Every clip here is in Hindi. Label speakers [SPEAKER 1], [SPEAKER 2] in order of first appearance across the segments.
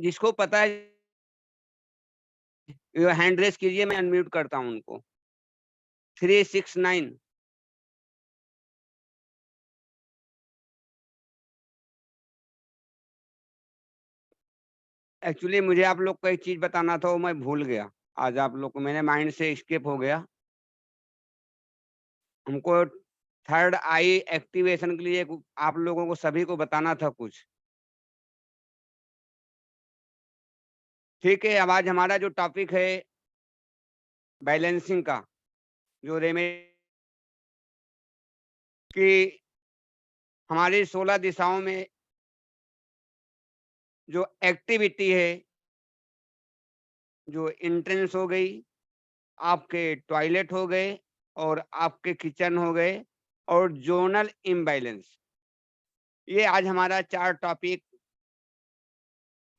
[SPEAKER 1] जिसको पता है हैंड रेस कीजिए, मैं अनम्यूट करता हूँ उनको। 369। एक्चुअली मुझे आप लोग को एक चीज बताना था, वो मैं भूल गया। आज आप लोग को मेरे माइंड से स्किप हो गया। हमको थर्ड आई एक्टिवेशन के लिए आप लोगों को सभी को बताना था कुछ। ठीक है, अब आज हमारा जो टॉपिक है बैलेंसिंग का, जो रेमे कि हमारी 16 दिशाओं में जो एक्टिविटी है, जो एंट्रेंस हो गई, आपके टॉयलेट हो गए और आपके किचन हो गए और जोनल इम्बैलेंस, ये आज हमारा 4 टॉपिक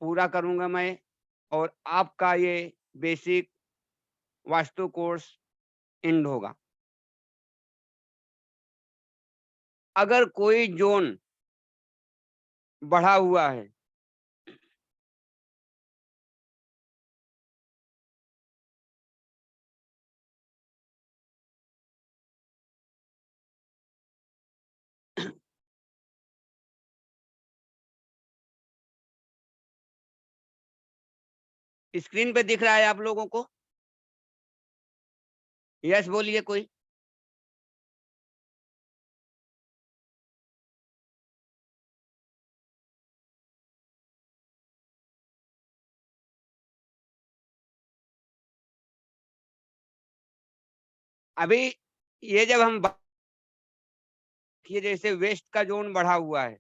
[SPEAKER 1] पूरा करूंगा मैं और आपका ये बेसिक वास्तु कोर्स एंड होगा। अगर कोई जोन बढ़ा हुआ है, स्क्रीन पे दिख रहा है आप लोगों को? यस बोलिए कोई। अभी ये जब हम ये जैसे वेस्ट का जोन बढ़ा हुआ है,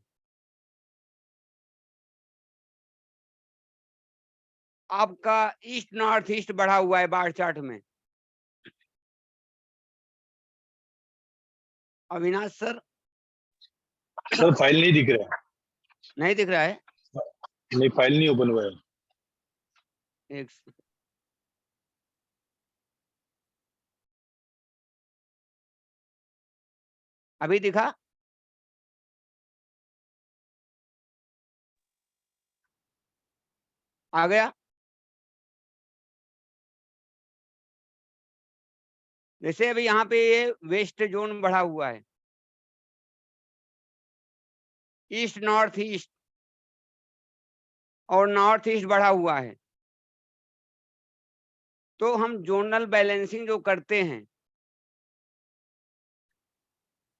[SPEAKER 1] आपका ईस्ट नॉर्थ ईस्ट बढ़ा हुआ है बार चार्ट में। अविनाश सर,
[SPEAKER 2] सर फाइल नहीं दिख रहा है।
[SPEAKER 1] नहीं दिख रहा है?
[SPEAKER 2] नहीं, फाइल नहीं ओपन हुआ है।
[SPEAKER 1] एक अभी दिखा? आ गया? जैसे अभी यहाँ पे ये वेस्ट जोन बढ़ा हुआ है, ईस्ट नॉर्थ ईस्ट और नॉर्थ ईस्ट बढ़ा हुआ है, तो हम जोनल बैलेंसिंग जो करते हैं,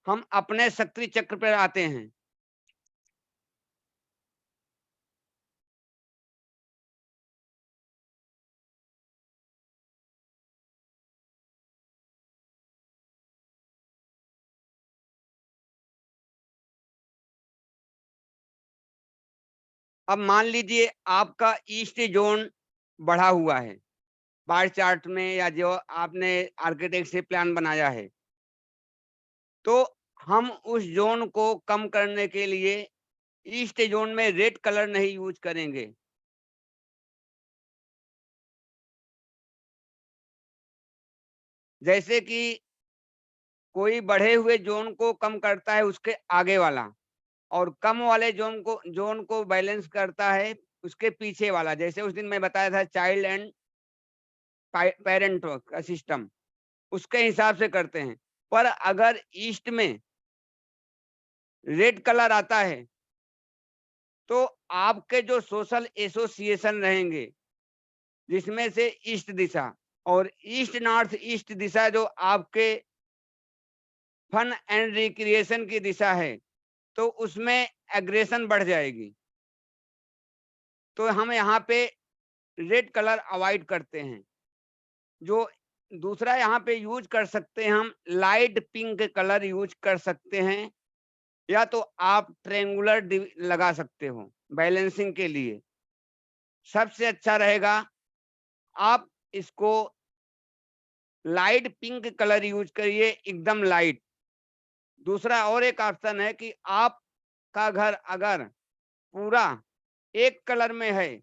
[SPEAKER 1] हम अपने शक्ति चक्र पर आते हैं। अब मान लीजिए आपका ईस्ट जोन बढ़ा हुआ है बार चार्ट में, या जो आपने आर्किटेक्ट से प्लान बनाया है, तो हम उस जोन को कम करने के लिए ईस्ट जोन में रेड कलर नहीं यूज करेंगे। जैसे कि कोई बढ़े हुए जोन को कम करता है उसके आगे वाला, और कम वाले जोन को बैलेंस करता है उसके पीछे वाला। जैसे उस दिन मैं बताया था चाइल्ड एंड पेरेंट का सिस्टम, उसके हिसाब से करते हैं। पर अगर ईस्ट में रेड कलर आता है, तो आपके जो सोशल एसोसिएशन रहेंगे, जिसमें से ईस्ट दिशा और ईस्ट नॉर्थ ईस्ट दिशा जो आपके फन एंड रिक्रिएशन की दिशा है, तो उसमें एग्रेशन बढ़ जाएगी। तो हम यहाँ पे रेड कलर अवॉइड करते हैं। जो दूसरा यहाँ पे यूज कर सकते हैं, हम लाइट पिंक कलर यूज कर सकते हैं, या तो आप ट्रेंगुलर लगा सकते हो बैलेंसिंग के लिए। सबसे अच्छा रहेगा आप इसको लाइट पिंक कलर यूज करिए, एकदम लाइट। दूसरा और एक ऑप्शन है कि आपका घर अगर पूरा एक कलर में है,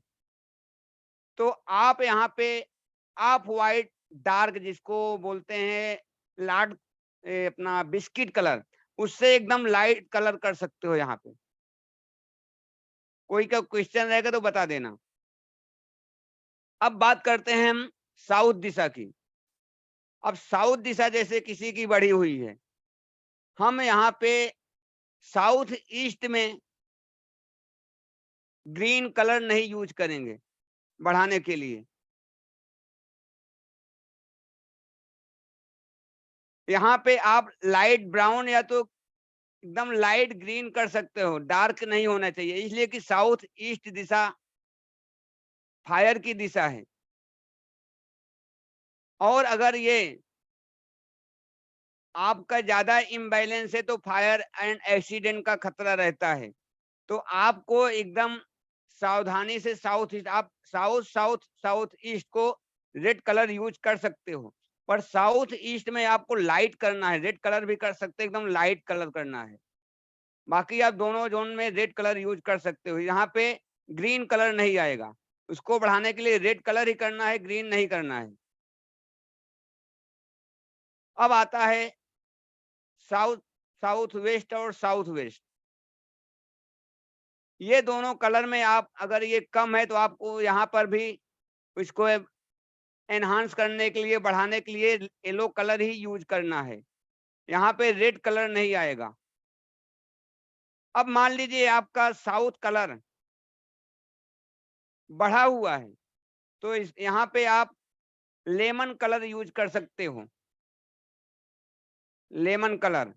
[SPEAKER 1] तो आप यहाँ पे ऑफ वाइट डार्क, जिसको बोलते हैं लाड अपना बिस्किट कलर, उससे एकदम लाइट कलर कर सकते हो यहाँ पे। कोई का क्वेश्चन रहेगा तो बता देना। अब बात करते हैं हम साउथ दिशा की। अब साउथ दिशा जैसे किसी की बढ़ी हुई है, हम यहाँ पे साउथ ईस्ट में ग्रीन कलर नहीं यूज करेंगे बढ़ाने के लिए। यहाँ पे आप लाइट ब्राउन या तो एकदम लाइट ग्रीन कर सकते हो, डार्क नहीं होना चाहिए, इसलिए कि साउथ ईस्ट दिशा फायर की दिशा है। और अगर ये आपका ज्यादा इम्बैलेंस है तो फायर एंड एक्सीडेंट का खतरा रहता है। तो आपको एकदम सावधानी से साउथ ईस्ट, आप साउथ साउथ साउथ ईस्ट को रेड कलर यूज कर सकते हो, पर साउथ ईस्ट में आपको लाइट करना है। रेड कलर भी कर सकते हैं, एकदम लाइट कलर करना है। बाकी आप दोनों जोन में रेड कलर यूज कर सकते हो। यहाँ पे ग्रीन कलर नहीं आएगा, उसको बढ़ाने के लिए रेड कलर ही करना है, ग्रीन नहीं करना है। अब आता है साउथ साउथ वेस्ट और साउथ वेस्ट। ये दोनों कलर में आप अगर ये कम है तो आपको यहाँ पर भी इसको एनहांस करने के लिए, बढ़ाने के लिए येलो कलर ही यूज करना है। यहाँ पे रेड कलर नहीं आएगा। अब मान लीजिए आपका साउथ कलर बढ़ा हुआ है, तो इस यहाँ पे आप लेमन कलर यूज कर सकते हो। लेमन कलर,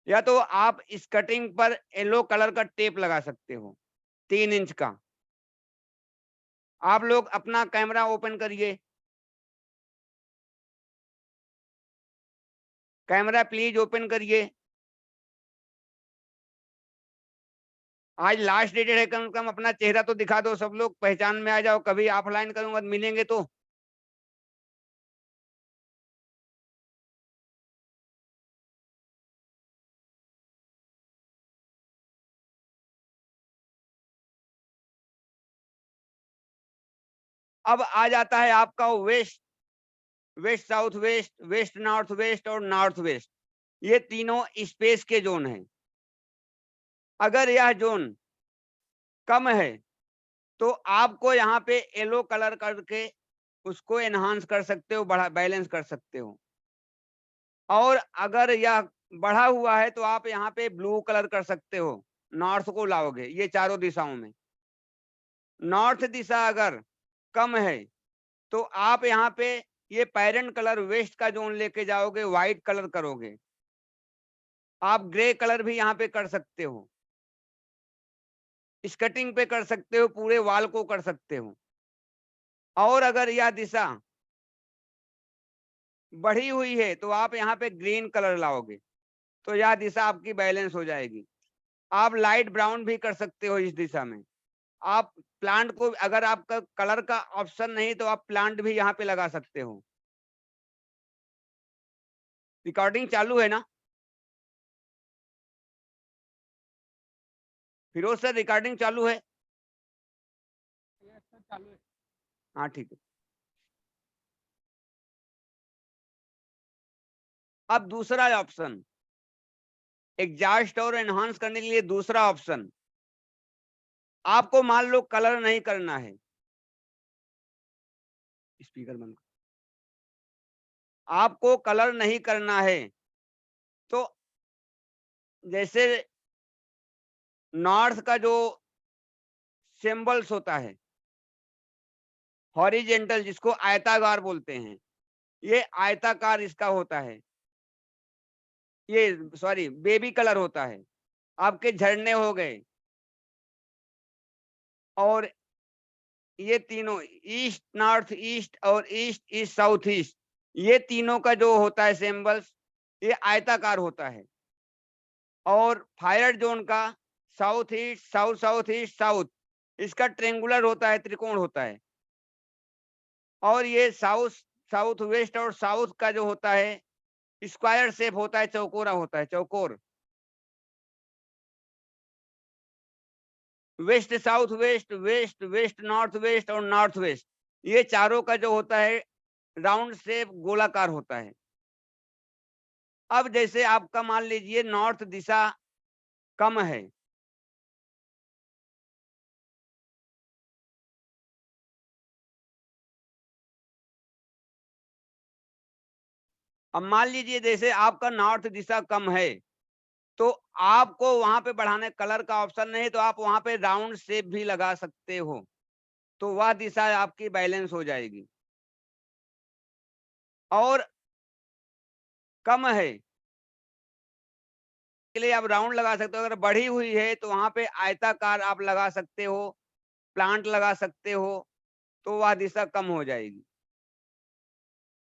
[SPEAKER 1] या तो आप इस कटिंग पर येलो कलर का टेप लगा सकते हो 3 इंच का। आप लोग अपना कैमरा ओपन करिए। कैमरा प्लीज ओपन करिए। आज लास्ट डेट है, कम से कम अपना चेहरा तो दिखा दो, सब लोग पहचान में आ जाओ। कभी ऑफलाइन करूंगा मिलेंगे तो। अब आ जाता है आपका west, west south west, west north west और नॉर्थ वेस्ट। ये तीनों स्पेस के जोन हैं। अगर यह जोन कम है तो आपको यहाँ पे येलो कलर करके उसको एनहांस कर सकते हो, बढ़ा बैलेंस कर सकते हो। और अगर यह बढ़ा हुआ है तो आप यहाँ पे ब्लू कलर कर सकते हो, नॉर्थ को लाओगे ये चारों दिशाओं में। नॉर्थ दिशा अगर कम है तो आप यहाँ पे ये पैरेंट कलर वेस्ट का जोन लेके जाओगे, व्हाइट कलर करोगे। आप ग्रे कलर भी यहाँ पे कर सकते हो, स्कर्टिंग पे कर सकते हो, पूरे वॉल को कर सकते हो। और अगर यह दिशा बढ़ी हुई है तो आप यहाँ पे ग्रीन कलर लाओगे, तो यह दिशा आपकी बैलेंस हो जाएगी। आप लाइट ब्राउन भी कर सकते हो इस दिशा में। आप प्लांट को, अगर आपका कलर का ऑप्शन नहीं तो आप प्लांट भी यहाँ पे लगा सकते हो। रिकॉर्डिंग चालू है ना फिरोज सर? रिकॉर्डिंग चालू है? हाँ ठीक है। अब दूसरा ऑप्शन, एग्जॉस्ट और एनहांस करने के लिए दूसरा ऑप्शन, आपको मान लो कलर नहीं करना है, स्पीकर बंद, आपको कलर नहीं करना है तो जैसे नॉर्थ का जो सिंबल्स होता है हॉरिजेंटल, जिसको आयताकार बोलते हैं, ये आयताकार इसका होता है, ये सॉरी बेबी कलर होता है। आपके झरने हो गए, और ये तीनों ईस्ट नॉर्थ ईस्ट और ईस्ट ईस्ट साउथ ईस्ट, ये तीनों का जो होता है सिंबल्स, ये आयताकार होता है। और फायर जोन का south east south south east south, इसका ट्रेंगुलर होता है, त्रिकोण होता है। और ये साउथ साउथ वेस्ट और साउथ का जो होता है स्क्वायर शेप होता है, चौकोरा होता है, चौकोर। West south west, west west north west और नॉर्थ वेस्ट, ये चारों का जो होता है राउंड शेप, गोलाकार होता है। अब जैसे आपका मान लीजिए नॉर्थ दिशा कम है, अब मान लीजिए जैसे आपका नॉर्थ दिशा कम है, तो आपको वहां पे बढ़ाने कलर का ऑप्शन नहीं, तो आप वहां पे राउंड शेप भी लगा सकते हो, तो वह दिशा आपकी बैलेंस हो जाएगी। और कम है के लिए आप राउंड लगा सकते हो, अगर बढ़ी हुई है तो वहां पे आयताकार आप लगा सकते हो, प्लांट लगा सकते हो, तो वह दिशा कम हो जाएगी,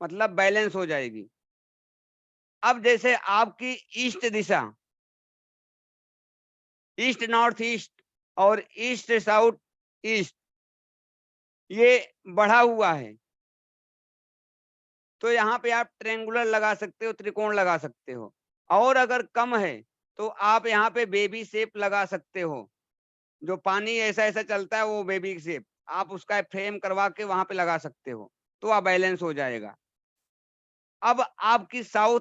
[SPEAKER 1] मतलब बैलेंस हो जाएगी। अब जैसे आपकी ईस्ट दिशा, ईस्ट नॉर्थ ईस्ट और ईस्ट साउथ ईस्ट, ये बढ़ा हुआ है, तो यहाँ पे आप ट्रायंगुलर लगा सकते हो, त्रिकोण लगा सकते हो। और अगर कम है तो आप यहाँ पे बेबी शेप लगा सकते हो, जो पानी ऐसा ऐसा चलता है वो बेबी शेप, आप उसका फ्रेम करवा के वहां पे लगा सकते हो, तो वह बैलेंस हो जाएगा। अब आपकी south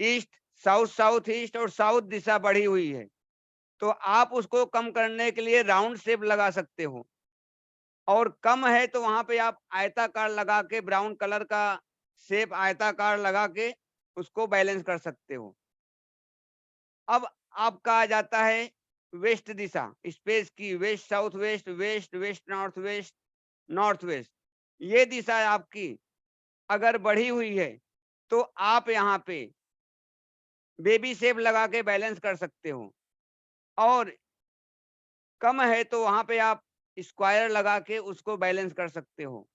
[SPEAKER 1] east, south south east और साउथ दिशा बढ़ी हुई है, तो आप उसको कम करने के लिए राउंड शेप लगा सकते हो। और कम है तो वहां पे आप आयताकार लगा के, ब्राउन कलर का शेप आयताकार लगा के उसको बैलेंस कर सकते हो। अब आपका आ जाता है वेस्ट दिशा, स्पेस की west south west, west west north west, north west, ये दिशा आपकी अगर बढ़ी हुई है तो आप यहाँ पे बेबी शेप लगा के बैलेंस कर सकते हो। और कम है तो वहां पे आप स्क्वायर लगा के उसको बैलेंस कर सकते हो।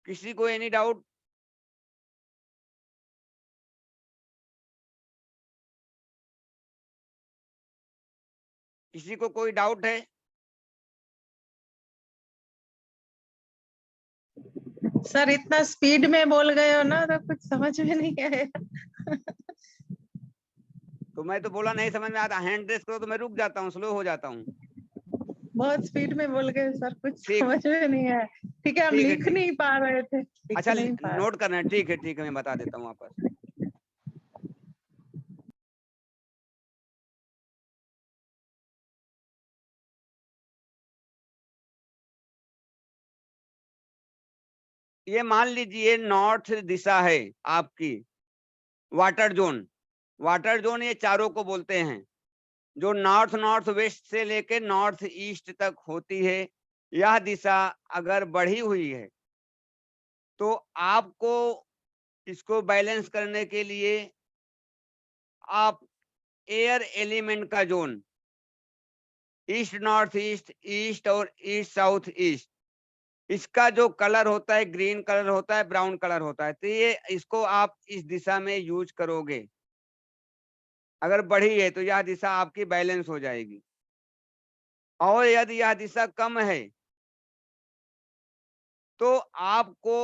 [SPEAKER 1] किसी को एनी डाउट? किसी को कोई डाउट है?
[SPEAKER 3] सर इतना स्पीड में बोल गए हो ना, तो कुछ समझ में नहीं आया।
[SPEAKER 1] तो मैं तो बोला नहीं समझ में आता, हैंड रेस करो तो मैं रुक जाता हूँ, स्लो हो जाता हूँ।
[SPEAKER 3] बहुत स्पीड में बोल गए सर, कुछ
[SPEAKER 1] ठीक,
[SPEAKER 3] समझ में नहीं आया। ठीक है, हम
[SPEAKER 1] ठीक है,
[SPEAKER 3] लिख
[SPEAKER 1] ठीक।
[SPEAKER 3] नहीं पा रहे थे, लिख
[SPEAKER 1] अच्छा,
[SPEAKER 3] नहीं पा रहे।
[SPEAKER 1] नोट करना है, ठीक है, ठीक है, मैं बता देता हूँ वापस। ये मान लीजिए नॉर्थ दिशा है आपकी, वाटर जोन। वाटर जोन ये चारों को बोलते हैं, जो नॉर्थ नॉर्थ वेस्ट से लेके नॉर्थ ईस्ट तक होती है। यह दिशा अगर बढ़ी हुई है तो आपको इसको बैलेंस करने के लिए आप एयर एलिमेंट का zone, east north east, east और ईस्ट साउथ ईस्ट, इसका जो कलर होता है ग्रीन कलर होता है, ब्राउन कलर होता है, तो ये इसको आप इस दिशा में यूज करोगे। अगर बढ़ी है तो यह दिशा आपकी बैलेंस हो जाएगी। और यदि यह दिशा कम है तो आपको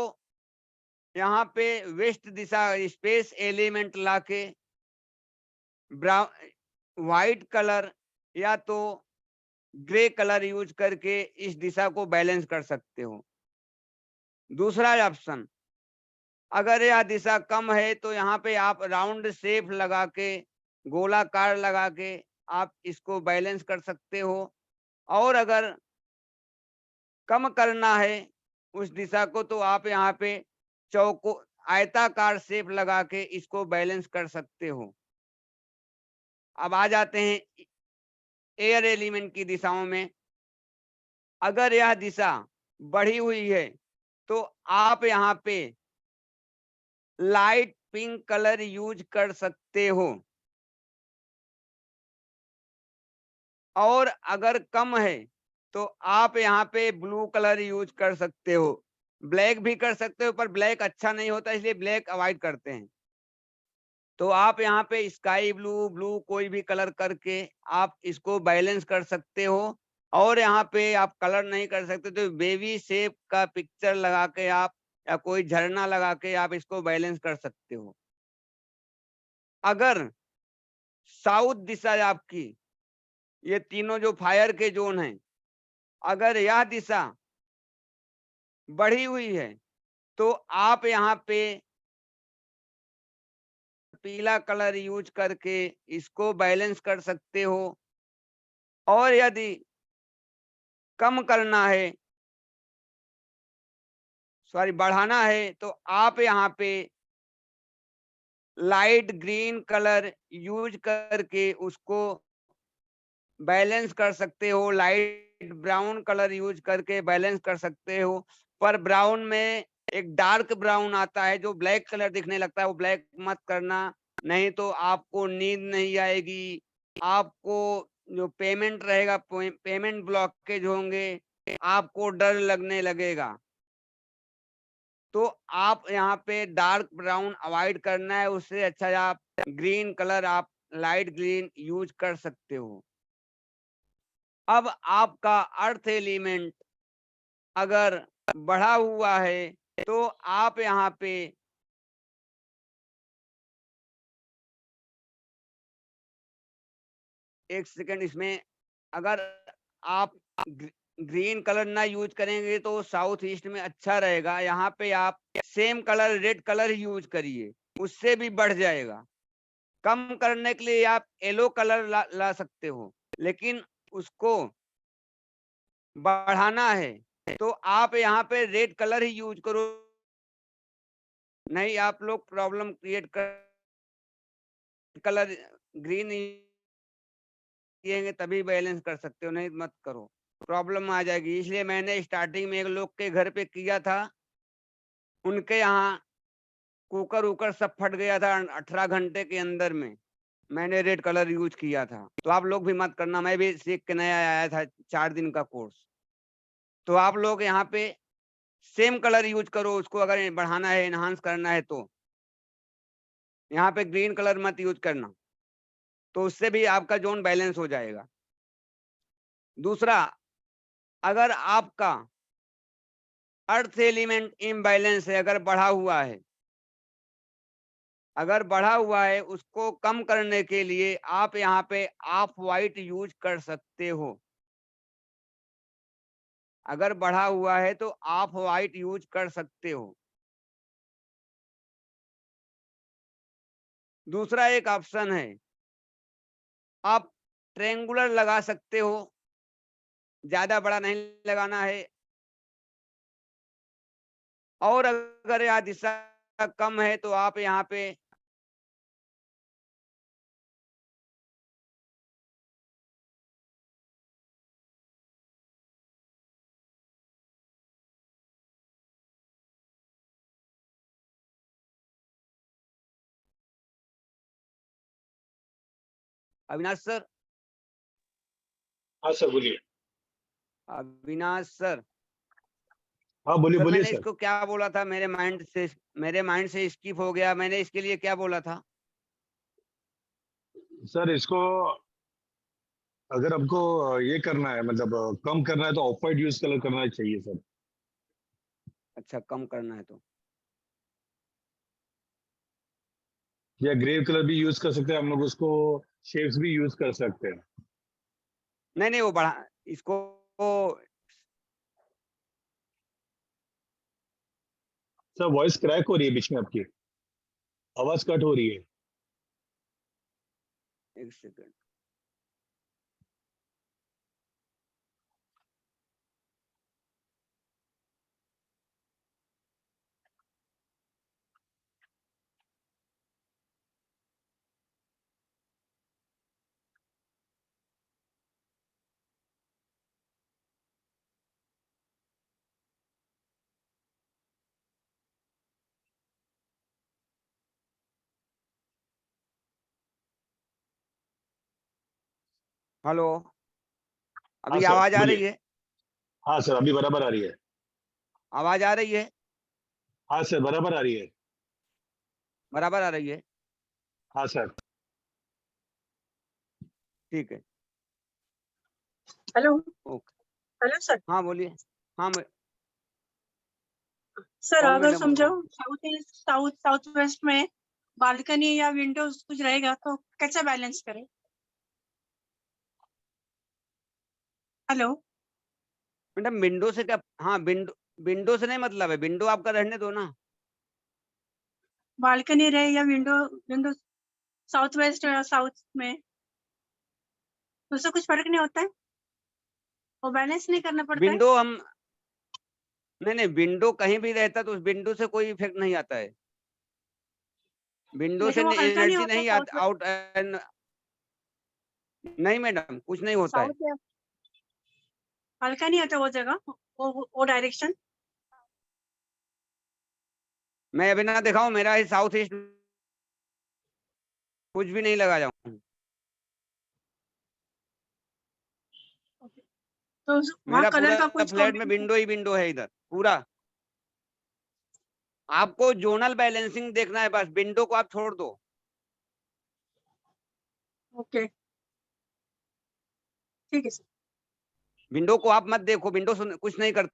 [SPEAKER 1] यहाँ पे वेस्ट दिशा स्पेस एलिमेंट लाके ब्राउन व्हाइट कलर या तो ग्रे कलर यूज करके इस दिशा को बैलेंस कर सकते हो। दूसरा ऑप्शन, अगर यह दिशा कम है तो यहाँ पे आप राउंड शेप लगा के, गोलाकार लगा के आप इसको बैलेंस कर सकते हो। और अगर कम करना है उस दिशा को तो आप यहाँ पे चौको आयताकार शेप लगा के इसको बैलेंस कर सकते हो। अब आ जाते हैं एयर एलिमेंट की दिशाओं में। अगर यह दिशा बढ़ी हुई है तो आप यहाँ पे लाइट पिंक कलर यूज कर सकते हो। और अगर कम है तो आप यहाँ पे ब्लू कलर यूज कर सकते हो। ब्लैक भी कर सकते हो पर ब्लैक अच्छा नहीं होता, इसलिए ब्लैक अवॉइड करते हैं। तो आप यहाँ पे स्काई ब्लू, ब्लू कोई भी कलर करके आप इसको बैलेंस कर सकते हो। और यहाँ पे आप कलर नहीं कर सकते तो बेबी शेप का पिक्चर लगा के आप, या कोई झरना लगा के आप इसको बैलेंस कर सकते हो। अगर साउथ दिशा आपकी, ये तीनों जो फायर के जोन हैं, अगर यह दिशा बढ़ी हुई है तो आप यहाँ पे पीला कलर यूज करके इसको बैलेंस कर सकते हो। और यदि कम करना है, सॉरी बढ़ाना है तो आप यहाँ पे लाइट ग्रीन कलर यूज करके उसको बैलेंस कर सकते हो, लाइट ब्राउन कलर यूज करके बैलेंस कर सकते हो। पर ब्राउन में एक डार्क ब्राउन आता है जो ब्लैक कलर दिखने लगता है, वो ब्लैक मत करना, नहीं तो आपको नींद नहीं आएगी, आपको जो पेमेंट रहेगा पेमेंट ब्लॉकेज होंगे, आपको डर लगने लगेगा। तो आप यहाँ पे डार्क ब्राउन अवॉइड करना है, उससे अच्छा आप ग्रीन कलर आप लाइट ग्रीन यूज कर सकते हो। अब आपका अर्थ एलिमेंट अगर बढ़ा हुआ है तो आप यहाँ पे एक सेकंड, इसमें अगर आप ग्रीन कलर ना यूज करेंगे तो साउथ ईस्ट में अच्छा रहेगा। यहाँ पे आप same colour red colour use करिए, उससे भी बढ़ जाएगा। कम करने के लिए आप येलो कलर ला सकते हो, लेकिन उसको बढ़ाना है तो आप यहाँ पे रेड कलर ही यूज करो, नहीं आप लोग प्रॉब्लम क्रिएट कर कलर ग्रीन किएंगे तभी बैलेंस कर सकते हो, नहीं मत करो, प्रॉब्लम आ जाएगी। इसलिए मैंने स्टार्टिंग में एक लोग के घर पे किया था, उनके यहाँ कुकर उकर सब फट गया था 18 घंटे के अंदर में। मैंने रेड कलर यूज किया था, तो आप लोग भी मत करना। मैं भी सीख के नया आया था, 4 दिन का कोर्स। तो आप लोग यहाँ पे सेम कलर यूज करो, उसको अगर बढ़ाना है एनहांस करना है तो यहाँ पे ग्रीन कलर मत यूज करना, तो उससे भी आपका जोन बैलेंस हो जाएगा। दूसरा, अगर आपका अर्थ एलिमेंट इम्बैलेंस है, अगर बढ़ा हुआ है, उसको कम करने के लिए आप यहाँ पे ऑफ वाइट यूज कर सकते हो। अगर बढ़ा हुआ है तो ऑफ वाइट यूज कर सकते हो। दूसरा एक ऑप्शन है, आप ट्रायंगुलर लगा सकते हो, ज्यादा बड़ा नहीं लगाना है। और अगर यह दिशा कम है तो आप यहाँ पे अविनाश सर,
[SPEAKER 2] हाँ सर बोलिए।
[SPEAKER 1] अविनाश सर,
[SPEAKER 2] हाँ बोलिए
[SPEAKER 1] सर
[SPEAKER 2] बोलिए
[SPEAKER 1] मैंने
[SPEAKER 2] सर।
[SPEAKER 1] इसको क्या बोला था, मेरे माइंड से स्किप हो गया। मैंने इसके लिए क्या बोला था?
[SPEAKER 2] सर इसको अगर आपको ये करना है, मतलब कम करना है, तो ऑफ वाइट यूज कलर करना चाहिए सर।
[SPEAKER 1] अच्छा, कम करना है तो
[SPEAKER 2] या ग्रे कलर भी यूज कर सकते हैं हम लोग, उसको शेप्स भी यूज कर सकते हैं।
[SPEAKER 1] नहीं वो बढ़ा इसको।
[SPEAKER 2] सर वॉइस क्रैक हो रही है बीच में, आपकी आवाज कट हो रही है।
[SPEAKER 1] एक सेकंड, हेलो,
[SPEAKER 2] हाँ
[SPEAKER 1] अभी
[SPEAKER 2] सर
[SPEAKER 1] आवाज आ
[SPEAKER 2] बोलिए।
[SPEAKER 1] रही है?
[SPEAKER 2] हाँ सर अभी बराबर आ रही है।
[SPEAKER 1] आवाज आ रही है?
[SPEAKER 2] हाँ सर बराबर आ रही है।
[SPEAKER 1] बराबर आ रही है?
[SPEAKER 2] हाँ सर।
[SPEAKER 1] ठीक है,
[SPEAKER 3] हेलो।
[SPEAKER 1] ओके।
[SPEAKER 3] Hello sir.
[SPEAKER 1] हाँ बोलिए। हाँ
[SPEAKER 3] सर
[SPEAKER 1] कौन
[SPEAKER 3] अगर
[SPEAKER 1] मैडम बोल
[SPEAKER 3] समझो
[SPEAKER 1] रहे हैं?
[SPEAKER 3] साउथ ईस्ट साउथ वेस्ट में बालकनी या विंडोज कुछ रहेगा तो कैसे बैलेंस करें? हेलो।
[SPEAKER 1] मैडम विंडो से क्या? हाँ विंडो से नहीं मतलब है, विंडो आपका रहने दो ना।
[SPEAKER 3] बालकनी रहे या विंडो विंडो साउथ वेस्ट या साउथ में, उससे कुछ फर्क नहीं होता है? वो बैलेंस नहीं करना पड़ता है?
[SPEAKER 1] विंडो हम नहीं विंडो कहीं भी रहता तो उस विंडो से कोई इफेक्ट नहीं आता है। विंडो से
[SPEAKER 4] लेकिन वो हल्का नहीं
[SPEAKER 1] एनर्जी
[SPEAKER 4] होता
[SPEAKER 1] नहीं
[SPEAKER 4] साउथ में,
[SPEAKER 1] आउट। नहीं मैडम, कुछ नहीं होता है।
[SPEAKER 4] साउथ में हल्का नहीं होता वो जगह, वो डायरेक्शन।
[SPEAKER 1] मैं अभी ना दिखाऊं, मेरा ही साउथ ईस्ट कुछ भी नहीं लगा जाऊं।
[SPEAKER 4] तो वहाँ
[SPEAKER 1] मेरा
[SPEAKER 4] कलर का
[SPEAKER 1] पूरा
[SPEAKER 4] कुछ
[SPEAKER 1] फ्लैट में
[SPEAKER 4] कॉम्बिनेशन।
[SPEAKER 1] विंडो ही विंडो है इधर पूरा। आपको जोनल बैलेंसिंग देखना है बस, विंडो को आप छोड़ दो।
[SPEAKER 4] ओके ठीक है सर।
[SPEAKER 1] विंडो को आप मत देखो, विंडो कुछ नहीं करता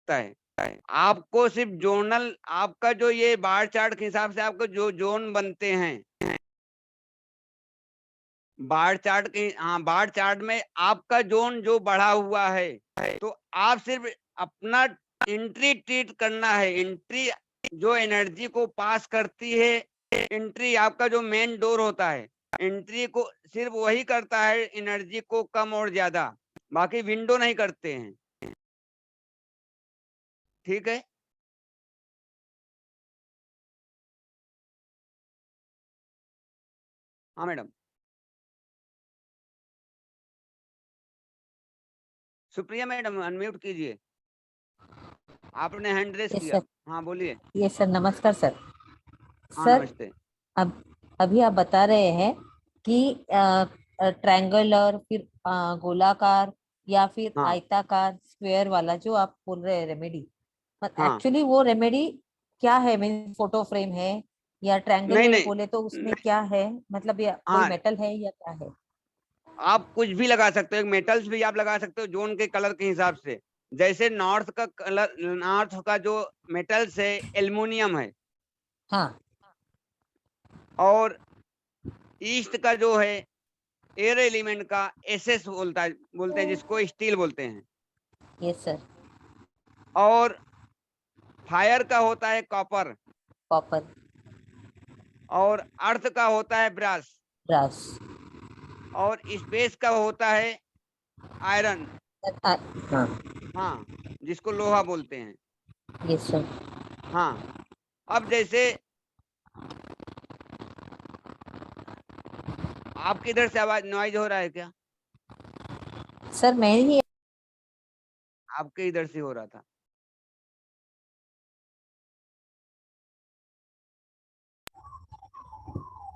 [SPEAKER 1] है। आपको सिर्फ जोनल, आपका जो ये बार चार्ट के हिसाब से आपको जो जोन बनते हैं, बार चार्ट के, हाँ बार चार्ट में आपका जोन जो बढ़ा हुआ है, तो आप सिर्फ अपना एंट्री ट्रीट करना है। एंट्री जो एनर्जी को पास करती है, एंट्री आपका जो मेन डोर होता है, एंट्री को सिर्फ वही करता है एनर्जी को कम और ज्यादा, बाकी विंडो नहीं करते हैं। ठीक है। हाँ मैडम। सुप्रिया मैडम अनम्यूट कीजिए, आपने हैंड रेस
[SPEAKER 5] यस
[SPEAKER 1] किया।
[SPEAKER 5] सर।
[SPEAKER 1] हाँ बोलिए।
[SPEAKER 5] यस सर, नमस्कार सर।
[SPEAKER 1] हाँ
[SPEAKER 5] सर
[SPEAKER 1] नमस्ते।
[SPEAKER 5] अब अभी आप बता रहे हैं कि ट्रायंगुलर, फिर गोलाकार या फिर
[SPEAKER 1] हाँ
[SPEAKER 5] आयताकार, स्क्वायर वाला जो आप बोल रहे हैं रेमेडी,
[SPEAKER 1] हाँ।
[SPEAKER 5] एक्चुअली वो रेमेडी क्या है? मीन फोटो फ्रेम है या ट्रायंगल
[SPEAKER 1] नहीं
[SPEAKER 5] है?
[SPEAKER 1] नहीं
[SPEAKER 5] बोले तो उसमें
[SPEAKER 1] नहीं,
[SPEAKER 5] क्या है? मतलब या कोई
[SPEAKER 1] हाँ
[SPEAKER 5] मेटल है या क्या है?
[SPEAKER 1] आप कुछ भी लगा सकते हो, मेटल्स भी आप लगा सकते हो जोन के कलर के हिसाब से। जैसे नॉर्थ का कलर, नॉर्थ का जो मेटल्स है एल्युमिनियम है,
[SPEAKER 5] हाँ
[SPEAKER 1] और ईस्ट का जो है एयर एलिमेंट का एसएस बोलते हैं जिसको स्टील बोलते हैं।
[SPEAKER 5] Yes sir.
[SPEAKER 1] और फायर का होता है कॉपर,
[SPEAKER 5] कॉपर,
[SPEAKER 1] और अर्थ का होता है ब्रास,
[SPEAKER 5] ब्रास।
[SPEAKER 1] और स्पेस का होता है आयरन।
[SPEAKER 5] हाँ
[SPEAKER 1] हाँ, जिसको लोहा बोलते हैं।
[SPEAKER 5] Yes sir.
[SPEAKER 1] हाँ, अब जैसे आपके इधर से आवाज नॉइज हो रहा है क्या?
[SPEAKER 5] सर मैं ही
[SPEAKER 1] आपके इधर से हो रहा था।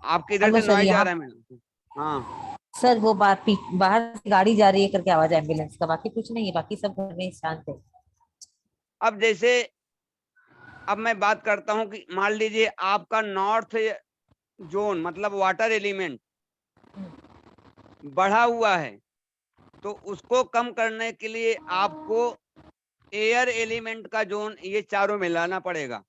[SPEAKER 1] आपके इधर
[SPEAKER 5] हेलो
[SPEAKER 1] से
[SPEAKER 5] सर,
[SPEAKER 1] नॉइज आ
[SPEAKER 5] यहाँ
[SPEAKER 1] रहा है मैडम। हाँ,
[SPEAKER 5] सर वो बाहर से गाड़ी जा रही है करके आवाज है एम्बुलेंस का, बाकी कुछ नहीं है, बाकी सब घर में शांत है।
[SPEAKER 1] अब जैसे अब मैं बात करता हूँ कि मान लीजिए आपका नॉर्थ जोन मतलब वाटर एलिमेंट बढ़ा हुआ है, तो उसको कम करने के लिए आपको एयर एलिमेंट का जोन ये चारों में लाना पड़ेगा।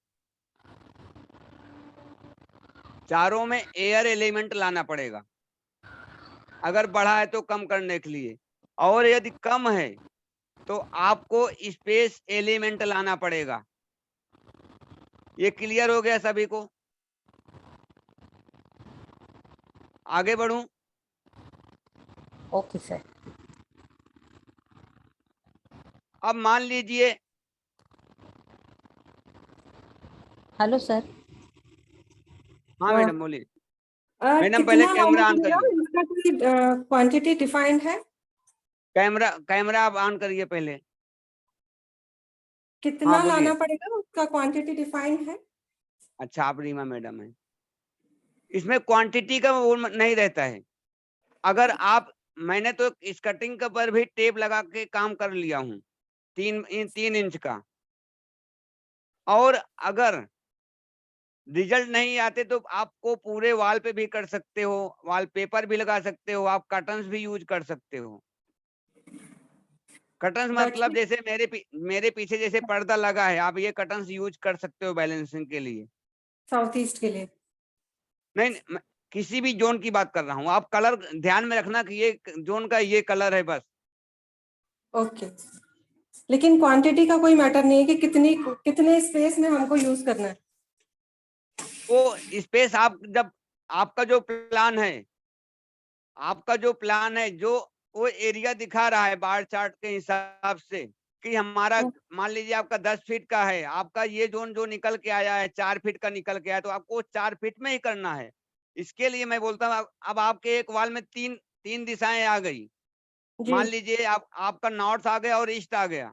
[SPEAKER 1] चारों में एयर एलिमेंट लाना पड़ेगा अगर बढ़ा है तो कम करने के लिए, और यदि कम है तो आपको स्पेस एलिमेंट लाना पड़ेगा। ये क्लियर हो गया सभी को? आगे बढ़ूं?
[SPEAKER 5] Okay sir.
[SPEAKER 1] अब मान लीजिए,
[SPEAKER 5] हेलो सर।
[SPEAKER 1] हाँ मैडम बोलिए। मैडम पहले
[SPEAKER 4] कितना
[SPEAKER 1] कैमरा
[SPEAKER 4] लाना
[SPEAKER 1] ऑन
[SPEAKER 4] पड़ेगा,
[SPEAKER 1] करिए।
[SPEAKER 4] इसका कोई क्वांटिटी डिफाइंड है?
[SPEAKER 1] कैमरा आप ऑन करिए पहले। हाँ
[SPEAKER 4] कितना
[SPEAKER 1] बोलिए।
[SPEAKER 4] लाना पड़ेगा, उसका क्वांटिटी डिफाइंड है?
[SPEAKER 1] अच्छा, आप रीमा मैडम है। इसमें क्वांटिटी का वो नहीं रहता है। अगर आप, मैंने तो स्कर्टिंग के पर भी टेप लगा के काम कर लिया हूँ 3 इंच का। और अगर रिजल्ट नहीं आते तो आपको पूरे वॉल पे भी कर सकते हो, वॉलपेपर भी लगा सकते हो, आप कर्टन्स भी यूज कर सकते हो। कर्टन्स मतलब जैसे मेरे पीछे जैसे पर्दा लगा है, आप ये कर्टन्स यूज कर सकते हो बैलेंसिंग के लिए।
[SPEAKER 4] साउथ ईस्ट के लिए?
[SPEAKER 1] नहीं, मैं किसी भी जोन की बात कर रहा हूँ। आप कलर ध्यान में रखना कि ये जोन का ये कलर है बस।
[SPEAKER 4] ओके, लेकिन क्वांटिटी का कोई मैटर नहीं है कि कितने स्पेस में हमको यूज करना है?
[SPEAKER 1] वो स्पेस आप जब आपका जो प्लान है, आपका जो प्लान है, जो वो एरिया दिखा रहा है बार चार्ट के हिसाब से, कि हमारा मान लीजिए आपका 10 फीट का है, आपका ये जोन जो निकल के आया है 4 फीट का निकल के आया, तो आपको 4 फीट में ही करना है। इसके लिए मैं बोलता हूँ अब आपके एक वाल में तीन दिशाएं आ गई। मान
[SPEAKER 4] जी।
[SPEAKER 1] लीजिए आपका नॉर्थ आ गया और ईस्ट आ गया,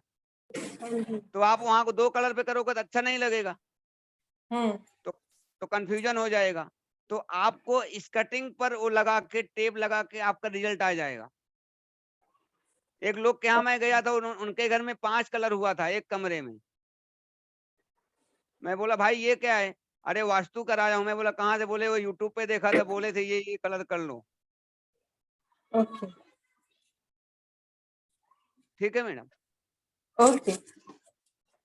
[SPEAKER 1] तो आप वहां को 2 कलर पे करोगे तो अच्छा नहीं लगेगा,
[SPEAKER 4] हम्म।
[SPEAKER 1] तो कंफ्यूजन हो जाएगा। तो आपको स्कर्टिंग पर वो लगा के टेप लगा के आपका रिजल्ट आ जाएगा। एक लोग के यहाँ मैं गया था, उनके घर में 5 कलर हुआ था एक कमरे में। मैं बोला भाई ये क्या है? अरे वास्तु कराया हूँ। मैं बोला कहाँ से? बोले वो यूट्यूब पे देखा था, बोले थे ये कलर कर लो।
[SPEAKER 4] ओके।
[SPEAKER 1] ठीक है मैडम।
[SPEAKER 4] ओके।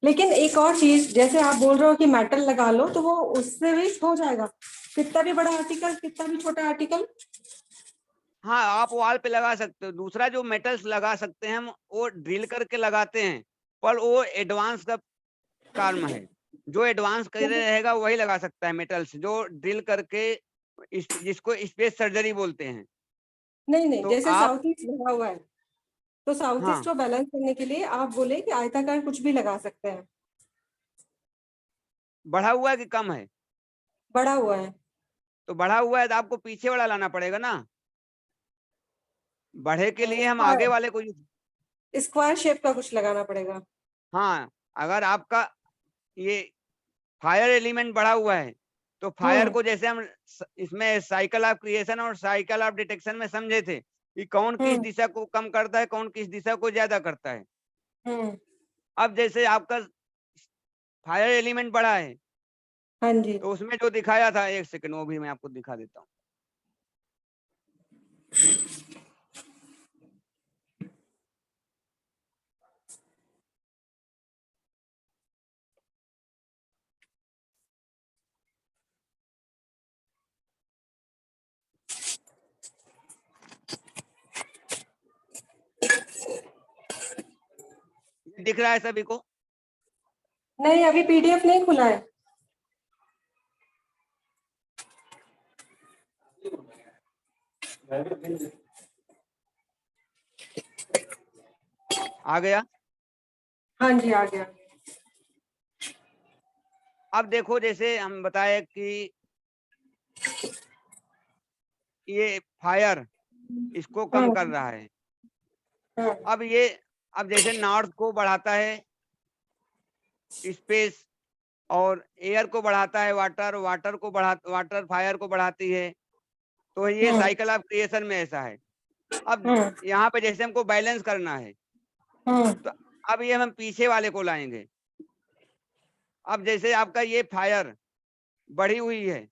[SPEAKER 4] लेकिन एक और चीज, जैसे आप बोल रहे हो कि मेटल लगा लो, तो वो उससे भी हो जाएगा, कितना भी बड़ा आर्टिकल कितना भी छोटा आर्टिकल?
[SPEAKER 1] हाँ, आप वॉल पे लगा सकते हो। दूसरा जो मेटल्स लगा सकते हैं हम, वो ड्रिल करके लगाते हैं, पर वो एडवांस का काम है। जो एडवांस कर रहेगा वही लगा सकता है मेटल्स, जो ड्रिल करके जिसको स्पेस सर्जरी बोलते हैं।
[SPEAKER 4] नहीं नहीं,
[SPEAKER 1] तो
[SPEAKER 4] जैसे
[SPEAKER 1] आप
[SPEAKER 4] साउथ ईस्ट लगा हुआ है, तो साउथ ईस्ट
[SPEAKER 1] हाँ,
[SPEAKER 4] को बैलेंस करने के लिए आप बोले कि आयताकार कुछ भी लगा सकते हैं।
[SPEAKER 1] बढ़ा हुआ है कि कम है?
[SPEAKER 4] बड़ा हुआ है।
[SPEAKER 1] तो बढ़ा हुआ है तो आपको पीछे वाला लाना पड़ेगा ना। बढ़े के लिए हम आगे वाले को
[SPEAKER 4] स्क्वायर शेप का कुछ लगाना पड़ेगा।
[SPEAKER 1] हाँ, अगर आपका ये फायर एलिमेंट बढ़ा हुआ है, तो फायर को जैसे हम इसमें साइकिल ऑफ क्रिएशन और साइकिल ऑफ डिटेक्शन में समझे थे कि कौन किस दिशा को कम करता है, कौन किस दिशा को ज्यादा करता है।
[SPEAKER 4] हम्म।
[SPEAKER 1] अब जैसे आपका फायर एलिमेंट बढ़ा है,
[SPEAKER 4] हाँ जी।
[SPEAKER 1] तो उसमें जो दिखाया था, एक सेकंड वो भी मैं आपको दिखा देता हूँ। दिख रहा है सभी को?
[SPEAKER 4] नहीं, अभी पीडीएफ नहीं खुला है।
[SPEAKER 1] आ गया?
[SPEAKER 4] हाँ जी, आ गया।
[SPEAKER 1] अब देखो, जैसे हम बताए कि ये फायर इसको कम कर रहा है। अब जैसे नॉर्थ को बढ़ाता है स्पेस, और एयर को बढ़ाता है वाटर, वाटर फायर को बढ़ाती है। तो ये साइकिल ऑफ क्रिएशन में ऐसा है। अब यहाँ पे जैसे हमको बैलेंस करना है, तो अब ये हम पीछे वाले को लाएंगे। अब जैसे आपका ये फायर बढ़ी हुई है,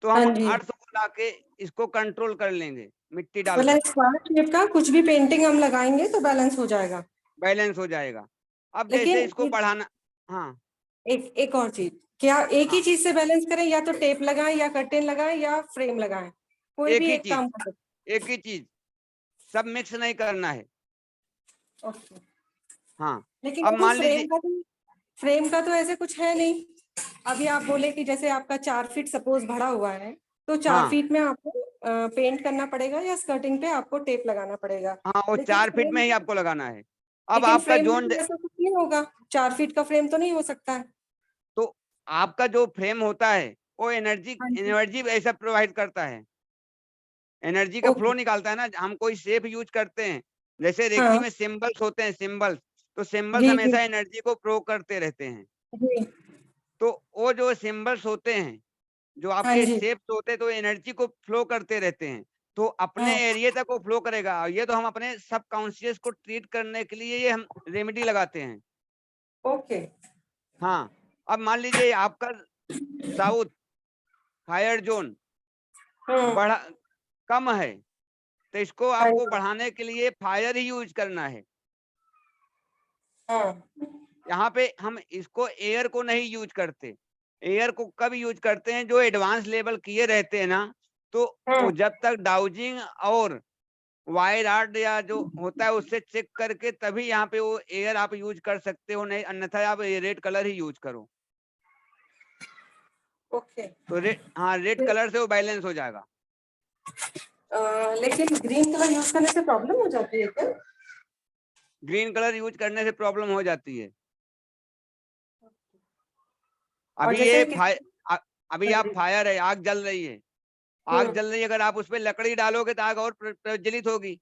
[SPEAKER 1] तो हम
[SPEAKER 4] हाँ जी।
[SPEAKER 1] अर्थ को लाके इसको कंट्रोल कर लेंगे मिट्टी डालकर,
[SPEAKER 4] मतलब स्क्वायर शेप का कुछ भी पेंटिंग हम लगाएंगे तो बैलेंस हो जाएगा।
[SPEAKER 1] बैलेंस हो जाएगा। अब जैसे
[SPEAKER 4] लेकिन
[SPEAKER 1] इसको बढ़ाना, हाँ
[SPEAKER 4] एक और चीज, क्या एक ही
[SPEAKER 1] हाँ,
[SPEAKER 4] चीज से बैलेंस करें, या तो टेप लगाएं या कर्टेन लगाएं या फ्रेम लगाएं? कोई
[SPEAKER 1] एक
[SPEAKER 4] भी
[SPEAKER 1] ही
[SPEAKER 4] एक
[SPEAKER 1] चीज,
[SPEAKER 4] काम कर सकते
[SPEAKER 1] एक ही चीज, सब मिक्स नहीं करना है।
[SPEAKER 4] हैं। ओके।
[SPEAKER 1] हाँ,
[SPEAKER 4] लेकिन
[SPEAKER 1] अब
[SPEAKER 4] देखो,
[SPEAKER 1] मान लीजिए,
[SPEAKER 4] फ्रेम का तो ऐसे कुछ है नहीं। अभी आप बोले कि जैसे आपका 4 फीट सपोज भरा हुआ है, तो 4 फीट
[SPEAKER 1] हाँ
[SPEAKER 4] में आपको पेंट करना पड़ेगा या स्कर्टिंग पे आपको टेप लगाना पड़ेगा।
[SPEAKER 1] हाँ, वो
[SPEAKER 4] लेकिन
[SPEAKER 1] 4 फीट में
[SPEAKER 4] फ्रेम
[SPEAKER 1] ही आपको लगाना है। अब
[SPEAKER 4] लेकिन
[SPEAKER 1] आपका
[SPEAKER 4] फ्रेम में
[SPEAKER 1] जोन,
[SPEAKER 4] तो ऐसा कुछ नहीं होगा, 4 फीट का फ्रेम तो नहीं हो सकता है।
[SPEAKER 1] तो आपका जो फ्रेम होता है वो एनर्जी
[SPEAKER 4] हाँ जी।
[SPEAKER 1] एनर्जी ऐसा प्रोवाइड करता है, एनर्जी का फ्लो
[SPEAKER 4] ओके।
[SPEAKER 1] निकालता है ना। हम कोई शेप यूज करते हैं, जैसे रेकी
[SPEAKER 4] हाँ
[SPEAKER 1] में सिंबल्स होते हैं, सिंबल्स, तो सिंबल्स
[SPEAKER 4] जी जी
[SPEAKER 1] हमेशा एनर्जी को फ्लो करते रहते हैं।
[SPEAKER 4] जी।
[SPEAKER 1] तो वो जो सिंबल्स होते हैं, जो
[SPEAKER 4] हाँ
[SPEAKER 1] आपके
[SPEAKER 4] जी।
[SPEAKER 1] शेप्स होते हैं, तो एनर्जी को फ्लो करते रहते हैं, तो अपने
[SPEAKER 4] हाँ।
[SPEAKER 1] एरिया तक वो फ्लो करेगा। और ये तो हम अपने सबकॉन्शियस को ट्रीट करने के लिए ये हम रेमेडी लगाते हैं।
[SPEAKER 4] ओके।
[SPEAKER 1] हाँ, अब मान लीजिए आपका साउथ फायर जोन
[SPEAKER 4] हाँ।
[SPEAKER 1] बढ़ा कम है, तो इसको
[SPEAKER 4] हाँ
[SPEAKER 1] आपको
[SPEAKER 4] जी।
[SPEAKER 1] बढ़ाने के लिए फायर ही यूज करना है।
[SPEAKER 4] हाँ।
[SPEAKER 1] यहाँ पे हम इसको एयर को नहीं यूज करते। एयर को कब यूज करते हैं? जो एडवांस लेवल किए रहते हैं ना, तो
[SPEAKER 4] हाँ।
[SPEAKER 1] वो जब तक डाउजिंग और वायर आर्ट या जो होता है उससे चेक करके तभी यहाँ पे वो एयर आप यूज कर सकते हो, नहीं अन्यथा आप ये रेड कलर ही यूज करो।
[SPEAKER 4] ओके।
[SPEAKER 1] तो रेड कलर से वो बैलेंस हो जाएगा।
[SPEAKER 4] लेकिन ग्रीन कलर यूज करने से प्रॉब्लम हो जाती है क्या?
[SPEAKER 1] ग्रीन कलर यूज करने से प्रॉब्लम हो जाती है।
[SPEAKER 4] और
[SPEAKER 1] अभी
[SPEAKER 4] जैसे
[SPEAKER 1] ये
[SPEAKER 4] किसी-
[SPEAKER 1] अभी
[SPEAKER 4] हाँ
[SPEAKER 1] आप
[SPEAKER 4] जी।
[SPEAKER 1] फायर है, आग जल रही है। आग
[SPEAKER 4] हम्म,
[SPEAKER 1] जल रही है, अगर आप उस पे लकड़ी डालोगे तो आग और प्रज्वलित होगी।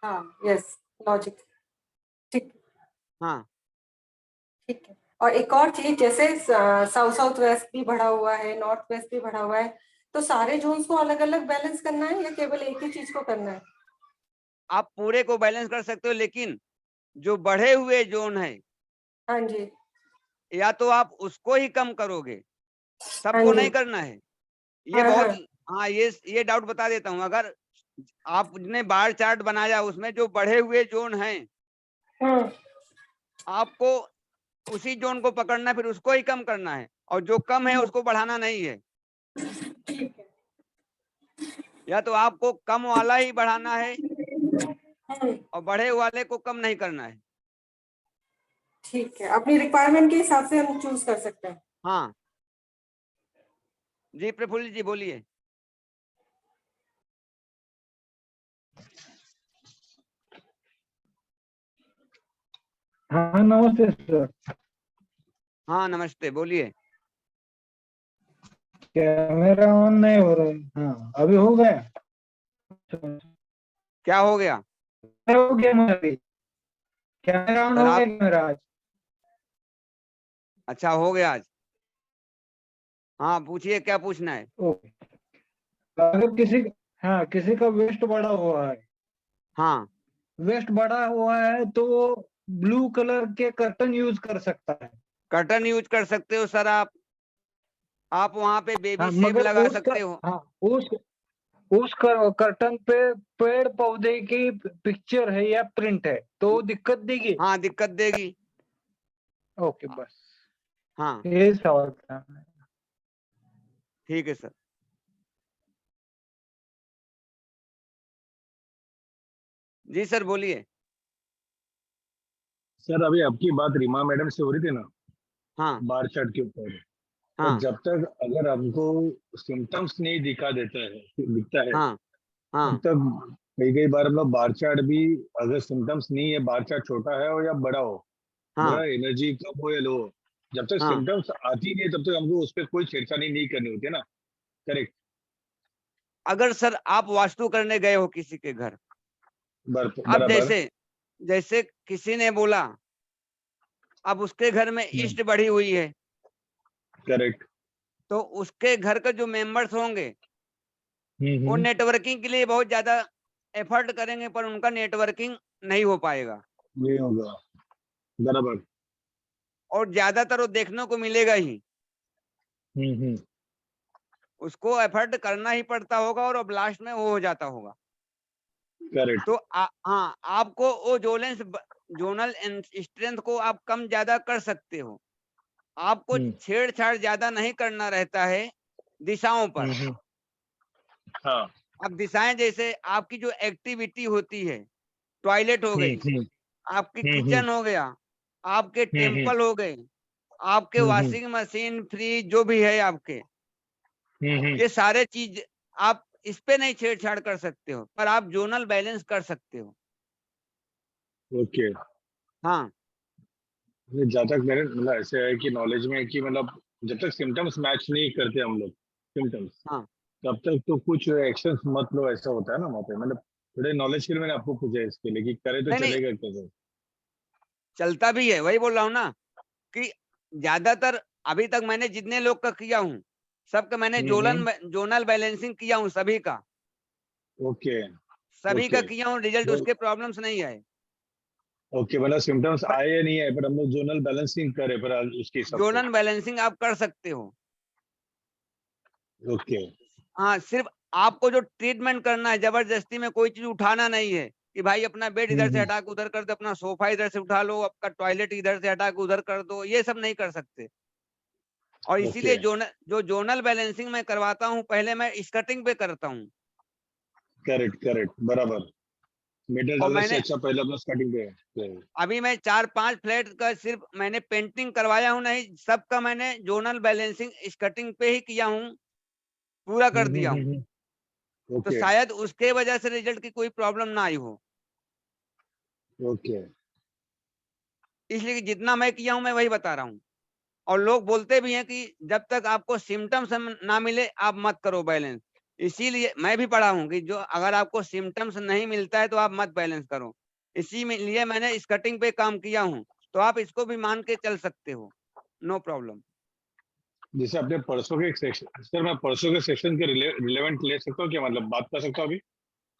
[SPEAKER 4] हाँ, यस, लॉजिक। ठीक,
[SPEAKER 1] हाँ,
[SPEAKER 4] ठीक है। और एक और चीज, जैसे साउथ साउथ वेस्ट भी बढ़ा हुआ है, नॉर्थ वेस्ट भी बढ़ा हुआ है, तो सारे जोन्स को अलग अलग बैलेंस करना है या केवल एक ही चीज को करना है?
[SPEAKER 1] आप पूरे को बैलेंस कर सकते हो, लेकिन जो बढ़े हुए जोन है,
[SPEAKER 4] हाँ जी,
[SPEAKER 1] या तो आप उसको ही कम करोगे,
[SPEAKER 4] हाँ
[SPEAKER 1] सबको
[SPEAKER 4] जी,
[SPEAKER 1] नहीं करना है। ये
[SPEAKER 4] हाँ
[SPEAKER 1] बहुत,
[SPEAKER 4] हाँ,
[SPEAKER 1] हाँ, ये डाउट बता देता हूँ। अगर आपने बार चार्ट बनाया, उसमें जो बढ़े हुए जोन हैं,
[SPEAKER 4] हम्म,
[SPEAKER 1] आपको उसी जोन को पकड़ना है, फिर उसको ही कम करना है, और जो कम है उसको बढ़ाना नहीं है। या तो आपको कम वाला ही बढ़ाना है
[SPEAKER 4] हम्म,
[SPEAKER 1] और बढ़े वाले को कम नहीं करना है।
[SPEAKER 4] ठीक है, अपनी रिक्वायरमेंट के हिसाब से हम चूज कर सकते हैं।
[SPEAKER 1] हाँ जी, प्रफुल्ल जी बोलिए।
[SPEAKER 6] हाँ नमस्ते सर।
[SPEAKER 1] हाँ नमस्ते, बोलिए।
[SPEAKER 6] कैमरा ऑन नहीं हो रहा है। हाँ अभी हो गया।
[SPEAKER 1] क्या हो गया?
[SPEAKER 6] हो गया मेरा भी। कैमरा ऑन
[SPEAKER 1] सर
[SPEAKER 6] हो
[SPEAKER 1] आप,
[SPEAKER 6] गया मेरा आज।
[SPEAKER 1] अच्छा हो गया आज। हाँ पूछिए, क्या पूछना है?
[SPEAKER 6] ओके। अगर हाँ किसी का वेस्ट बड़ा हुआ है,
[SPEAKER 1] हाँ,
[SPEAKER 6] वेस्ट बड़ा हुआ है तो ब्लू कलर के कर्टन यूज कर सकता है।
[SPEAKER 1] कर्टन यूज कर सकते हो सर आप वहां पे बेबी
[SPEAKER 6] हाँ
[SPEAKER 1] सेब
[SPEAKER 6] मगर
[SPEAKER 1] लगा
[SPEAKER 6] उसका,
[SPEAKER 1] सकते हो।
[SPEAKER 6] हाँ उस कर्टन पे पेड़ पौधे की पिक्चर है या प्रिंट है तो दिक्कत देगी।
[SPEAKER 1] हाँ दिक्कत देगी।
[SPEAKER 6] ओके बस
[SPEAKER 1] हाँ
[SPEAKER 6] यही सवाल था।
[SPEAKER 1] ठीक है सर। जी सर बोलिए।
[SPEAKER 2] सर अभी आपकी बात रीमा मैडम से हो रही थी ना,
[SPEAKER 1] हाँ
[SPEAKER 2] बार चार्ट के ऊपर। तो
[SPEAKER 1] हाँ
[SPEAKER 2] जब तक अगर हमको सिम्टम्स नहीं दिखता है,
[SPEAKER 1] हाँ
[SPEAKER 2] तब
[SPEAKER 1] हाँ
[SPEAKER 2] तक कई कई बार हम लोग बार चार्ट भी, अगर सिम्टम्स नहीं है, बार चार्ट छोटा है हो या बड़ा हो,
[SPEAKER 1] हाँ
[SPEAKER 2] बड़ा एनर्जी कम हो या लो हो, जब तक
[SPEAKER 1] हाँ।
[SPEAKER 2] सिम्टम्स आती नहीं है तब तक हमको उस पर कोई छेड़छाड़ी नहीं करनी होती है ना। करेक्ट।
[SPEAKER 1] अगर सर आप वास्तु करने गए हो किसी के घर, अब
[SPEAKER 2] बराबर।
[SPEAKER 1] जैसे जैसे किसी ने बोला, अब उसके घर में इष्ट बढ़ी हुई है,
[SPEAKER 2] करेक्ट।
[SPEAKER 1] तो उसके घर का जो मेंबर्स होंगे वो
[SPEAKER 2] हम्म।
[SPEAKER 1] नेटवर्किंग के लिए बहुत ज्यादा एफर्ट करेंगे, पर उनका नेटवर्किंग नहीं हो पाएगा।
[SPEAKER 2] ये होगा। बराबर।
[SPEAKER 1] और ज्यादातर वो देखने को मिलेगा ही,
[SPEAKER 2] हम्म।
[SPEAKER 1] उसको एफर्ट करना ही पड़ता होगा, और अब लास्ट में वो हो जाता होगा।
[SPEAKER 2] करेक्ट।
[SPEAKER 1] तो हाँ, आपको वो जोनल स्ट्रेंथ को आप कम ज्यादा कर सकते हो। आपको
[SPEAKER 2] हम्म
[SPEAKER 1] छेड़छाड़ ज्यादा नहीं करना रहता है दिशाओं पर।
[SPEAKER 2] हम्म। हाँ।
[SPEAKER 1] अब दिशाएं जैसे आपकी जो एक्टिविटी होती है, टॉयलेट हो गई,
[SPEAKER 2] हम्म
[SPEAKER 1] आपकी
[SPEAKER 2] हम्म
[SPEAKER 1] किचन हो गया, आपके
[SPEAKER 2] हम्म
[SPEAKER 1] टेम्पल हो गए, आपके
[SPEAKER 2] हम्म
[SPEAKER 1] वॉशिंग मशीन, फ्रिज जो भी है आपके,
[SPEAKER 2] हम्म।
[SPEAKER 1] ये सारे चीज आप इस पे नहीं छेड़छाड़ कर सकते हो, पर आप जोनल बैलेंस कर सकते हो।
[SPEAKER 2] ओके।
[SPEAKER 1] हाँ
[SPEAKER 2] जहाँ तक मेरे मतलब ऐसे है कि नॉलेज में है कि मतलब जब तक सिम्टम्स मैच नहीं करते हम लोग सिम्टम्स,
[SPEAKER 1] हाँ।
[SPEAKER 2] तब तक तो कुछ एक्शन मत लो, ऐसा होता है ना वहाँ पे। मतलब थोड़े नॉलेज के लिए मैंने आपको पूछा है इसके लिए कि करे तो
[SPEAKER 1] नहीं नहीं,
[SPEAKER 2] चलेगा कैसे।
[SPEAKER 1] चलता भी है, वही बोल रहा हूँ ना कि ज्यादातर अभी तक मैंने जितने लोग का किया हूँ, सबका मैंने
[SPEAKER 2] हम्म।
[SPEAKER 1] जोनल बैलेंसिंग किया हूँ, सभी का,
[SPEAKER 2] ओके।
[SPEAKER 1] सभी का
[SPEAKER 2] ओके।
[SPEAKER 1] किया हूँ, रिजल्ट उसके प्रॉब्लम्स नहीं आए।
[SPEAKER 2] ओके मतलब सिम्टम्स
[SPEAKER 1] बट
[SPEAKER 2] आए या नहीं आए, पर हम लोग जोनल बैलेंसिंग करे पर उसके हिसाब से।
[SPEAKER 1] जोनल बैलेंसिंग आप कर सकते हो।
[SPEAKER 2] ओके।
[SPEAKER 1] हाँ, सिर्फ आपको जो ट्रीटमेंट करना है, जबरदस्ती में कोई चीज उठाना नहीं है कि भाई अपना बेड इधर से
[SPEAKER 2] हम्म।
[SPEAKER 1] हटा के उधर कर दो, अपना सोफा इधर से उठा लो, आपका टॉयलेट इधर से हटा के उधर कर दो, ये सब नहीं कर सकते। और
[SPEAKER 2] ओके।
[SPEAKER 1] इसीलिए जोनल बैलेंसिंग मैं करवाता हूँ, पहले मैं स्कर्टिंग पे करता हूँ।
[SPEAKER 2] करेक्ट करेक्ट बराबर। मीटर
[SPEAKER 1] और
[SPEAKER 2] डालने से
[SPEAKER 1] मैंने
[SPEAKER 2] अच्छा पहले अपना स्टार्टिंग पे।
[SPEAKER 1] अभी मैं 4-5 फ्लैट का सिर्फ मैंने पेंटिंग करवाया हूँ, नहीं सबका मैंने जोनल बैलेंसिंग स्कर्टिंग पे ही किया हूँ, पूरा कर दिया हूँ। तो
[SPEAKER 2] ओके।
[SPEAKER 1] शायद उसके वजह से रिजल्ट की कोई प्रॉब्लम ना आई हो।
[SPEAKER 2] ओके
[SPEAKER 1] इसलिए कि जितना मैं किया हूं मैं वही बता रहा हूँ। और लोग बोलते भी हैं कि जब तक आपको सिम्टम्स ना मिले आप मत करो बैलेंस। इसीलिए मैं भी पढ़ा हूँ कि जो अगर आपको सिम्टम्स नहीं मिलता है तो आप मत बैलेंस करो। इसी में लिए मैंने इस कटिंग पे काम किया हूँ, तो आप इसको भी मान के चल सकते हो, नो प्रॉब्लम।
[SPEAKER 2] जैसे अपने परसों के सेक्शन, सर मैं परसों के सेक्शन के रिलेवेंट ले सकता हूँ क्या, मतलब बात कर सकता हूँ अभी?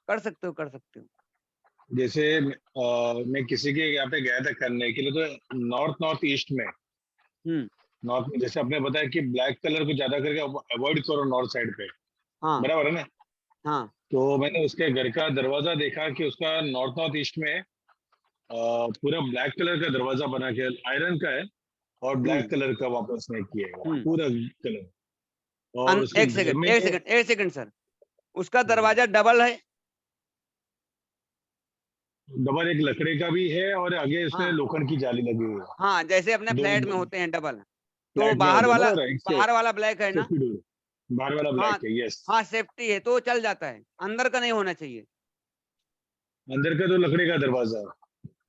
[SPEAKER 1] कर सकते हो, कर सकते हो।
[SPEAKER 2] जैसे मैं किसी के यहाँ पे गया था करने के लिए, तो नॉर्थ ईस्ट में, नॉर्थ में जैसे आपने बताया कि ब्लैक कलर को ज्यादा करके अवॉइड करो नॉर्थ साइड पे,
[SPEAKER 1] हाँ
[SPEAKER 2] बराबर है ना?
[SPEAKER 1] हाँ
[SPEAKER 2] तो मैंने उसके घर का दरवाजा देखा कि उसका नॉर्थ ईस्ट में पूरा ब्लैक कलर का दरवाजा बना के, आयरन का है और ब्लैक कलर का वापस नहीं किया है पूरा कलर, और उसके
[SPEAKER 1] एक
[SPEAKER 2] घर
[SPEAKER 1] सेकंड,
[SPEAKER 2] में
[SPEAKER 1] एक सेकंड सर, उसका दरवाजा डबल है।
[SPEAKER 2] डबल एक लकड़े का भी है और आगे उसमें
[SPEAKER 1] हाँ
[SPEAKER 2] लोखंड की जाली लगी हुई है,
[SPEAKER 1] हाँ, जैसे अपने
[SPEAKER 2] दो
[SPEAKER 1] फ्लैट में होते हैं डबल। तो
[SPEAKER 2] फ्लैट में होते हैं बराबर है,
[SPEAKER 1] बाहर वाला ब्लैक है ना?
[SPEAKER 2] सेफ्टी डोर, बाहर वाला
[SPEAKER 1] हाँ
[SPEAKER 2] ब्लैक है, यस।
[SPEAKER 1] हाँ, सेफ्टी है तो चल जाता है, अंदर का नहीं होना चाहिए।
[SPEAKER 2] अंदर का तो लकड़े का दरवाजा है।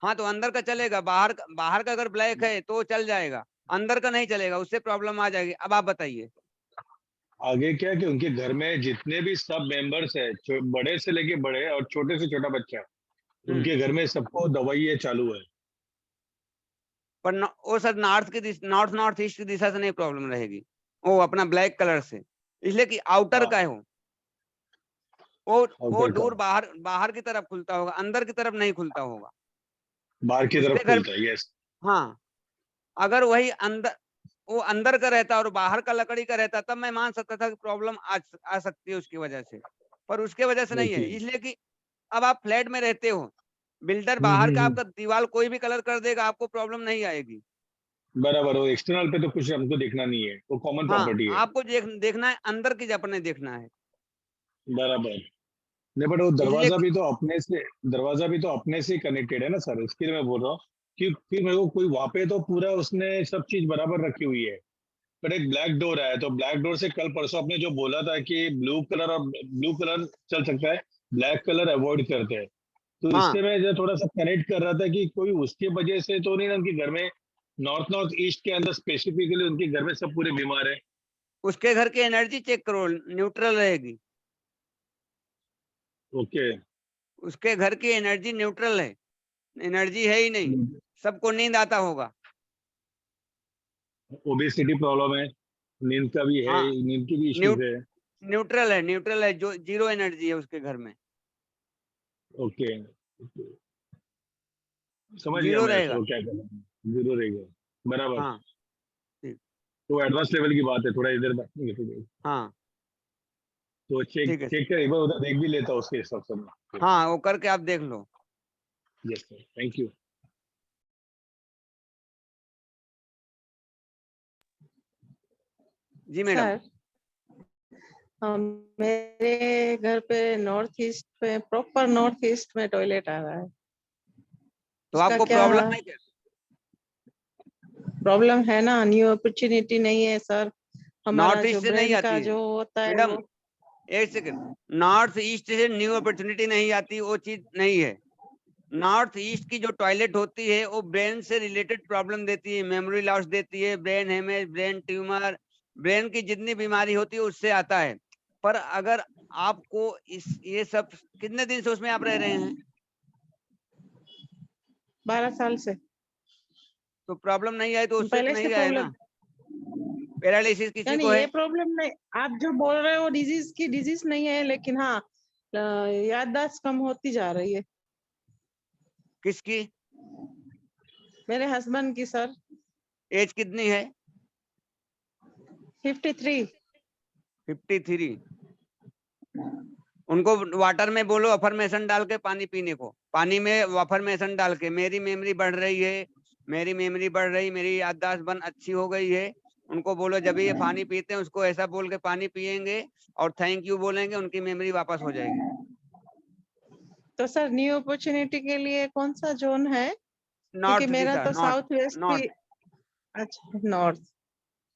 [SPEAKER 1] हाँ तो अंदर का चलेगा, बाहर का अगर ब्लैक है तो चल जाएगा, अंदर का नहीं चलेगा, उससे प्रॉब्लम आ जाएगी। अब आप बताइए।
[SPEAKER 2] आगे क्या है कि उनके घर में जितने भी सब मेंबर्स है, बड़े से लेके बड़े और छोटे से छोटा बच्चा, उनके घर में सबको दवाइयाँ चालू है।
[SPEAKER 1] पर वो सर नॉर्थ ईस्ट की दिशा से नहीं प्रॉब्लम रहेगी, वो अपना ब्लैक कलर से, इसलिए कि आउटर का है वो
[SPEAKER 2] आउटर का
[SPEAKER 1] डोर बाहर की तरफ खुलता होगा, अंदर की तरफ नहीं खुलता होगा
[SPEAKER 2] बाहर की तरफ
[SPEAKER 1] उसके घर।
[SPEAKER 2] खुलता है, यस।
[SPEAKER 1] हाँ, अगर वही वो अंदर का रहता और बाहर का लकड़ी का रहता तब मैं मान सकता था कि प्रॉब्लम आ सकती है उसकी वजह से, पर उसके वजह से नहीं है।
[SPEAKER 2] ओके।
[SPEAKER 1] इसलिए कि अब आप फ्लैट में रहते हो, बिल्डर बाहर का आपका दीवार कोई भी कलर कर देगा, आपको प्रॉब्लम नहीं आएगी।
[SPEAKER 2] बराबर, वो एक्सटर्नल पे तो कुछ हमको देखना नहीं है, वो कॉमन
[SPEAKER 1] हाँ,
[SPEAKER 2] प्रॉपर्टी है।
[SPEAKER 1] आपको देखना है अंदर की, अपने देखना है।
[SPEAKER 2] बराबर, नहीं बट वो
[SPEAKER 1] इसलिए
[SPEAKER 2] दरवाजा भी तो अपने से कनेक्टेड है ना सर, इसके लिए मैं बोल रहा हूँ कि फिर मेरे को कोई वहां पे तो पूरा उसने सब चीज बराबर रखी हुई है, बट एक ब्लैक डोर है, तो ब्लैक डोर से कल परसों आपने जो बोला था कि ब्लू कलर चल सकता है, ब्लैक कलर अवॉइड करते हैं, तो
[SPEAKER 1] हाँ,
[SPEAKER 2] इससे मैं जो थोड़ा सा कनेक्ट कर रहा था कि कोई उसके वजह से तो नहीं ना उनके घर में, नॉर्थ ईस्ट के अंदर स्पेसिफिकली उनके घर में सब पूरे बीमार है।
[SPEAKER 1] उसके घर की एनर्जी चेक करो, न्यूट्रल रहेगी।
[SPEAKER 2] ओके।
[SPEAKER 1] उसके घर की एनर्जी न्यूट्रल है, एनर्जी है ही नहीं, सबको नींद आता होगा।
[SPEAKER 2] ओबेसिटी प्रॉब्लम है, नींद का भी है,
[SPEAKER 1] हाँ,
[SPEAKER 2] नींद की भी
[SPEAKER 1] न्यू
[SPEAKER 2] इश्यूज है।
[SPEAKER 1] न्यूट्रल है, जो जीरो एनर्जी है उसके घर में,
[SPEAKER 2] ओके, समझ गया
[SPEAKER 1] जीरो
[SPEAKER 2] मैं सर,
[SPEAKER 1] रहेगा।
[SPEAKER 2] वो क्या कर रहा हूँ, जीरो रहेगा, बराबर।
[SPEAKER 1] हाँ ठीक,
[SPEAKER 2] तो एडवांस लेवल की बात है, थोड़ा इधर बैठेंगे तो
[SPEAKER 1] हाँ
[SPEAKER 2] चेक
[SPEAKER 1] ठीक है।
[SPEAKER 2] चेक कर एक बार उधर देख भी लेता हूँ उसके हिसाब से मैं।
[SPEAKER 1] हाँ, वो करके आप देख लो।
[SPEAKER 2] Yes sir, thank you.
[SPEAKER 1] जी मैडम।
[SPEAKER 3] सर मेरे घर पे नॉर्थ ईस्ट में, प्रॉपर नॉर्थ ईस्ट में टॉयलेट आ रहा है,
[SPEAKER 1] तो
[SPEAKER 3] उसका
[SPEAKER 1] आपको
[SPEAKER 3] क्या
[SPEAKER 1] प्रॉब्लम है क्या?
[SPEAKER 3] प्रॉब्लम है ना? न्यू अपॉर्चुनिटी नहीं है सर, हमारा
[SPEAKER 1] नॉर्थ
[SPEAKER 3] जो
[SPEAKER 1] ईस्ट से नहीं
[SPEAKER 3] ब्रेन का
[SPEAKER 1] आती है
[SPEAKER 3] जो होता है
[SPEAKER 1] मैडम,
[SPEAKER 3] वो।
[SPEAKER 1] एक सेकंड। नॉर्थ ईस्ट से न्यू अपॉर्चुनिटी नहीं आती, वो चीज नहीं है। नॉर्थ ईस्ट की जो टॉयलेट होती है वो ब्रेन से रिलेटेड प्रॉब्लम देती है, मेमोरी लॉस देती है, ब्रेन हेमेज, ब्रेन ट्यूमर, ब्रेन की जितनी बीमारी होती है उससे आता है। पर अगर आपको ये सब कितने दिन से उसमें आप रह रहे हैं?
[SPEAKER 3] 12 साल से
[SPEAKER 1] तो प्रॉब्लम नहीं आई तो उससे तो
[SPEAKER 3] पहले से
[SPEAKER 1] नहीं आया
[SPEAKER 3] प्रॉब्लम,
[SPEAKER 1] ना। पैरालिसिस किसी
[SPEAKER 3] यानी
[SPEAKER 1] को
[SPEAKER 3] ये
[SPEAKER 1] है?
[SPEAKER 3] प्रॉब्लम नहीं, आप जो बोल रहे हो डिजीज नहीं है, लेकिन हाँ याददाश्त कम होती जा रही है
[SPEAKER 1] किसकी?
[SPEAKER 3] मेरे हस्बैंड की सर।
[SPEAKER 1] एज कितनी है?
[SPEAKER 3] 53।
[SPEAKER 1] 53। उनको वाटर में बोलो अफर्मेशन डाल के पानी पीने को, पानी में अफर्मेशन डाल के, मेरी मेमोरी बढ़ रही है, मेरी मेमोरी बढ़ रही, मेरी याददाश्त अच्छी हो गई है। उनको बोलो जब ये पानी पीते हैं उसको ऐसा बोल के पानी पियेंगे और थैंक यू बोलेंगे, उनकी मेमोरी वापस हो जाएगी।
[SPEAKER 3] तो सर न्यू अपॉर्चुनिटी के लिए कौन सा जोन है? क्योंकि
[SPEAKER 1] नॉर्थ
[SPEAKER 3] मेरा
[SPEAKER 1] दिशा,
[SPEAKER 3] तो
[SPEAKER 1] नॉर्थ,
[SPEAKER 3] साउथ वेस्ट भी।
[SPEAKER 1] नॉर्थ।
[SPEAKER 3] अच्छा, नॉर्थ।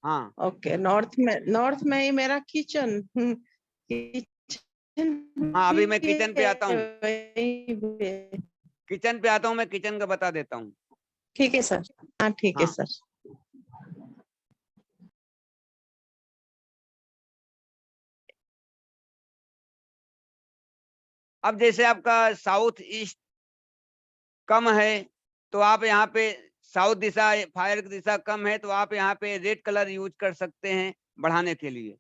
[SPEAKER 1] हाँ
[SPEAKER 3] ओके, नॉर्थ में ही मेरा किचन
[SPEAKER 1] हाँ, अभी मैं किचन पे आता हूँ। किचन पे आता हूँ, मैं किचन का बता देता हूँ।
[SPEAKER 3] ठीक है सर। हाँ ठीक है
[SPEAKER 1] हाँ।
[SPEAKER 3] सर।
[SPEAKER 1] अब जैसे आपका साउथ ईस्ट कम है, तो आप यहाँ पे साउथ दिशा, फायर की दिशा कम है, तो आप यहाँ पे रेड कलर यूज कर सकते हैं बढ़ाने के लिए।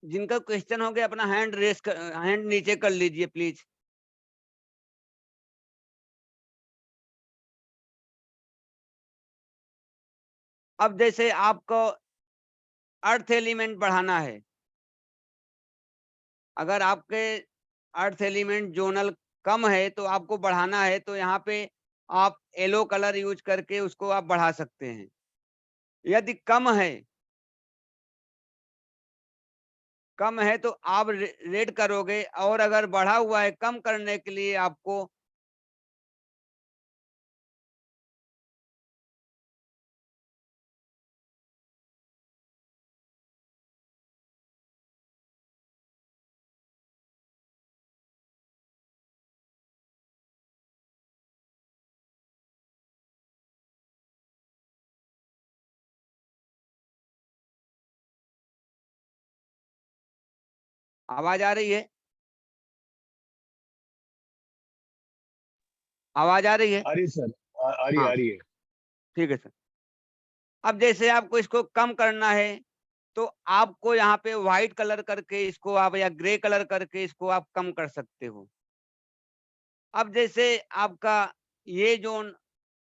[SPEAKER 1] जिनका क्वेश्चन हो गया अपना हैंड नीचे कर लीजिए प्लीज। अब जैसे आपको अर्थ एलिमेंट बढ़ाना है, अगर आपके अर्थ एलिमेंट जोनल कम है तो आपको बढ़ाना है, तो यहाँ पे आप येलो कलर यूज करके उसको आप बढ़ा सकते हैं। यदि कम है तो आप रेड करोगे, और अगर बढ़ा हुआ है कम करने के लिए आपको आवाज आ रही है? आवाज आ रही है?
[SPEAKER 2] आ रही है सर, आ रही है,
[SPEAKER 1] हाँ,
[SPEAKER 2] आ रही है।
[SPEAKER 1] ठीक है सर। अब जैसे आपको इसको कम करना है, तो आपको यहाँ पे व्हाइट कलर करके इसको आप, या ग्रे कलर करके इसको आप कम कर सकते हो। अब जैसे आपका ये जोन,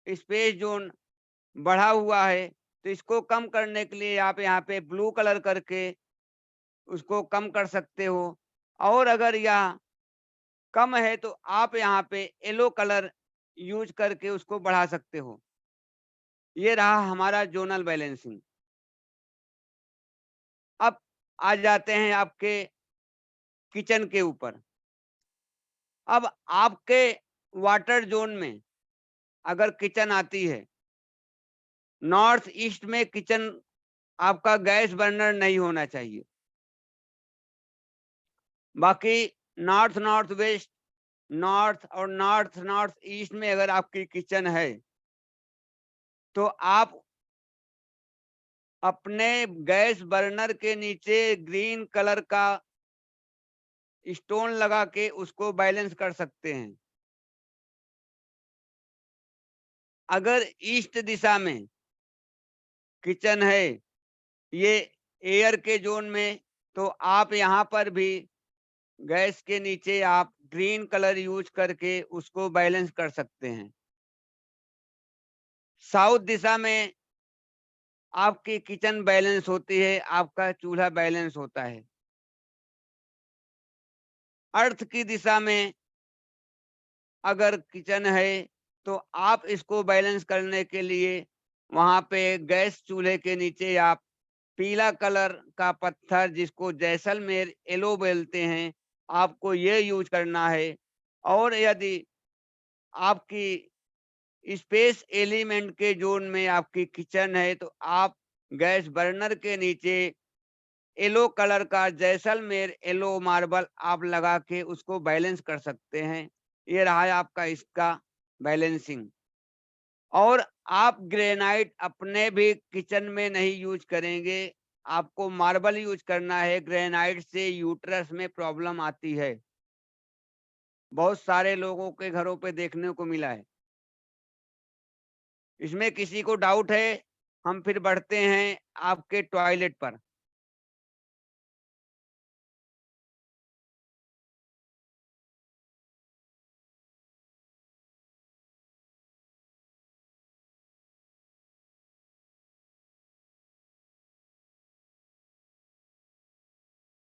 [SPEAKER 1] स्पेस जोन बढ़ा हुआ है, तो इसको कम करने के लिए आप यहाँ पे ब्लू कलर करके उसको कम कर सकते हो। और अगर यह कम है तो आप यहाँ पे येलो कलर यूज करके उसको बढ़ा सकते हो। ये रहा हमारा जोनल बैलेंसिंग। अब आ जाते हैं आपके किचन के ऊपर। अब आपके वाटर जोन में अगर किचन आती है, नॉर्थ ईस्ट में किचन आपका गैस बर्नर नहीं होना चाहिए। बाकी नॉर्थ नॉर्थ वेस्ट, नॉर्थ और नॉर्थ नॉर्थ ईस्ट में अगर आपकी किचन है, तो आप अपने गैस बर्नर के नीचे ग्रीन कलर का स्टोन लगा के उसको बैलेंस कर सकते हैं। अगर ईस्ट दिशा में किचन है, ये एयर के जोन में, तो आप यहाँ पर भी गैस के नीचे आप ग्रीन कलर यूज करके उसको बैलेंस कर सकते हैं। साउथ दिशा में आपकी किचन बैलेंस होती है, आपका चूल्हा बैलेंस होता है। अर्थ की दिशा में अगर किचन है, तो आप इसको बैलेंस करने के लिए वहां पे गैस चूल्हे के नीचे आप पीला कलर का पत्थर, जिसको जैसलमेर येलो बोलते हैं, आपको ये यूज करना है। और यदि आपकी स्पेस एलिमेंट के जोन में आपकी किचन है, तो आप गैस बर्नर के नीचे येलो कलर का जैसलमेर येलो मार्बल आप लगा के उसको बैलेंस कर सकते हैं। ये रहा आपका इसका बैलेंसिंग। और आप ग्रेनाइट अपने भी किचन में नहीं यूज करेंगे, आपको मार्बल यूज करना है। ग्रेनाइट से यूट्रस में प्रॉब्लम आती है, बहुत सारे लोगों के घरों पे देखने को मिला है। इसमें किसी को डाउट है, हम फिर बढ़ते हैं आपके टॉयलेट पर।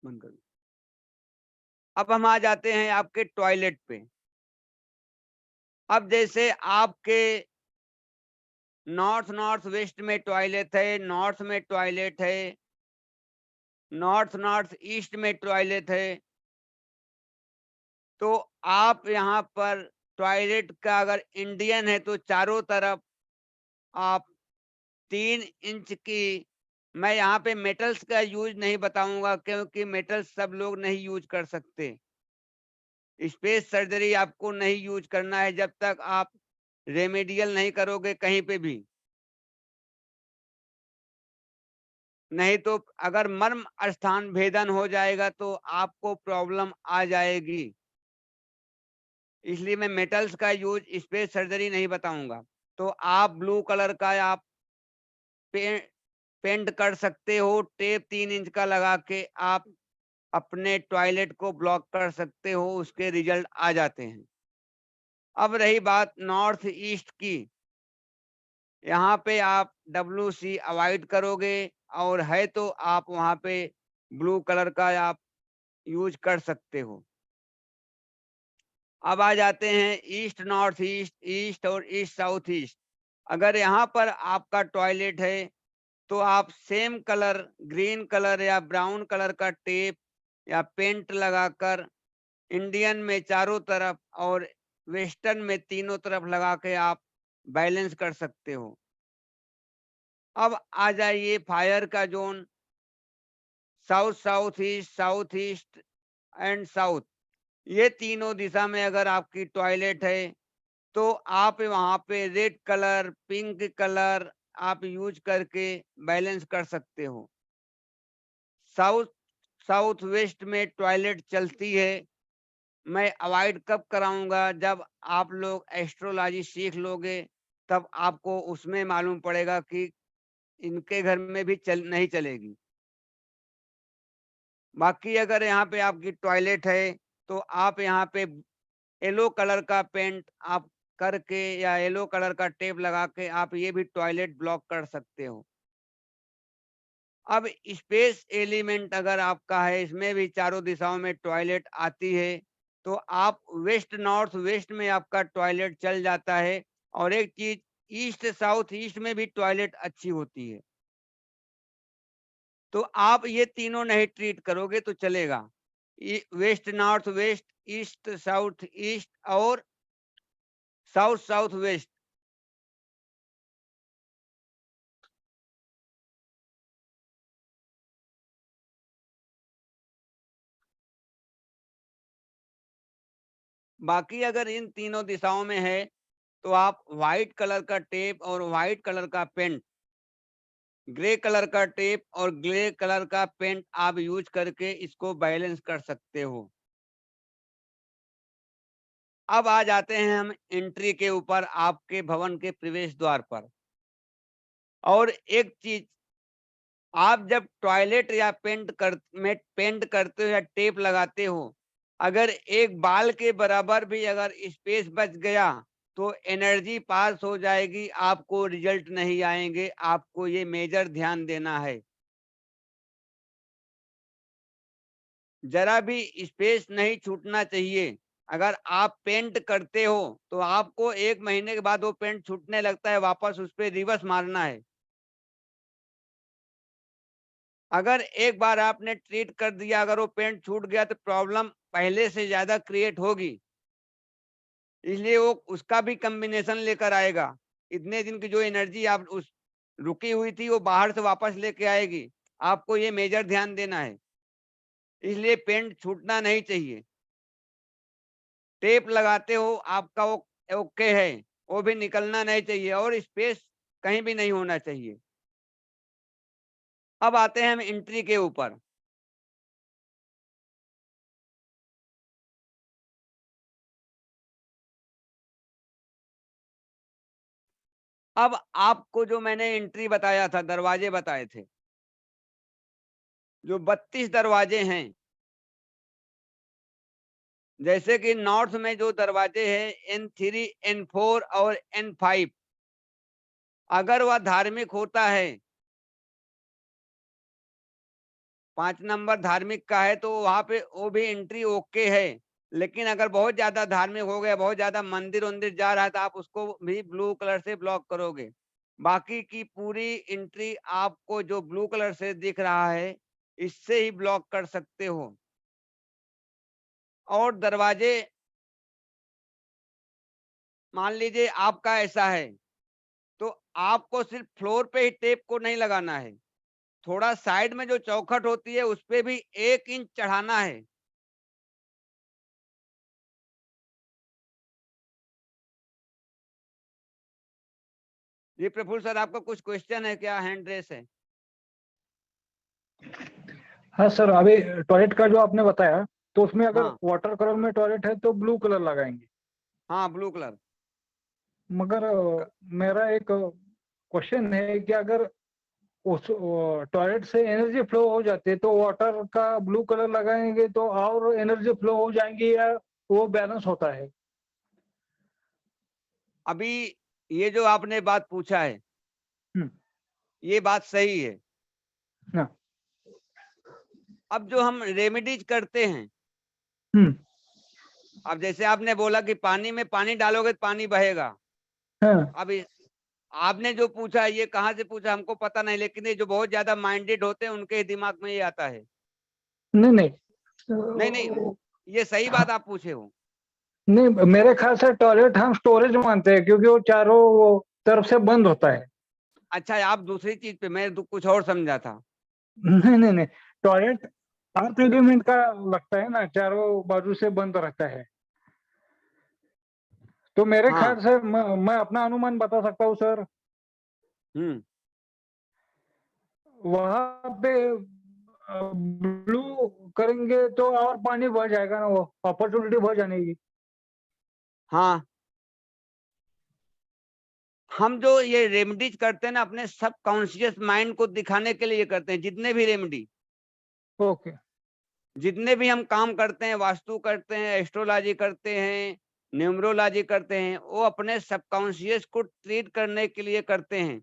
[SPEAKER 1] बंद कर दो। अब हम आ जाते हैं आपके टॉयलेट पे। अब जैसे आपके नॉर्थ वेस्ट में टॉयलेट है, नॉर्थ में टॉयलेट है, नॉर्थ ईस्ट में टॉयलेट है, तो आप यहाँ पर टॉयलेट का अगर इंडियन है तो चारों तरफ आप 3 इंच की, मैं यहाँ पे मेटल्स का यूज नहीं बताऊंगा क्योंकि मेटल्स सब लोग नहीं यूज कर सकते। स्पेस सर्जरी आपको नहीं यूज करना है जब तक आप रेमेडियल नहीं करोगे कहीं पे भी। नहीं तो अगर मर्म स्थान भेदन हो जाएगा तो आपको प्रॉब्लम आ जाएगी। इसलिए मैं मेटल्स का यूज स्पेस सर्जरी नहीं बताऊंगा। तो आप ब्लू कलर का आप पेंट कर सकते हो, टेप 3 इंच का लगा के आप अपने टॉयलेट को ब्लॉक कर सकते हो, उसके रिजल्ट आ जाते हैं। अब रही बात नॉर्थ ईस्ट की, यहाँ पे आप WC अवॉइड करोगे और है तो आप वहाँ पे ब्लू कलर का आप यूज कर सकते हो। अब आ जाते हैं ईस्ट नॉर्थ ईस्ट, ईस्ट और ईस्ट साउथ ईस्ट। अगर यहाँ पर आपका टॉयलेट है तो आप सेम कलर ग्रीन कलर या ब्राउन कलर का टेप या पेंट लगाकर इंडियन में चारों तरफ और वेस्टर्न में तीनों तरफ लगा के आप बैलेंस कर सकते हो। अब आ जाइए फायर का zone, south east and south, ये तीनों दिशा में अगर आपकी टॉयलेट है तो आप वहाँ पे रेड कलर, पिंक कलर आप यूज करके बैलेंस कर सकते हो। साउथ वेस्ट में टॉयलेट चलती है, मैं अवॉइड कब कराऊंगा जब आप लोग एस्ट्रोलॉजी सीख लोगे, तब आपको उसमें मालूम पड़ेगा कि इनके घर में भी नहीं चलेगी। बाकी अगर यहाँ पे आपकी टॉयलेट है तो आप यहाँ पे येलो कलर का पेंट आप करके या येलो कलर का टेप लगा के आप ये भी टॉयलेट ब्लॉक कर सकते हो। अब स्पेस एलिमेंट अगर आपका है, इसमें भी चारों दिशाओं में टॉयलेट आती है, तो आप वेस्ट नॉर्थ वेस्ट में आपका टॉयलेट चल जाता है। और एक चीज ईस्ट साउथ ईस्ट में भी टॉयलेट अच्छी होती है। तो आप ये तीनों नहीं ट्रीट करोगे तो चलेगा, waste north waste, east south east और साउथ वेस्ट। बाकी अगर इन तीनों दिशाओं में है तो आप व्हाइट कलर का टेप और व्हाइट कलर का पेंट, ग्रे कलर का टेप और ग्रे कलर का पेंट आप यूज करके इसको बैलेंस कर सकते हो। अब आ जाते हैं हम एंट्री के ऊपर, आपके भवन के प्रवेश द्वार पर। और एक चीज, आप जब टॉयलेट या पेंट करते हो या टेप लगाते हो, अगर एक बाल के बराबर भी अगर स्पेस बच गया तो एनर्जी पास हो जाएगी, आपको रिजल्ट नहीं आएंगे। आपको ये मेजर ध्यान देना है। जरा भी स्पेस नहीं छूटना चाहिए। अगर आप पेंट करते हो तो आपको 1 महीने के बाद वो पेंट छूटने लगता है, वापस उस पे रिवर्स मारना है। अगर एक बार आपने ट्रीट कर दिया, अगर वो पेंट छूट गया तो प्रॉब्लम पहले से ज्यादा क्रिएट होगी। इसलिए वो उसका भी कॉम्बिनेशन लेकर आएगा। इतने दिन की जो एनर्जी आप उस रुकी हुई थी वो बाहर से वापस लेके आएगी। आपको ये मेजर ध्यान देना है। इसलिए पेंट छूटना नहीं चाहिए। टेप लगाते हो आपका वो ओके है, वो भी निकलना नहीं चाहिए और स्पेस कहीं भी नहीं होना चाहिए। अब आते हैं हम एंट्री के ऊपर। अब आपको जो मैंने एंट्री बताया था, दरवाजे बताए थे, जो 32 दरवाजे हैं, जैसे कि नॉर्थ में जो दरवाजे हैं N3, N4 और N5, अगर वह धार्मिक होता है, 5 नंबर धार्मिक का है, तो वहां पे वो भी एंट्री ओके है। लेकिन अगर बहुत ज्यादा धार्मिक हो गया, बहुत ज्यादा मंदिर वंदिर जा रहा है, तो आप उसको भी ब्लू कलर से ब्लॉक करोगे। बाकी की पूरी एंट्री आपको जो ब्लू कलर से दिख रहा है इससे ही ब्लॉक कर सकते हो। और दरवाजे मान लीजिए आपका ऐसा है तो आपको सिर्फ फ्लोर पे ही टेप को नहीं लगाना है, थोड़ा साइड में जो चौखट होती है उस पे भी 1 इंच चढ़ाना है। जी प्रफुल्ल सर, आपका कुछ क्वेश्चन है क्या? हैंड रेस है।
[SPEAKER 6] हाँ सर, अभी टॉयलेट का जो आपने बताया, तो उसमें अगर
[SPEAKER 1] हाँ
[SPEAKER 6] वाटर कलर में टॉयलेट है तो ब्लू कलर लगाएंगे।
[SPEAKER 1] हाँ, ब्लू कलर।
[SPEAKER 6] मगर मेरा एक क्वेश्चन है कि अगर उस टॉयलेट से एनर्जी फ्लो हो जाती है तो वाटर का ब्लू कलर लगाएंगे तो और एनर्जी फ्लो हो जाएंगी या वो बैलेंस होता है?
[SPEAKER 1] अभी ये जो आपने बात पूछा है
[SPEAKER 6] हम्म।
[SPEAKER 1] ये बात सही है।
[SPEAKER 6] हाँ।
[SPEAKER 1] अब जो हम रेमेडीज करते हैं,
[SPEAKER 6] हम्म।
[SPEAKER 1] अब जैसे आपने बोला कि पानी में पानी डालोगे तो पानी बहेगा।
[SPEAKER 6] हाँ।
[SPEAKER 1] अब आपने जो पूछा ये कहाँ से पूछा हमको पता नहीं, लेकिन ये जो बहुत ज्यादा माइंडेड होते हैं उनके दिमाग में ये आता है।
[SPEAKER 6] नहीं नहीं।
[SPEAKER 1] नहीं नहीं, ये सही
[SPEAKER 6] हाँ,
[SPEAKER 1] बात आप पूछे हो।
[SPEAKER 6] नहीं मेरे ख्याल से टॉयलेट हम स्टोरेज मानते हैं क्योंकि वो चारों वो तरफ से बंद होता है।
[SPEAKER 1] अच्छा, आप दूसरी चीज पे, मैं कुछ और समझा था।
[SPEAKER 6] नहीं नहीं नहीं, टॉयलेट अर्थ एलिमेंट का लगता है ना, चारों बाजू से बंद रहता है। तो मेरे
[SPEAKER 1] हाँ।
[SPEAKER 6] ख्याल से मैं अपना अनुमान बता सकता हूँ सर।
[SPEAKER 1] हम्म।
[SPEAKER 6] वहां पे ब्लू करेंगे तो और पानी बह जाएगा ना, वो अपॉर्चुनिटी बह जाने की।
[SPEAKER 1] हाँ, हम जो ये रेमेडीज करते हैं ना अपने सब कॉन्शियस माइंड को दिखाने के लिए करते हैं। जितने भी रेमेडी,
[SPEAKER 6] ओके।
[SPEAKER 1] जितने भी हम काम करते हैं, वास्तु करते हैं, एस्ट्रोलॉजी करते हैं, न्यूमरोलॉजी करते हैं, वो अपने सबकॉन्शियस को ट्रीट करने के लिए करते हैं।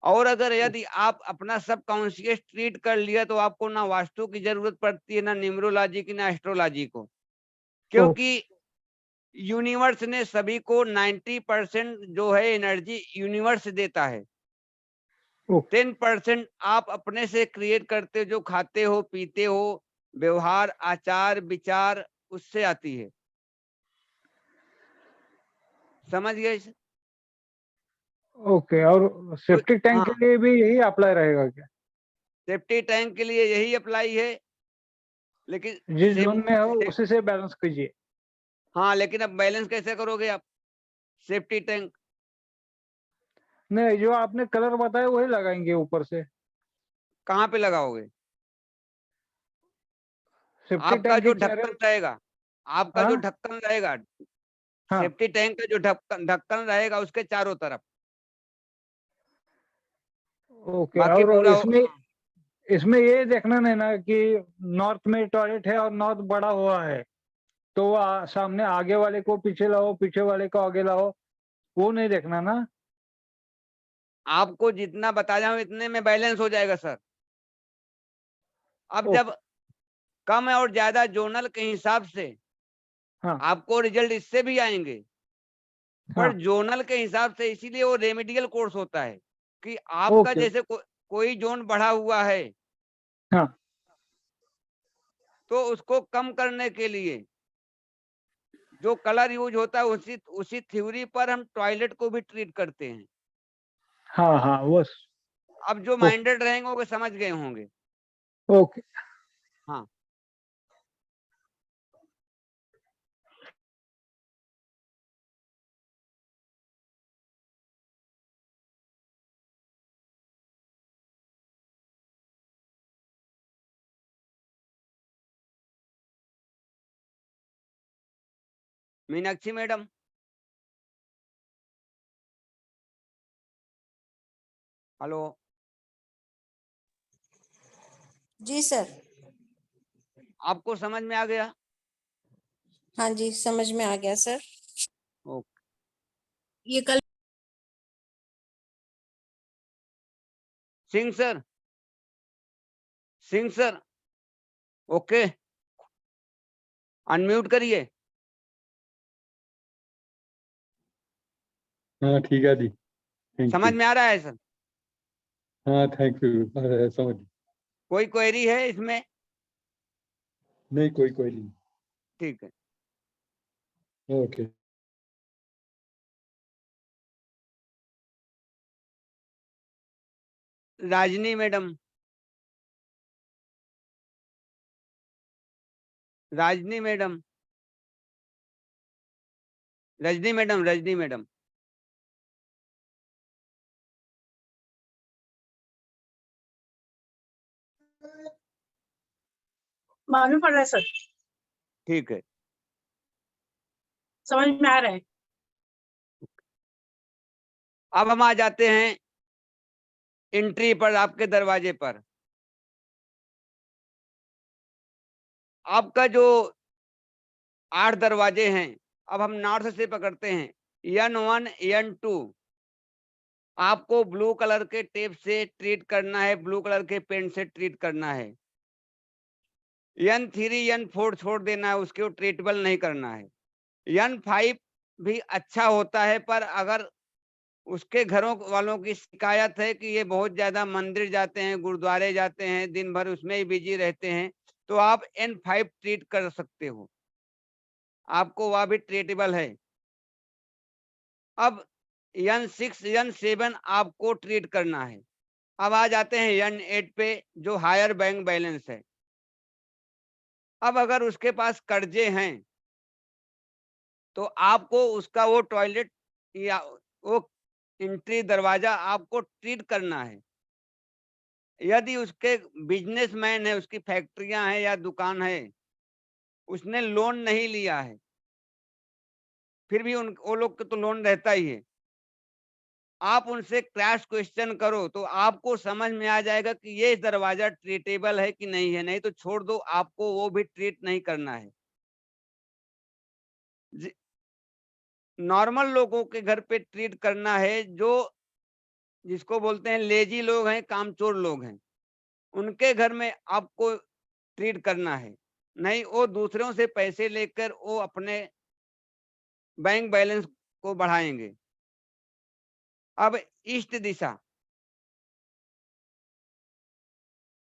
[SPEAKER 1] और अगर यदि आप अपना सबकॉन्शियस ट्रीट कर लिया तो आपको ना वास्तु की जरूरत पड़ती है, ना न्यूमरोलॉजी की, ना एस्ट्रोलॉजी को।
[SPEAKER 6] ओके।
[SPEAKER 1] क्योंकि यूनिवर्स ने सभी को 90% जो है एनर्जी यूनिवर्स देता है।
[SPEAKER 6] ओके।
[SPEAKER 1] 10% आप अपने से क्रिएट करते हो, जो खाते हो पीते हो, व्यवहार आचार विचार उससे आती है। समझ गए?
[SPEAKER 6] ओके। और
[SPEAKER 1] तो
[SPEAKER 6] सेफ्टी टैंक
[SPEAKER 1] हाँ,
[SPEAKER 6] के लिए भी यही अप्लाई रहेगा क्या?
[SPEAKER 1] सेफ्टी टैंक के लिए यही अप्लाई है, लेकिन
[SPEAKER 6] जिस
[SPEAKER 1] सेम
[SPEAKER 6] जोन में हो
[SPEAKER 1] से,
[SPEAKER 6] उसी से बैलेंस कीजिए।
[SPEAKER 1] हाँ, लेकिन अब बैलेंस कैसे करोगे आप? सेफ्टी टैंक
[SPEAKER 6] नहीं, जो आपने कलर बताया वही लगाएंगे ऊपर से।
[SPEAKER 1] कहाँ पे लगाओगे?
[SPEAKER 6] सेफ्टी
[SPEAKER 1] आपका
[SPEAKER 6] टैंक
[SPEAKER 1] जो
[SPEAKER 6] की चारे।
[SPEAKER 1] ढक्कन रहेगा, आपका जो
[SPEAKER 6] हाँ।
[SPEAKER 1] ढक्कन रहेगा,
[SPEAKER 6] हाँ।
[SPEAKER 1] सेफ्टी टैंक का जो ढक्कन ढक्कन रहेगा उसके चारों तरफ,
[SPEAKER 6] ओके।
[SPEAKER 1] बाकी
[SPEAKER 6] और
[SPEAKER 1] पूरा
[SPEAKER 6] इसमें इसमें ये देखना नहीं ना कि नॉर्थ में टॉयलेट है और नॉर्थ बड़ा हुआ है तो वो सामने आगे वाले को पीछे लाओ, पीछे वाले को आगे लाओ, वो नहीं देखना ना।
[SPEAKER 1] आपको जितना बताया हूं इतने में बैलेंस हो जाएगा सर। अब जब
[SPEAKER 6] ओके।
[SPEAKER 1] कम और ज्यादा जोनल के हिसाब से
[SPEAKER 6] हाँ।
[SPEAKER 1] आपको रिजल्ट इससे भी आएंगे, पर
[SPEAKER 6] हाँ।
[SPEAKER 1] जोनल के हिसाब से, इसीलिए वो रेमेडियल कोर्स होता है कि आपका
[SPEAKER 6] ओके।
[SPEAKER 1] जैसे कोई जोन बढ़ा हुआ है
[SPEAKER 6] हाँ।
[SPEAKER 1] तो उसको कम करने के लिए जो कलर यूज होता है उसी उसी थ्योरी पर हम टॉयलेट को भी ट्रीट करते हैं।
[SPEAKER 6] हाँ। हाँ बस।
[SPEAKER 1] अब जो
[SPEAKER 6] ओके।
[SPEAKER 1] माइंडेड रहेंगे वो समझ गए होंगे।
[SPEAKER 6] ओके।
[SPEAKER 1] हाँ। मीनाक्षी मैडम, हेलो,
[SPEAKER 7] जी सर।
[SPEAKER 1] आपको समझ में आ गया?
[SPEAKER 7] हाँ जी, समझ में आ गया सर।
[SPEAKER 1] ओके।
[SPEAKER 7] ये कल
[SPEAKER 1] Singh sir, Singh sir, okay, unmute करिए।
[SPEAKER 8] हाँ ठीक है जी। थैंक
[SPEAKER 1] समझ
[SPEAKER 8] यू।
[SPEAKER 1] में आ रहा है सर?
[SPEAKER 8] हाँ थैंक यू, समझ।
[SPEAKER 1] कोई क्वेरी है इसमें?
[SPEAKER 8] नहीं, कोई नहीं।
[SPEAKER 1] ठीक है।
[SPEAKER 8] Okay.
[SPEAKER 1] Rajni madam, Rajni madam, Rajni madam, Rajni madam,
[SPEAKER 3] मालूम पड़ रहा है सर,
[SPEAKER 1] ठीक है।
[SPEAKER 3] समझ में आ रहा है।
[SPEAKER 1] अब हम आ जाते हैं एंट्री पर, आपके दरवाजे पर। आपका जो 8 दरवाजे हैं, अब हम नॉर्थ से पकड़ते हैं। N1, N2 आपको ब्लू कलर के टेप से ट्रीट करना है, ब्लू कलर के पेन से ट्रीट करना है। N3, N4 छोड़ देना है, उसको ट्रीटेबल नहीं करना है। N5 भी अच्छा होता है, पर अगर उसके घरों वालों की शिकायत है कि ये बहुत ज्यादा मंदिर जाते हैं, गुरुद्वारे जाते हैं, दिन भर उसमें ही बिजी रहते हैं, तो आप N5 ट्रीट कर सकते हो, आपको वह भी ट्रीटेबल है। अब N6, N7 आपको ट्रीट करना है। अब आ जाते हैं N8 पे, जो हायर बैंक बैलेंस है। अब अगर उसके पास कर्जे हैं तो आपको उसका वो टॉयलेट या वो एंट्री दरवाजा आपको ट्रीट करना है। यदि उसके बिजनेसमैन है, उसकी फैक्ट्रियां हैं या दुकान है, उसने लोन नहीं लिया है, फिर भी उन वो लोग को तो लोन रहता ही है। आप उनसे क्रैश क्वेश्चन करो तो आपको समझ में आ जाएगा कि ये दरवाजा ट्रीटेबल है कि नहीं है, नहीं तो छोड़ दो, आपको वो भी ट्रीट नहीं करना है। नॉर्मल लोगों के घर पे ट्रीट करना है, जो जिसको बोलते हैं लेजी लोग हैं, कामचोर लोग हैं, उनके घर में आपको ट्रीट करना है। नहीं वो दूसरों से पैसे लेकर वो अपने बैंक बैलेंस को बढ़ाएंगे। अब ईस्ट दिशा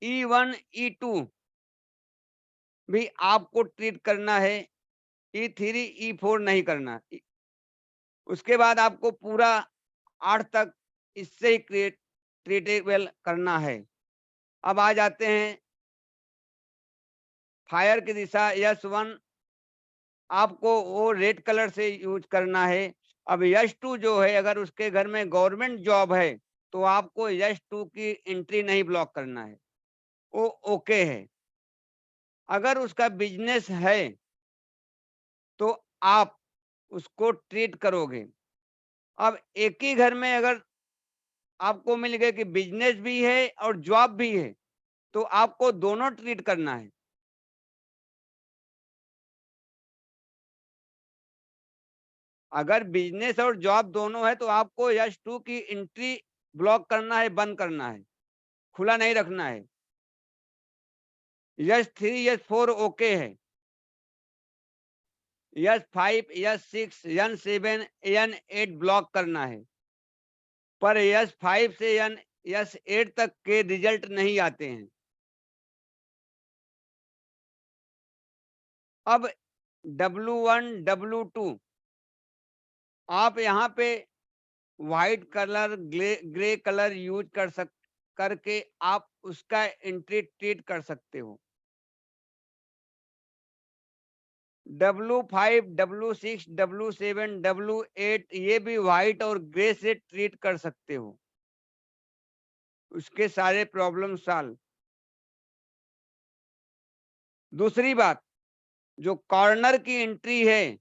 [SPEAKER 1] E1, E2 भी आपको ट्रीट करना है, E3, E4 नहीं करना। उसके बाद आपको पूरा 8 तक इससे ही ट्रीटेबल करना है। अब आ जाते हैं फायर की दिशा S1, आपको वो रेड कलर से यूज करना है। अब S2 जो है, अगर उसके घर में गवर्नमेंट जॉब है तो आपको S2 की एंट्री नहीं ब्लॉक करना है, वो ओके है। अगर उसका बिजनेस है तो आप उसको ट्रीट करोगे। अब एक ही घर में अगर आपको मिल गया कि बिजनेस भी है और जॉब भी है, तो आपको दोनों ट्रीट करना है। अगर बिजनेस और जॉब दोनों है तो आपको S2 की एंट्री ब्लॉक करना है, बंद करना है, खुला नहीं रखना है। S3, S4 ओके है। S5, S6, N7, N8 block करना है, पर S5 से S8 तक के रिजल्ट नहीं आते हैं। अब W1, W2 आप यहाँ पे white colour, grey colour use करके आप उसका एंट्री ट्रीट कर सकते हो। W5, W6, W7, W8 ये भी व्हाइट और ग्रे से ट्रीट कर सकते हो, उसके सारे प्रॉब्लम सॉल्व। दूसरी बात, जो कॉर्नर की एंट्री है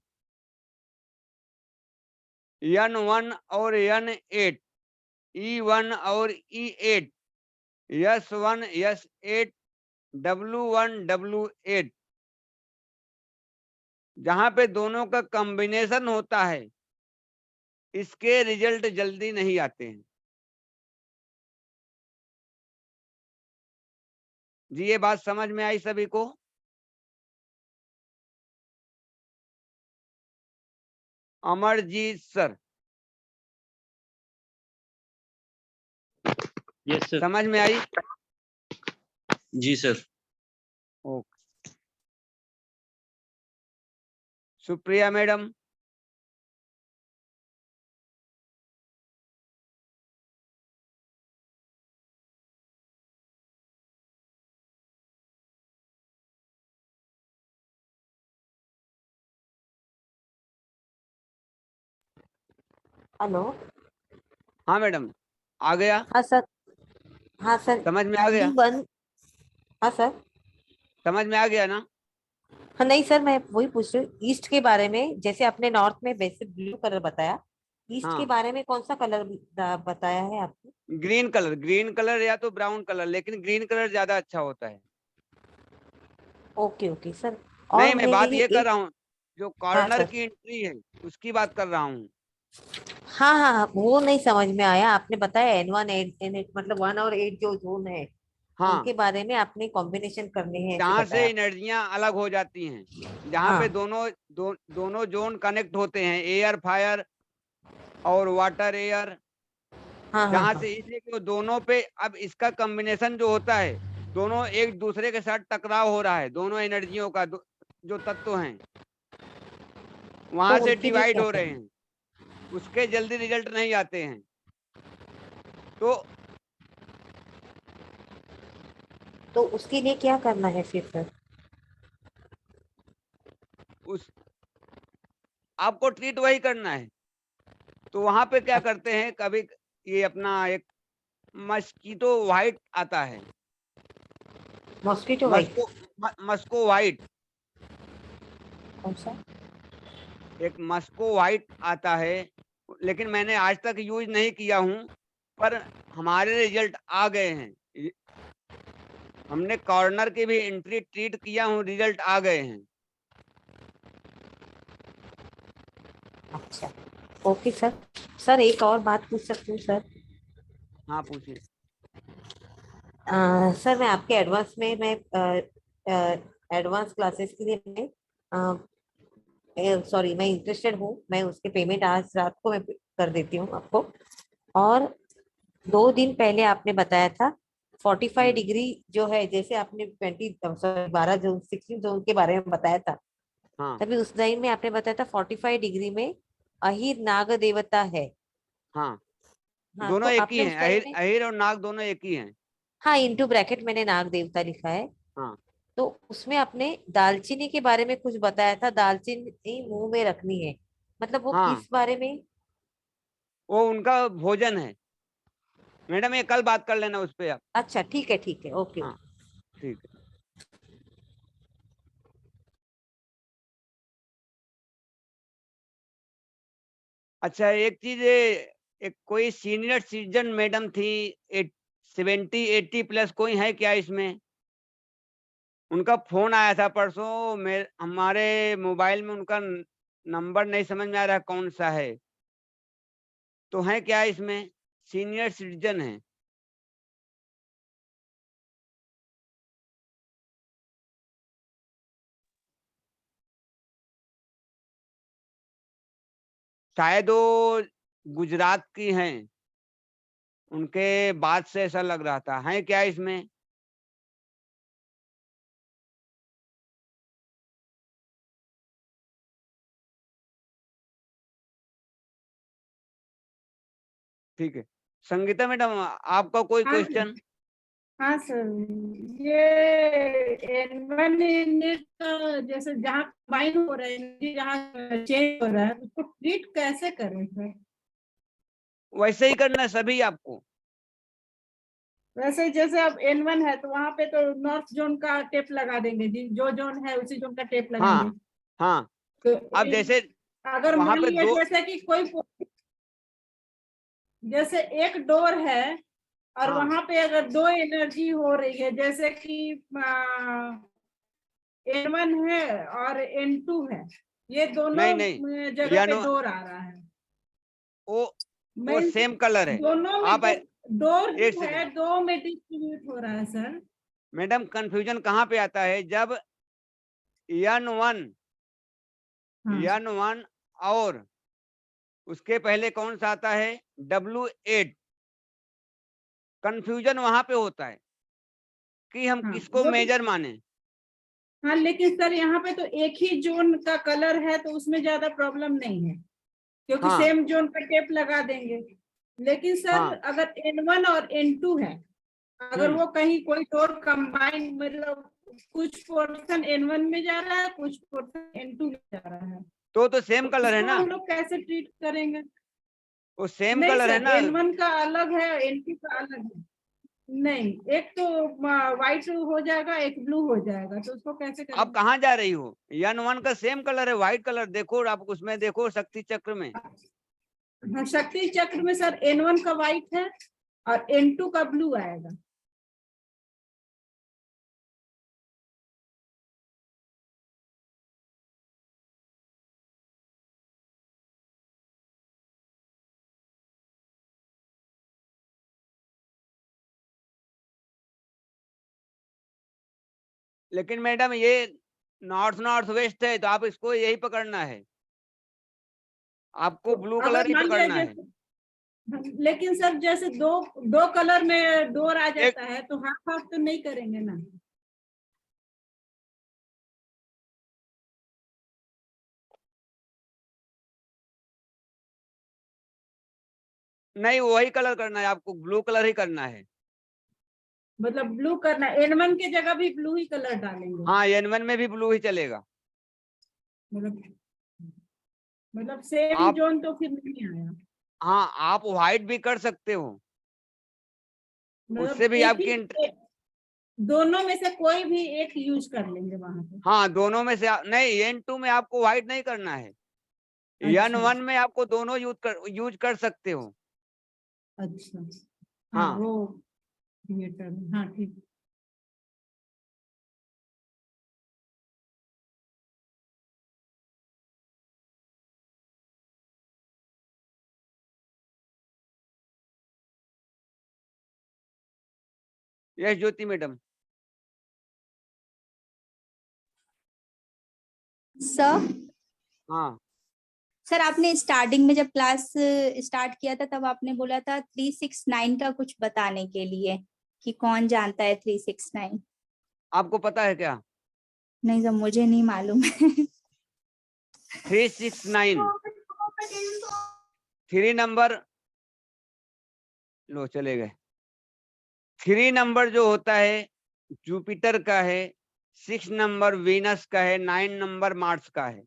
[SPEAKER 1] N1 और N8, E1 और E8, S1, S8, W1, W8, जहां पे दोनों का कॉम्बिनेशन होता है, इसके रिजल्ट जल्दी नहीं आते हैं। जी ये बात समझ में आई सभी को? अमरजीत सर।
[SPEAKER 9] Yes sir.
[SPEAKER 1] समझ में आई?
[SPEAKER 9] जी sir.
[SPEAKER 1] Okay. Supriya madam.
[SPEAKER 5] Hello.
[SPEAKER 1] हाँ मैडम, आ गया?
[SPEAKER 5] हाँ सर। हाँ सर।
[SPEAKER 1] समझ में आ गया?
[SPEAKER 5] Reading one. हाँ सर।
[SPEAKER 1] समझ में आ गया ना?
[SPEAKER 5] हाँ नहीं सर, मैं वही पूछ रही हूँ ईस्ट के बारे में। जैसे आपने नॉर्थ में बेसिक ब्लू कलर बताया, ईस्ट के
[SPEAKER 1] हाँ,
[SPEAKER 5] बारे में कौन सा कलर बताया है आपने?
[SPEAKER 1] ग्रीन कलर या तो ब्राउन कलर, लेकिन ग्रीन कलर ज्यादा अच्छा होता है।
[SPEAKER 5] Okay okay sir.
[SPEAKER 1] नहीं,
[SPEAKER 5] और
[SPEAKER 1] मैं बात
[SPEAKER 5] मेरी
[SPEAKER 1] ये कर
[SPEAKER 5] एक।
[SPEAKER 1] रहा हूँ, जो
[SPEAKER 5] हाँ
[SPEAKER 1] कॉर्नर
[SPEAKER 5] सर।
[SPEAKER 1] की एंट्री है उसकी बात कर रहा हूँ।
[SPEAKER 5] हाँ हाँ हाँ, वो नहीं समझ में आया। आपने बताया N1 N8 मतलब 1 और 8 जो जोन है
[SPEAKER 1] हाँ,
[SPEAKER 5] उनके बारे में आपने कॉम्बिनेशन करने हैं ऐसे
[SPEAKER 1] जहाँ से
[SPEAKER 5] बताया।
[SPEAKER 1] एनर्जियां अलग हो जाती हैं, जहाँ पे
[SPEAKER 5] हाँ
[SPEAKER 1] दोनों जोन कनेक्ट होते हैं, एयर फायर और वाटर एयर,
[SPEAKER 5] हाँ हाँ
[SPEAKER 1] जहाँ
[SPEAKER 5] हाँ।
[SPEAKER 1] से इसलिए कि वो दोनों पे अब इसका कॉम्बिनेशन जो होता है, दोनों एक दूसरे के साथ टकराव हो रहा है, दोनों एनर्जियों का जो तत्व हैं
[SPEAKER 5] तो
[SPEAKER 1] वहां से
[SPEAKER 5] उनके लिए
[SPEAKER 1] डिवाइड
[SPEAKER 5] क्या
[SPEAKER 1] हो रहे
[SPEAKER 5] करना?
[SPEAKER 1] हैं, उसके जल्दी रिजल्ट नहीं आते हैं। तो
[SPEAKER 5] तो उसके लिए क्या करना है फिर सर?
[SPEAKER 1] उस आपको ट्रीट वही करना है। तो वहां पे क्या करते हैं, कभी ये अपना एक मस्कीटो व्हाइट आता है,
[SPEAKER 5] मॉस्किटो वाइट।
[SPEAKER 1] मस्को व्हाइट,
[SPEAKER 5] कौन सा?
[SPEAKER 1] एक मस्को व्हाइट आता है, लेकिन मैंने आज तक यूज नहीं किया हूं, पर हमारे रिजल्ट आ गए हैं। हमने कॉर्नर की भी एंट्री ट्रीट किया हूं, रिजल्ट आ गए हैं।
[SPEAKER 5] अच्छा। Okay sir. सर एक और बात पूछ सकती हूँ सर?
[SPEAKER 1] हाँ, पूछिए।
[SPEAKER 5] सर मैं आपके एडवांस में मैं एडवांस क्लासेस के लिए मैं सॉरी मैं इंटरेस्टेड हूँ। मैं उसके पेमेंट आज रात को मैं कर देती हूँ आपको। और 2 दिन पहले आपने बताया था 45 डिग्री जो है, जैसे आपने 12 जोन 16 जोन के बारे में बताया था,
[SPEAKER 1] हाँ
[SPEAKER 5] तभी उस टाइम में आपने बताया था 45 डिग्री में अहिर नाग देवता है।
[SPEAKER 1] हाँ,
[SPEAKER 5] हाँ तो
[SPEAKER 1] दोनों एक ही
[SPEAKER 5] आपने
[SPEAKER 1] हैं,
[SPEAKER 5] उस टाइम में।
[SPEAKER 1] अहिर और नाग दोनों एक ही हैं।
[SPEAKER 5] हाँ इंटू ब्रैकेट मैंने नाग देवता लिखा है।
[SPEAKER 1] हाँ
[SPEAKER 5] तो उसमें आपने दालचीनी के बारे में कुछ बताया था, दालचीनी मुंह में रखनी है, मतलब वो
[SPEAKER 1] हाँ,
[SPEAKER 5] किस बारे में?
[SPEAKER 1] वो उनका भोजन है मैडम, ये कल बात कर लेना उस पे आप।
[SPEAKER 5] अच्छा ठीक है ओके।
[SPEAKER 1] हाँ, ठीक है। अच्छा, एक चीज, एक कोई सीनियर सिटीजन मैडम थी, 70-80 प्लस, कोई है क्या इसमें? उनका फोन आया था परसों, हमारे मोबाइल में उनका नंबर नहीं समझ में आ रहा कौन सा है, तो है क्या इसमें? सीनियर सिटीजन है। शायद वो गुजरात की हैं, उनके बात से ऐसा लग रहा था। है क्या इसमें? ठीक है। संगीता मैडम, आपका कोई
[SPEAKER 3] हाँ सर।
[SPEAKER 1] क्वेश्चन?
[SPEAKER 3] हाँ सर, ये N1 यूनिट जैसे जहाँ कंबाइन हो रहा है, जहाँ चेंज हो रहा है, उसको ट्रीट कैसे करें सर?
[SPEAKER 1] वैसे ही करना है सभी आपको।
[SPEAKER 3] वैसे जैसे अब N1 है तो वहां पे तो नॉर्थ जोन का टेप लगा देंगे, जो जोन है उसी जोन का टेप लगाएंगे।
[SPEAKER 1] हाँ हाँ,
[SPEAKER 3] तो
[SPEAKER 1] अब जैसे
[SPEAKER 3] अगर
[SPEAKER 1] वहां
[SPEAKER 3] मान
[SPEAKER 1] पे
[SPEAKER 3] लिया
[SPEAKER 1] दो,
[SPEAKER 3] जैसे कि कोई जैसे एक डोर है और
[SPEAKER 1] हाँ,
[SPEAKER 3] वहां पे अगर 2 एनर्जी हो रही है, जैसे कि N1 है और N2 है, ये दोनों
[SPEAKER 1] नहीं नहीं,
[SPEAKER 3] जगह पे
[SPEAKER 1] यानो
[SPEAKER 3] डोर आ रहा है।
[SPEAKER 1] वो वो
[SPEAKER 3] मीन्स
[SPEAKER 1] सेम कलर है।
[SPEAKER 3] दोनों में
[SPEAKER 1] आप
[SPEAKER 3] जो डोर
[SPEAKER 1] एक
[SPEAKER 3] जो है
[SPEAKER 1] सेकंड
[SPEAKER 3] दो में डिस्ट्रीब्यूट हो रहा है सर।
[SPEAKER 1] मैडम, कंफ्यूजन कहाँ पे आता है, जब N1
[SPEAKER 3] हाँ
[SPEAKER 1] N1 और उसके पहले कौन सा आता है, W8, कंफ्यूजन वहां पे होता है कि हम
[SPEAKER 3] हाँ,
[SPEAKER 1] किसको
[SPEAKER 3] वो तो
[SPEAKER 1] मेजर माने।
[SPEAKER 3] हाँ, लेकिन सर यहाँ पे तो एक ही जोन का कलर है तो उसमें ज्यादा प्रॉब्लम नहीं है, क्योंकि
[SPEAKER 1] हाँ
[SPEAKER 3] सेम जोन पे टेप लगा देंगे। लेकिन सर
[SPEAKER 1] हाँ
[SPEAKER 3] अगर N1 और N2 है, अगर वो कहीं कोई डोर कंबाइन, मतलब कुछ पोर्शन N1 में जा रहा है, कुछ पोर्शन N2 में जा रहा है,
[SPEAKER 1] तो सेम
[SPEAKER 3] तो
[SPEAKER 1] कलर है
[SPEAKER 3] उसको
[SPEAKER 1] ना,
[SPEAKER 3] हम लोग कैसे ट्रीट करेंगे?
[SPEAKER 1] वो सेम
[SPEAKER 3] नहीं
[SPEAKER 1] कलर है
[SPEAKER 3] सर,
[SPEAKER 1] ना।
[SPEAKER 3] N1 का अलग है, N2 का अलग है। नहीं, एक तो व्हाइट हो जाएगा, एक ब्लू हो जाएगा, तो उसको कैसे
[SPEAKER 1] आप
[SPEAKER 3] करें?
[SPEAKER 1] कहाँ जा रही हो? N1 का सेम कलर है, व्हाइट कलर। देखो आप उसमें देखो, शक्ति चक्र में।
[SPEAKER 3] हाँ, शक्ति चक्र में सर N1 का व्हाइट है और N2 का ब्लू आएगा।
[SPEAKER 1] लेकिन मैडम ये नॉर्थ नॉर्थ वेस्ट है, तो आप इसको यही पकड़ना है, आपको
[SPEAKER 3] तो
[SPEAKER 1] ब्लू
[SPEAKER 3] अगर
[SPEAKER 1] कलर ही
[SPEAKER 3] मान लिया
[SPEAKER 1] पकड़ना है।
[SPEAKER 3] जैसे, लेकिन सर जैसे दो दो कलर में डोर आ
[SPEAKER 1] एक
[SPEAKER 3] जाता है तो हाफ हाफ तो नहीं करेंगे ना?
[SPEAKER 1] नहीं, वही कलर करना है आपको, ब्लू कलर ही करना है।
[SPEAKER 3] मतलब ब्लू करना, N1 के जगह भी ब्लू ही कलर डालेंगे?
[SPEAKER 1] हाँ, N1 में भी ब्लू ही चलेगा।
[SPEAKER 3] मतलब मतलब सेम
[SPEAKER 1] आप
[SPEAKER 3] जोन तो फिर नहीं आया।
[SPEAKER 1] हाँ, आप व्हाइट भी कर सकते हो, उससे
[SPEAKER 3] मतलब
[SPEAKER 1] भी
[SPEAKER 3] एक
[SPEAKER 1] आपकी
[SPEAKER 3] ही, दोनों में से कोई भी एक यूज कर लेंगे वहां पे?
[SPEAKER 1] हाँ, दोनों में से नहीं, N2 में आपको व्हाइट नहीं करना है,
[SPEAKER 3] अच्छा
[SPEAKER 1] N1 में आपको दोनों यूज कर सकते हो।
[SPEAKER 3] अच्छा। हाँ
[SPEAKER 1] हाँ,
[SPEAKER 3] वो थिएटर, हाँ ठीक।
[SPEAKER 1] यस ज्योति मैडम।
[SPEAKER 10] सर
[SPEAKER 1] हाँ
[SPEAKER 10] सर आपने स्टार्टिंग में जब क्लास स्टार्ट किया था तब आपने बोला था 369 का कुछ बताने के लिए, कि कौन जानता है 369?
[SPEAKER 1] आपको पता है क्या?
[SPEAKER 10] नहीं सर, मुझे नहीं मालूम है।
[SPEAKER 1] 369 3 नंबर, लो चले गए। 3 नंबर जो होता है जुपिटर का है, 6 नंबर वीनस का है, 9 नंबर मार्स का है।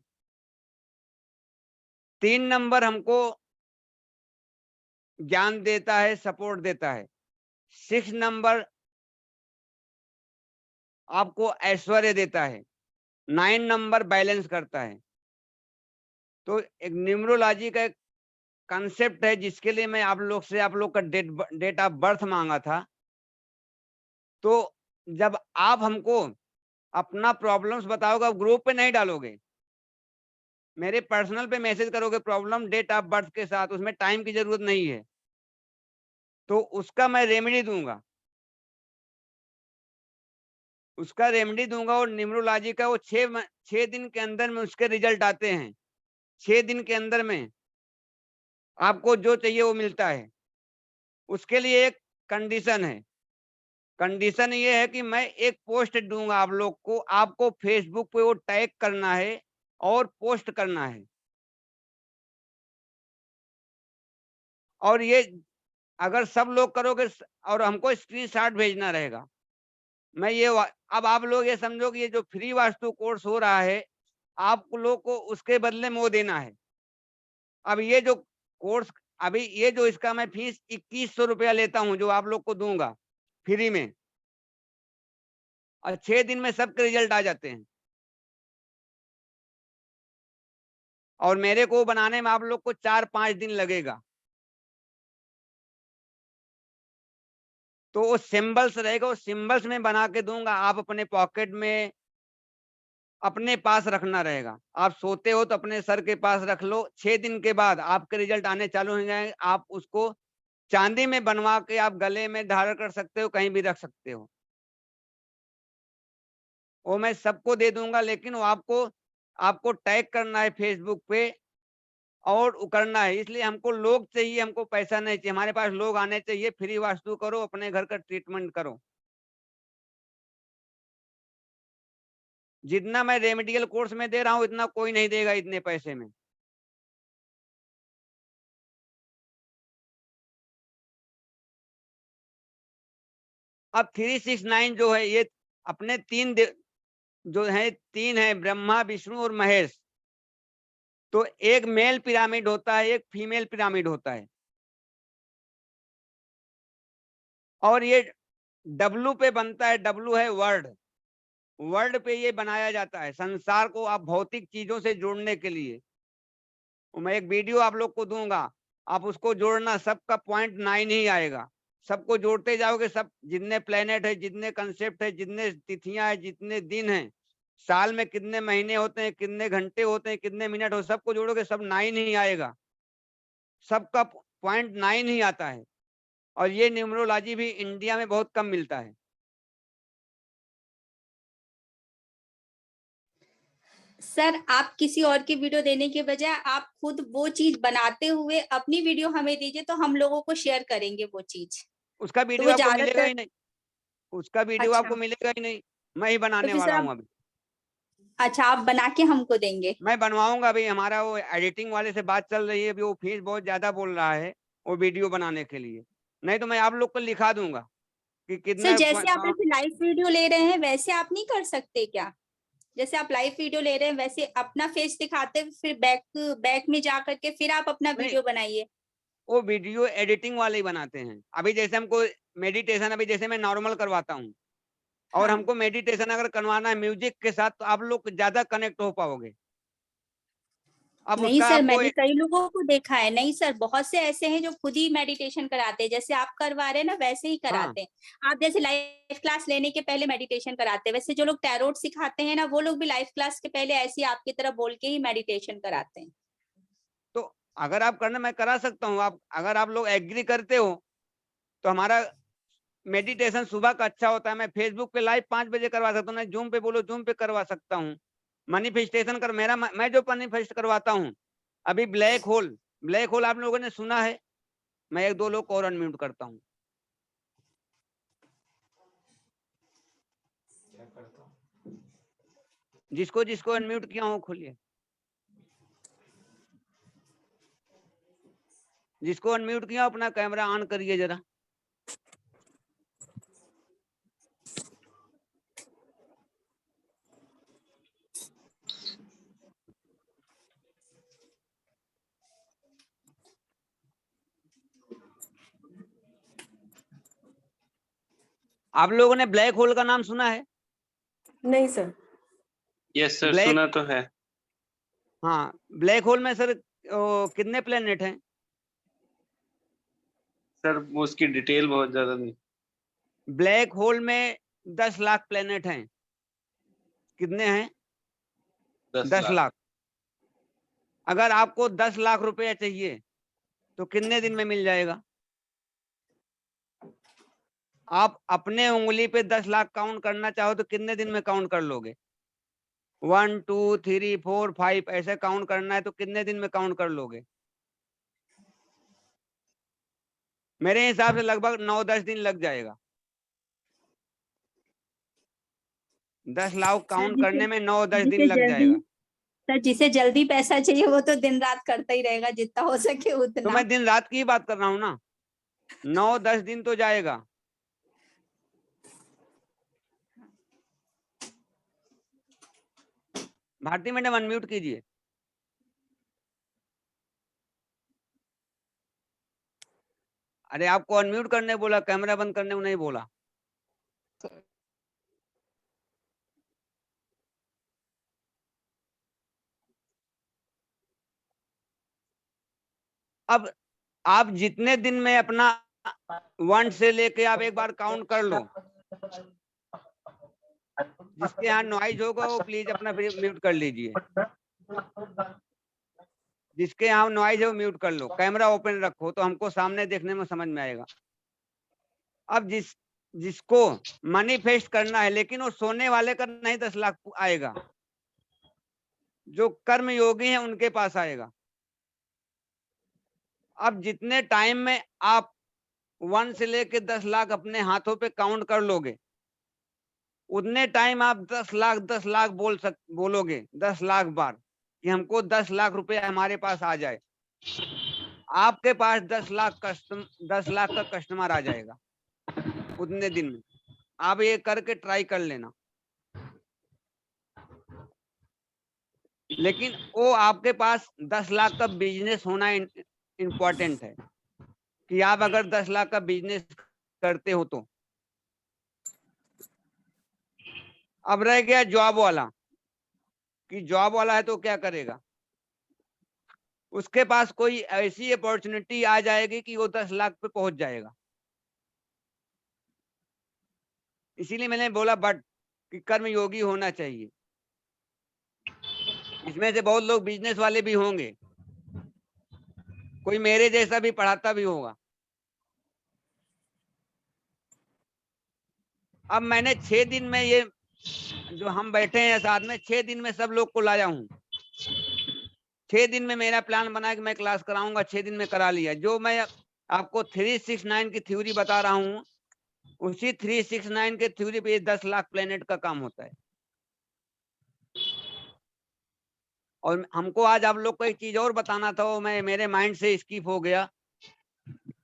[SPEAKER 1] 3 नंबर हमको ज्ञान देता है, सपोर्ट देता है। 6 नंबर आपको ऐश्वर्य देता है। 9 नंबर बैलेंस करता है। तो एक न्यूमरोलॉजी का एक कंसेप्ट है, जिसके लिए मैं आप लोग का डेट ऑफ बर्थ मांगा था। तो जब आप हमको अपना प्रॉब्लम्स बताओगे, आप ग्रुप पे नहीं डालोगे, मेरे पर्सनल पे मैसेज करोगे प्रॉब्लम डेट ऑफ बर्थ के साथ, उसमें टाइम की जरूरत नहीं है, तो उसका मैं रेमेडी दूंगा, और न्यूमरोलॉजी का वो 6 दिन के अंदर में उसके रिजल्ट आते हैं। 6 दिन के अंदर में आपको जो चाहिए वो मिलता है। उसके लिए एक कंडीशन है। कंडीशन ये है कि मैं एक पोस्ट दूंगा आप लोग को, आपको फेसबुक पे वो टैग करना है और पोस्ट करना है। और ये अगर सब लोग करोगे और हमको स्क्रीनशॉट भेजना रहेगा। मैं ये अब आप लोग ये समझो कि ये जो फ्री वास्तु कोर्स हो रहा है, आप लोग को उसके बदले में वो देना है। अब ये जो कोर्स, अभी ये जो इसका मैं फीस 2100 रुपया लेता हूँ, जो आप लोग को दूंगा फ्री में, और 6 दिन में सबके रिजल्ट आ जाते हैं। और मेरे को बनाने में आप लोग को 4-5 दिन लगेगा। तो वो सिंबल्स रहेगा, वो सिंबल्स में बना के दूंगा, आप अपने पॉकेट में अपने पास रखना रहेगा। आप सोते हो तो अपने सर के पास रख लो। 6 दिन के बाद आपके रिजल्ट आने चालू हो जाएंगे। आप उसको चांदी में बनवा के आप गले में धारण कर सकते हो, कहीं भी रख सकते हो। वो मैं सबको दे दूंगा, लेकिन वो आपको टैग करना है फेसबुक पे और करना है। इसलिए हमको लोग चाहिए, हमको पैसा नहीं चाहिए। हमारे पास लोग आने चाहिए, फ्री वास्तु करो, अपने घर का ट्रीटमेंट करो। जितना मैं रेमेडियल कोर्स में दे रहा हूँ इतना कोई नहीं देगा इतने पैसे में। अब 369 जो है ये अपने जो है तीन है, ब्रह्मा विष्णु और महेश। तो एक मेल पिरामिड होता है, एक फीमेल पिरामिड होता है। और ये डब्लू पे बनता है। डब्लू है वर्ड, वर्ड पे ये बनाया जाता है संसार को आप भौतिक चीजों से जोड़ने के लिए। मैं एक वीडियो आप लोग को दूंगा, आप उसको जोड़ना, सबका 0.9 ही आएगा। सबको जोड़ते जाओगे, सब जितने प्लेनेट है, जितने कंसेप्ट है, जितने तिथियां है, जितने दिन हैं, साल में कितने महीने होते हैं, कितने घंटे होते हैं, कितने मिनट हो, सबको जोड़ोगे सब 9 ही आएगा। सबका 0.9 ही आता है। और ये न्यूमरोलॉजी भी इंडिया में बहुत कम मिलता है।
[SPEAKER 10] सर आप किसी और की वीडियो देने के बजाय आप खुद वो चीज बनाते हुए अपनी वीडियो हमें दीजिए, तो हम लोगों को शेयर करेंगे वो चीज।
[SPEAKER 1] उसका
[SPEAKER 10] तो
[SPEAKER 1] वीडियो
[SPEAKER 10] वो
[SPEAKER 1] आपको मिलेगा
[SPEAKER 10] ज्यादातर
[SPEAKER 1] ही नहीं, उसका वीडियो
[SPEAKER 10] अच्छा,
[SPEAKER 1] आपको मिलेगा ही नहीं। मैं ही
[SPEAKER 10] तो
[SPEAKER 1] बनाने
[SPEAKER 10] फिर सर
[SPEAKER 1] वाला हूँ
[SPEAKER 10] आप
[SPEAKER 1] अभी।
[SPEAKER 10] अच्छा आप बना के हमको देंगे?
[SPEAKER 1] मैं बनवाऊंगा अभी। हमारा वो एडिटिंग वाले से बात चल रही है अभी, वो फीस बहुत ज्यादा बोल रहा है वो वीडियो बनाने के लिए। नहीं तो मैं आप लोग को लिखा दूंगा कि
[SPEAKER 10] सर
[SPEAKER 1] कितना
[SPEAKER 10] जैसे आप
[SPEAKER 1] काम।
[SPEAKER 10] ऐसे लाइव वीडियो ले रहे हैं वैसे आप नहीं कर सकते क्या? जैसे आप लाइव वीडियो ले रहे हैं वैसे अपना फेस दिखाते हुए फिर बैक में जा करके फिर आप अपना
[SPEAKER 1] नहीं,
[SPEAKER 10] वीडियो बनाइए।
[SPEAKER 1] वो वीडियो एडिटिंग वाले ही बनाते हैं। अभी जैसे हमको मेडिटेशन, अभी जैसे मैं नॉर्मल करवाता हूँ और
[SPEAKER 10] हाँ।
[SPEAKER 1] हमको मेडिटेशन अगर करवाना है म्यूजिक के साथ, तो आप लोग ज्यादा कनेक्ट हो पाओगे। अब
[SPEAKER 10] नहीं
[SPEAKER 1] उसका
[SPEAKER 10] सर
[SPEAKER 1] आपको
[SPEAKER 10] मैंने कई लोगों को देखा है। नहीं सर बहुत से ऐसे हैं जो खुद ही मेडिटेशन कराते हैं, जैसे आप करवा रहे हैं ना वैसे ही
[SPEAKER 1] हाँ,
[SPEAKER 10] कराते हैं। आप जैसे लाइव क्लास लेने के पहले मेडिटेशन कराते हैं, वैसे जो लोग टैरोट सिखाते हैं ना वो लोग भी लाइव क्लास के पहले ऐसे ही आपकी तरह बोल के ही मेडिटेशन कराते हैं।
[SPEAKER 1] तो अगर आप करना, मैं करा सकता हूँ। आप अगर आप लोग एग्री करते हो तो हमारा मेडिटेशन सुबह का अच्छा होता है। मैं फेसबुक पे लाइव 5 बजे करवा सकता हूँ। मैं जूम पे बोलो जूम पे करवा सकता हूँ। मैनिफेस्टेशन कर मेरा, मैं जो मैनिफेस्ट करवाता हूँ अभी ब्लैक होल, ब्लैक होल आप लोगों ने सुना है? मैं एक दो लोग को और अनम्यूट करता हूँ। जिसको जिसको अनम्यूट किया हूँ खोलिए, जिसको अनम्यूट किया अपना कैमरा ऑन करिए जरा। आप लोगों ने ब्लैक होल का नाम सुना है?
[SPEAKER 4] नहीं सर।
[SPEAKER 9] यस सर,
[SPEAKER 1] ब्लैक,
[SPEAKER 9] सुना तो है।
[SPEAKER 1] हाँ, ब्लैक होल में सर कितने प्लेनेट हैं?
[SPEAKER 9] सर उसकी डिटेल बहुत ज्यादा नहीं।
[SPEAKER 1] ब्लैक होल में 10 लाख प्लेनेट हैं। कितने हैं? 10 लाख। अगर आपको 10 लाख रुपया चाहिए तो कितने दिन में मिल जाएगा? आप अपने उंगली पे 10 लाख काउंट करना चाहो तो कितने दिन में काउंट कर लोगे? 1 2 3 4 5 ऐसे काउंट करना है तो कितने दिन में काउंट कर लोगे? मेरे हिसाब से लगभग 9-10 दिन लग जाएगा। 10 लाख
[SPEAKER 10] सर
[SPEAKER 1] काउंट
[SPEAKER 10] जिसे
[SPEAKER 1] करने में 9-10 दिन
[SPEAKER 10] जिसे
[SPEAKER 1] लग
[SPEAKER 10] जल्दी
[SPEAKER 1] जाएगा।
[SPEAKER 10] सर जिसे जल्दी पैसा चाहिए वो तो दिन रात करता ही रहेगा जितना हो सके
[SPEAKER 1] तो
[SPEAKER 10] उतना।
[SPEAKER 1] मैं दिन रात की ही बात कर रहा हूँ ना। 9-10 दिन तो जाएगा। भारती मैडम अनम्यूट कीजिए। अरे आपको अनम्यूट करने बोला, कैमरा बंद करने को नहीं बोला। अब आप जितने दिन में अपना 1 से लेके आप एक बार काउंट कर लो। जिसके यहाँ नॉइज होगा वो प्लीज अपना म्यूट कर लीजिए। जिसके यहाँ नॉइज है वो म्यूट कर लो। कैमरा ओपन रखो तो हमको सामने देखने में समझ में आएगा। अब जिसको मैनिफेस्ट करना है, लेकिन वो सोने वाले का नहीं 10 लाख आएगा, जो कर्म योगी हैं उनके पास आएगा। अब जितने टाइम में आप 1 से लेके 10 लाख अपने हाथों पे काउंट कर लोगे, उतने टाइम आप 10 लाख बोलोगे 10 लाख बार कि हमको 10 लाख रुपए हमारे पास आ जाए। आपके पास 10 लाख का कस्टमर आ जाएगा उतने दिन में। आप ये करके ट्राई कर लेना। लेकिन वो आपके पास 10 लाख का बिजनेस होना इम्पोर्टेंट है कि आप अगर 10 लाख का बिजनेस करते हो तो। अब रह गया जॉब वाला कि जॉब वाला है तो क्या करेगा। उसके पास कोई ऐसी अपॉर्चुनिटी आ जाएगी कि वो 10 लाख पे पहुंच जाएगा। इसीलिए मैंने बोला बट कि कर्मयोगी होना चाहिए। इसमें से बहुत लोग बिजनेस वाले भी होंगे, कोई मेरे जैसा भी पढ़ाता भी होगा। अब मैंने 6 दिन में ये जो हम बैठे हैं साथ में 6 दिन में सब लोग को लाया हूँ। 6 दिन में मेरा प्लान बना कि मैं क्लास कराऊंगा, 6 दिन में करा लिया। जो मैं आपको 369 की थ्योरी बता रहा हूँ, उसी 369 के थ्योरी पे 10 लाख प्लेनेट का काम होता है। और हमको आज आप लोग को एक चीज और बताना था, वो मेरे माइंड से स्किप हो गया।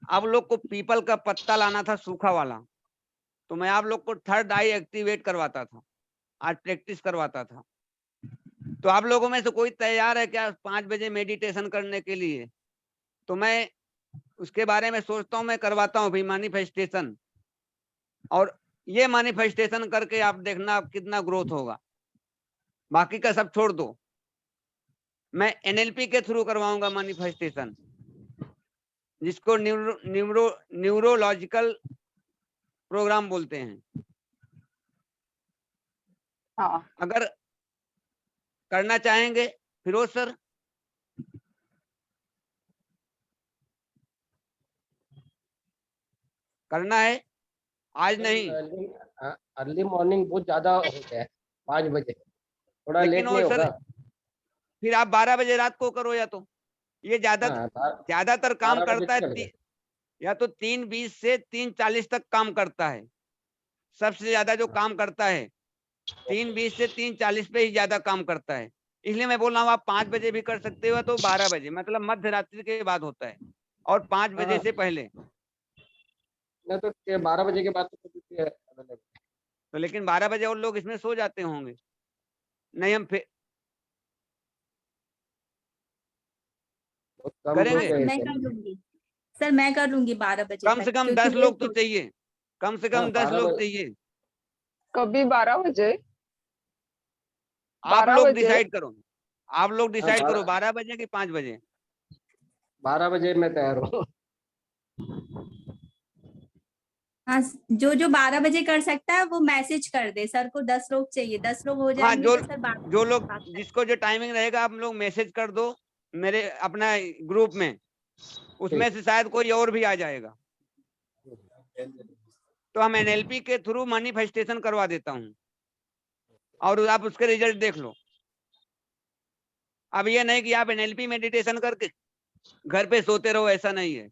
[SPEAKER 1] आप लोग को पीपल का पत्ता लाना था सूखा वाला, तो मैं आप लोग को 3rd आई एक्टिवेट करवाता था, आज प्रैक्टिस करवाता था। तो आप लोगों में से कोई तैयार है क्या 5 बजे मेडिटेशन करने के लिए? तो मैं उसके बारे में सोचता हूँ, मैं करवाता हूँ भी मैनिफेस्टेशन। और ये मैनिफेस्टेशन करके आप देखना आप कितना ग्रोथ होगा। बाकी का सब छोड़ दो। मैं एनएलपी के थ्रू करवाऊंगा मैनिफेस्टेशन, जिसको न्यूरोलॉजिकल प्रोग्राम बोलते हैं।
[SPEAKER 11] हाँ
[SPEAKER 1] अगर करना चाहेंगे फिरोज सर? करना है आज नहीं?
[SPEAKER 12] अर्ली मॉर्निंग बहुत ज्यादा हो गया है, 5 बजे थोड़ा
[SPEAKER 1] लेकिन
[SPEAKER 12] लेट
[SPEAKER 1] वो
[SPEAKER 12] नहीं
[SPEAKER 1] सर
[SPEAKER 12] होगा?
[SPEAKER 1] फिर आप 12 बजे रात को करो, या तो ये ज्यादातर काम
[SPEAKER 12] 12 बजे
[SPEAKER 1] करता है
[SPEAKER 12] चल गए।
[SPEAKER 1] या तो 3:20 से 3:40 तक काम करता है। सबसे ज्यादा जो काम करता है 3:20 से 3:40 पे ही ज्यादा काम करता है। इसलिए मैं बोल रहा हूँ आप 5 बजे भी कर सकते हो, तो 12 बजे मतलब मध्य रात्रि के बाद होता है, और 5 बजे से पहले।
[SPEAKER 12] नहीं तो 12 बजे के बाद तो कुछ available है।
[SPEAKER 1] तो लेकिन 12 बजे और लोग इसमें सो जाते होंगे। नहीं हम फिर
[SPEAKER 12] बहुत कम
[SPEAKER 1] करेंगे।
[SPEAKER 12] लोग हैं
[SPEAKER 10] मैं
[SPEAKER 12] इसमें।
[SPEAKER 10] कर लूंगी सर, मैं कर लूंगी 12 बजे
[SPEAKER 1] कम
[SPEAKER 10] तक,
[SPEAKER 1] से कम
[SPEAKER 10] क्योंकि
[SPEAKER 1] 10
[SPEAKER 10] वो
[SPEAKER 1] लोग तो चाहिए, कम से कम 10
[SPEAKER 12] 12
[SPEAKER 1] लोग
[SPEAKER 12] बजे
[SPEAKER 1] चाहिए।
[SPEAKER 11] कभी 12 बजे?
[SPEAKER 1] आप
[SPEAKER 11] 12
[SPEAKER 1] लोग
[SPEAKER 11] बजे?
[SPEAKER 1] डिसाइड करो, आप लोग
[SPEAKER 12] हाँ,
[SPEAKER 1] डिसाइड करो 12 बजे कि 5 बजे।
[SPEAKER 12] 12 बजे मैं तैयार हूँ।
[SPEAKER 10] हाँ, जो 12 बजे कर सकता है वो मैसेज कर दे। सर को 10 लोग चाहिए, 10 लोग हो
[SPEAKER 1] हाँ,
[SPEAKER 10] जाएंगे तो सर 12
[SPEAKER 1] जो
[SPEAKER 10] बजे
[SPEAKER 1] लोग
[SPEAKER 10] बात करें।
[SPEAKER 1] जिसको जो टाइमिंग रहेगा आप लोग मैसेज कर दो मेरे अपना ग्रुप में, उसमें से शायद कोई और भी आ जाएगा। तो हम एनएलपी के थ्रू मैनिफेस्टेशन करवा देता हूँ और आप उसके रिजल्ट देख लो। अब ये नहीं कि आप एनएलपी मेडिटेशन करके घर पे सोते रहो, ऐसा नहीं है।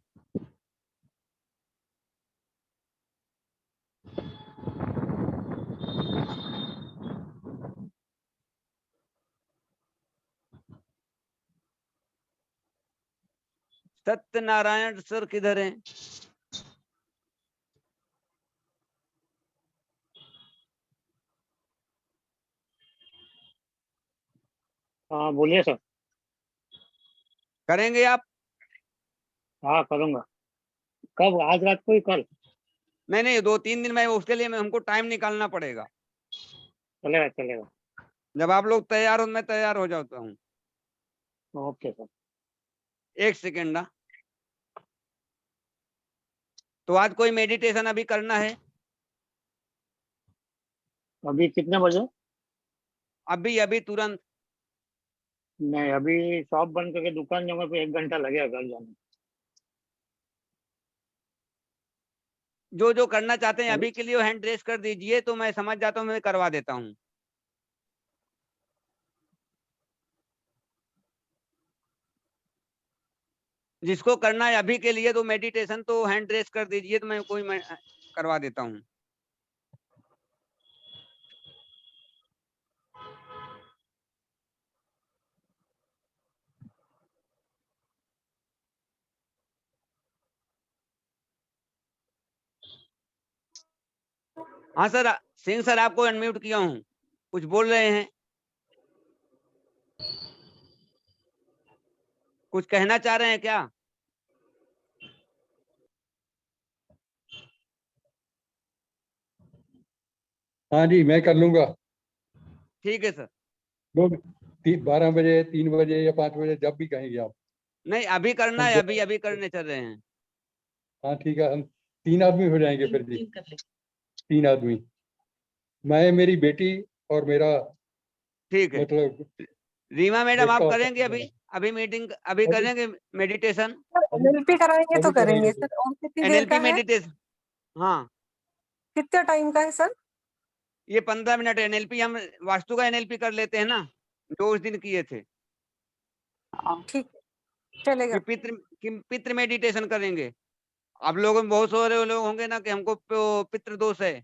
[SPEAKER 1] सत्यनारायण सर किधर हैं?
[SPEAKER 13] हाँ बोलिए सर।
[SPEAKER 1] करेंगे आप?
[SPEAKER 13] हाँ करूँगा। कब? आज रात को ही? कल?
[SPEAKER 1] नहीं 2-3 दिन में, उसके लिए हमको टाइम निकालना पड़ेगा।
[SPEAKER 13] चलेगा चलेगा।
[SPEAKER 1] जब आप लोग तैयार हो मैं तैयार हो जाता हूँ।
[SPEAKER 13] Okay sir.
[SPEAKER 1] 1 सेकेंड ना। तो आज कोई मेडिटेशन अभी करना है?
[SPEAKER 13] अभी कितने बजे?
[SPEAKER 1] अभी अभी तुरंत?
[SPEAKER 13] नहीं, अभी शॉप बंद करके दुकान जाऊंगा तो 1 घंटा लगेगा घर जाने में।
[SPEAKER 1] जो करना चाहते हैं अभी के लिए हैंड रेस कर दीजिए, तो मैं समझ जाता हूँ, मैं करवा देता हूँ। जिसको करना है अभी के लिए तो मेडिटेशन तो हैंड रेस कर दीजिए, तो मैं करवा देता हूँ। हाँ सर, सिंह सर आपको अनम्यूट किया हूँ, कुछ बोल रहे हैं, कुछ कहना चाह रहे हैं क्या?
[SPEAKER 8] हाँ जी, मैं कर लूंगा।
[SPEAKER 1] ठीक है सर।
[SPEAKER 8] 12 बजे, 3 बजे या 5 बजे, जब भी कहेंगे आप।
[SPEAKER 1] नहीं अभी करना
[SPEAKER 8] हम
[SPEAKER 1] है,
[SPEAKER 8] दो-
[SPEAKER 1] अभी करने चल रहे हैं।
[SPEAKER 8] हाँ ठीक है, हम 3 आदमी हो जाएंगे फिर जी। 3 आदमी, मैं, मेरी बेटी और मेरा,
[SPEAKER 1] ठीक है।
[SPEAKER 8] मतलब
[SPEAKER 1] रीमा मैडम आप
[SPEAKER 8] बेटा।
[SPEAKER 1] करेंगे अभी मीटिंग अभी करेंगे मेडिटेशन?
[SPEAKER 4] एनएलपी कराएंगे तो
[SPEAKER 8] अभी
[SPEAKER 4] करेंगे
[SPEAKER 8] करेंगे।
[SPEAKER 4] सर। और कितनी देर
[SPEAKER 1] एनएलपी
[SPEAKER 4] का है,
[SPEAKER 1] मेडिटेशन, हाँ
[SPEAKER 4] कितना टाइम का है सर?
[SPEAKER 1] ये 15 मिनट एनएलपी, हम वास्तु का एनएलपी कर लेते हैं ना, जो उस दिन किए थे,
[SPEAKER 4] ठीक है, चलेगा।
[SPEAKER 1] कि पितृ मेडिटेशन करेंगे। आप लोगों में बहुत सारे लोग होंगे ना कि हमको पितृ दोष है।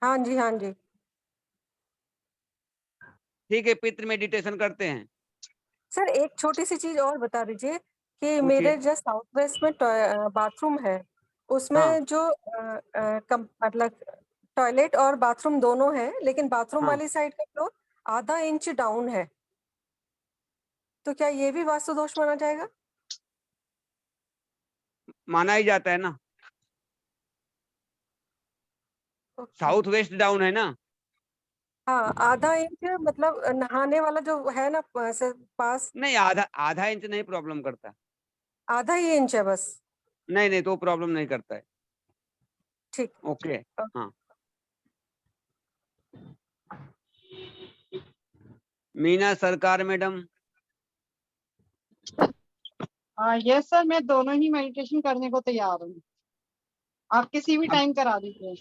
[SPEAKER 4] हाँ जी, हाँ जी।
[SPEAKER 1] ठीक है, पितृ मेडिटेशन करते हैं।
[SPEAKER 4] सर एक छोटी सी चीज और बता दीजिए कि
[SPEAKER 1] पूछिए।
[SPEAKER 4] मेरे जो साउथ वेस्ट में बाथरूम है, उसमें
[SPEAKER 1] हाँ
[SPEAKER 4] जो मतलब टॉयलेट और बाथरूम दोनों है, लेकिन बाथरूम
[SPEAKER 1] हाँ,
[SPEAKER 4] वाली साइड का फ्लोर आधा इंच डाउन है, तो क्या ये भी वास्तु दोष माना जाएगा?
[SPEAKER 1] माना ही जाता है ना,
[SPEAKER 4] ओके।
[SPEAKER 1] साउथ वेस्ट डाउन है ना।
[SPEAKER 4] हाँ, आधा इंच मतलब नहाने वाला जो है ना पास,
[SPEAKER 1] नहीं आधा इंच नहीं प्रॉब्लम करता।
[SPEAKER 4] आधा ही इंच है बस।
[SPEAKER 1] नहीं नहीं, तो प्रॉब्लम नहीं करता है।
[SPEAKER 4] ठीक।
[SPEAKER 1] ओके। हाँ, मीना सरकार मैडम।
[SPEAKER 3] यस सर, मैं दोनों ही मेडिटेशन करने को तैयार हूँ, आप किसी भी
[SPEAKER 1] अब
[SPEAKER 3] टाइम करा दीजिए।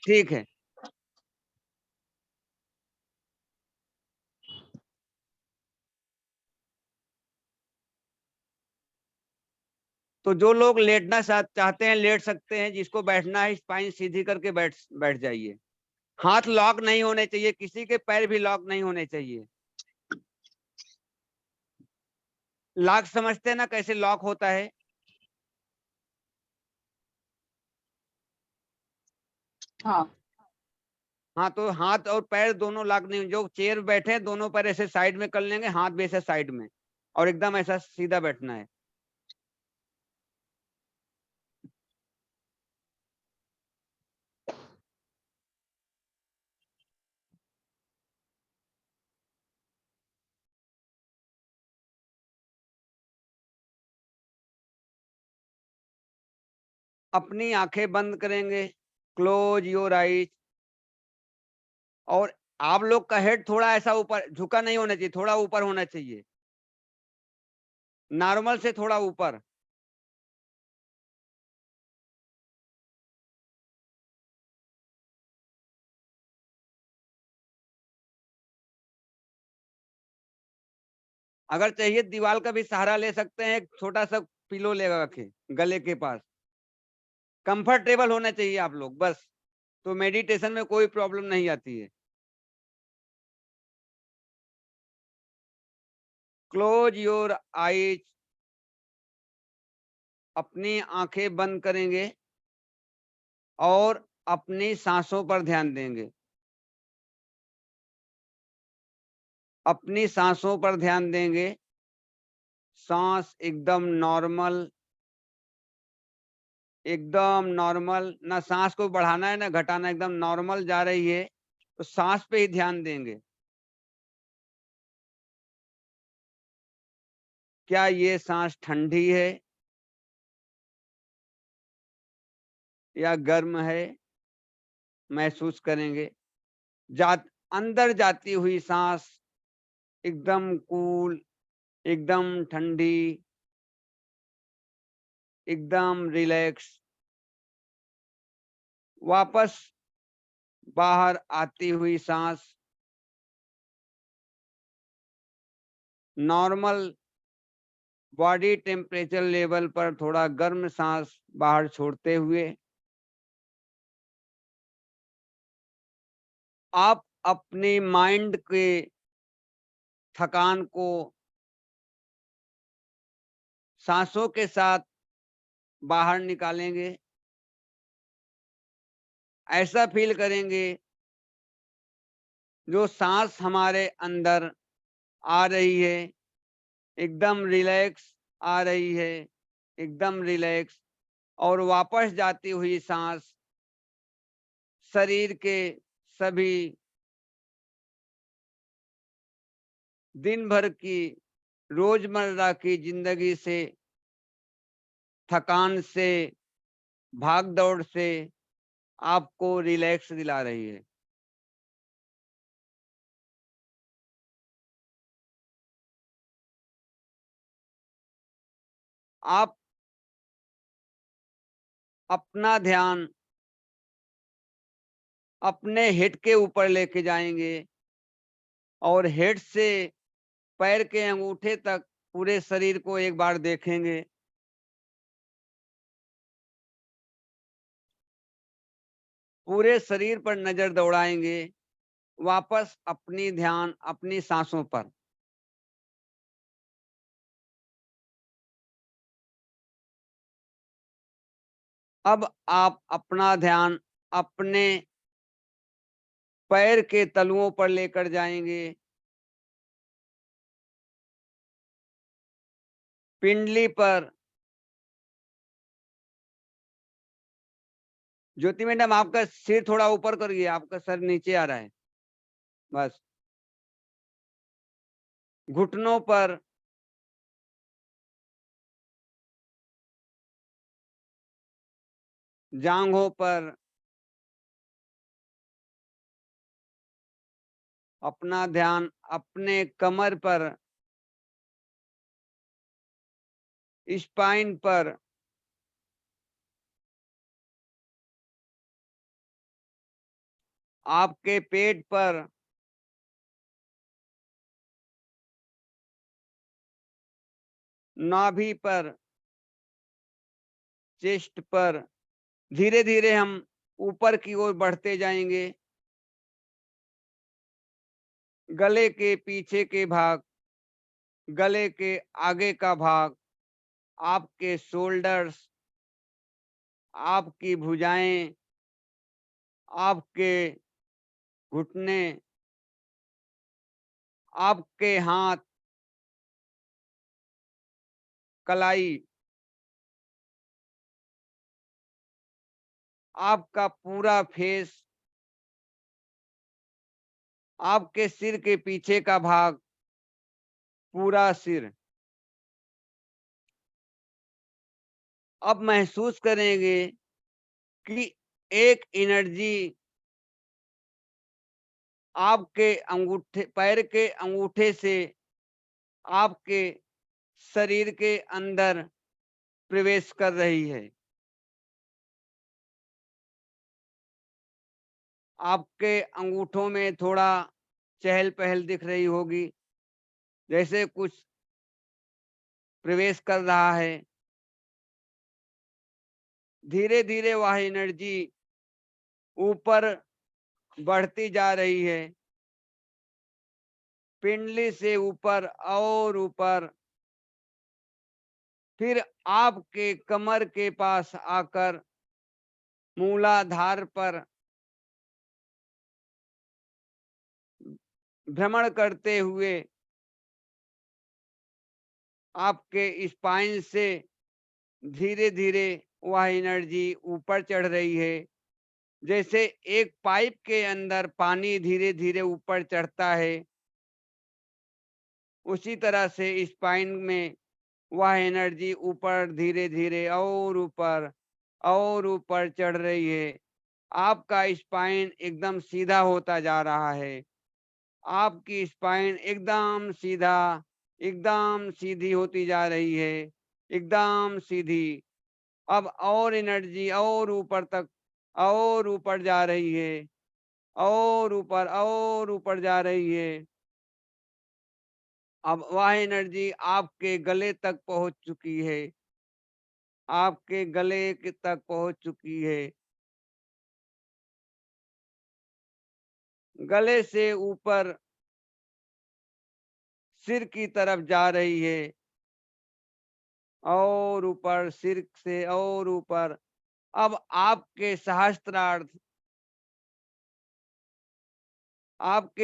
[SPEAKER 1] ठीक है, तो जो लोग लेटना चाहते हैं लेट सकते हैं, जिसको बैठना है स्पाइन सीधी करके बैठ जाइए। हाथ लॉक नहीं होने चाहिए, किसी के पैर भी लॉक नहीं होने चाहिए। लॉक समझते हैं ना कैसे लॉक होता है?
[SPEAKER 3] हाँ
[SPEAKER 1] हाँ, तो हाथ और पैर दोनों लॉक नहीं, जो चेयर बैठे हैं दोनों पैर ऐसे साइड में कर लेंगे, हाथ भी ऐसे साइड में, और एकदम ऐसा सीधा बैठना है। अपनी आंखें बंद करेंगे, क्लोज योर आईज, और आप लोग का हेड थोड़ा ऐसा ऊपर झुका नहीं होना चाहिए, थोड़ा ऊपर होना चाहिए, नॉर्मल से थोड़ा ऊपर। अगर चाहिए दीवार का भी सहारा ले सकते हैं, एक छोटा सा पिलो लगा के गले के पास, कंफर्टेबल होना चाहिए आप लोग बस, तो मेडिटेशन में कोई प्रॉब्लम नहीं आती है। क्लोज योर आईज, अपनी आंखें बंद करेंगे और अपनी सांसों पर ध्यान देंगे। अपनी सांसों पर ध्यान देंगे, सांस एकदम नॉर्मल, एकदम नॉर्मल, ना सांस को बढ़ाना है ना घटाना, एकदम नॉर्मल जा रही है, तो सांस पे ही ध्यान देंगे। क्या ये सांस ठंडी है या गर्म है, महसूस करेंगे। अंदर जाती हुई सांस एकदम कूल, एकदम ठंडी, एकदम रिलैक्स, वापस बाहर आती हुई सांस नॉर्मल बॉडी टेम्परेचर लेवल पर थोड़ा गर्म सांस बाहर छोड़ते हुए आप अपने माइंड के थकान को सांसों के साथ बाहर निकालेंगे। ऐसा फील करेंगे जो सांस हमारे अंदर आ रही है, एकदम रिलैक्स आ रही है, एकदम रिलैक्स, और वापस जाती हुई सांस शरीर के सभी दिन भर की रोजमर्रा की जिंदगी से, थकान से, भाग दौड़ से आपको रिलैक्स दिला रही है। आप अपना ध्यान अपने हेड के ऊपर लेके जाएंगे और हेड से पैर के अंगूठे तक पूरे शरीर को एक बार देखेंगे। पूरे शरीर पर नजर दौड़ाएंगे, वापस अपनी ध्यान अपनी सांसों पर। अब आप अपना ध्यान अपने पैर के तलुओं पर लेकर जाएंगे, पिंडली पर। ज्योति मैडम, आपका सिर थोड़ा ऊपर करिए, आपका सर नीचे आ रहा है, बस। घुटनों पर, जांघों पर, अपना ध्यान अपने कमर पर, स्पाइन पर, आपके पेट पर, नाभि पर, चेस्ट पर। धीरे धीरे हम ऊपर की ओर बढ़ते जाएंगे। गले के पीछे के भाग, गले के आगे का भाग, आपके शोल्डर्स, आपकी भुजाएं, आपके घुटने, आपके हाथ, कलाई, आपका पूरा फेस, आपके सिर के पीछे का भाग, पूरा सिर। अब महसूस करेंगे कि एक एनर्जी आपके अंगूठे, पैर के अंगूठे से आपके शरीर के अंदर प्रवेश कर रही है। आपके अंगूठों में थोड़ा चहल पहल दिख रही होगी, जैसे कुछ प्रवेश कर रहा है। धीरे धीरे वह एनर्जी ऊपर बढ़ती जा रही है, पिंडली से ऊपर और ऊपर, फिर आपके कमर के पास आकर मूलाधार पर भ्रमण करते हुए आपके स्पाइन से धीरे धीरे वह एनर्जी ऊपर चढ़ रही है। जैसे एक पाइप के अंदर पानी धीरे धीरे ऊपर चढ़ता है, उसी तरह से स्पाइन में वह एनर्जी ऊपर धीरे धीरे और ऊपर चढ़ रही है। आपका स्पाइन एकदम सीधा होता जा रहा है। आपकी स्पाइन एकदम सीधा, एकदम सीधी होती जा रही है, एकदम सीधी। अब और एनर्जी और ऊपर तक और ऊपर जा रही है, और ऊपर जा रही है। अब वह एनर्जी आपके गले तक पहुंच चुकी है, आपके गले तक पहुंच चुकी है। गले से ऊपर सिर की तरफ जा रही है, और ऊपर सिर से और ऊपर। अब आपके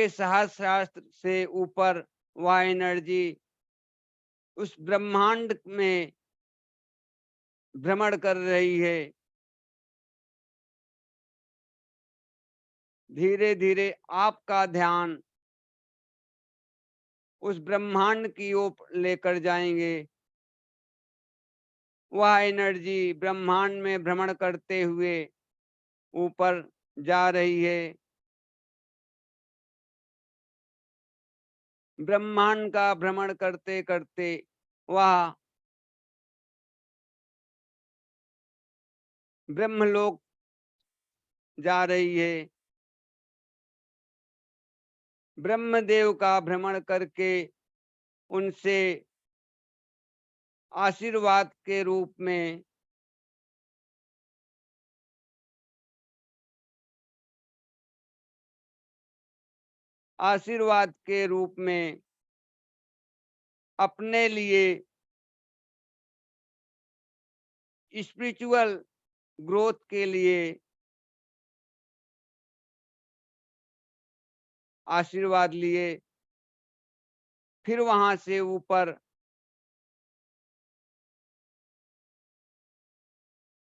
[SPEAKER 1] सहस्त्रार्थ से ऊपर वह एनर्जी उस ब्रह्मांड में भ्रमण कर रही है। धीरे धीरे आपका ध्यान उस ब्रह्मांड की ओर लेकर जाएंगे। वह एनर्जी ब्रह्मांड में भ्रमण करते हुए ऊपर जा रही है। ब्रह्मांड का भ्रमण करते करते वह ब्रह्मलोक जा रही है। ब्रह्मदेव का भ्रमण करके उनसे आशीर्वाद के रूप में अपने लिए स्पिरिचुअल ग्रोथ के लिए आशीर्वाद लिए। फिर वहां से ऊपर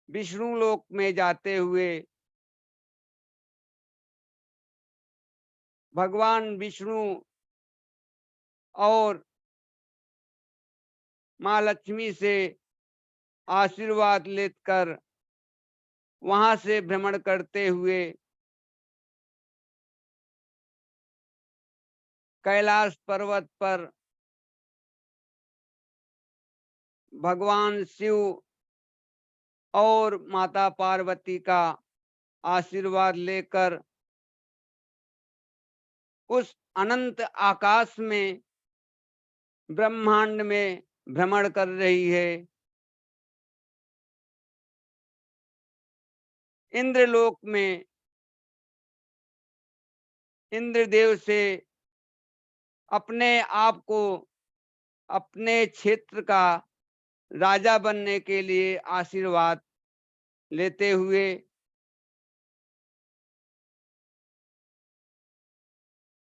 [SPEAKER 1] विष्णु लोक में जाते हुए भगवान विष्णु और माँ लक्ष्मी से आशीर्वाद लेकर वहां से भ्रमण करते हुए कैलाश पर्वत पर भगवान शिव और माता पार्वती का आशीर्वाद लेकर उस अनंत आकाश में ब्रह्मांड में भ्रमण कर रही है। इंद्रलोक में इंद्रदेव से अपने आप को अपने क्षेत्र का राजा बनने के लिए आशीर्वाद लेते हुए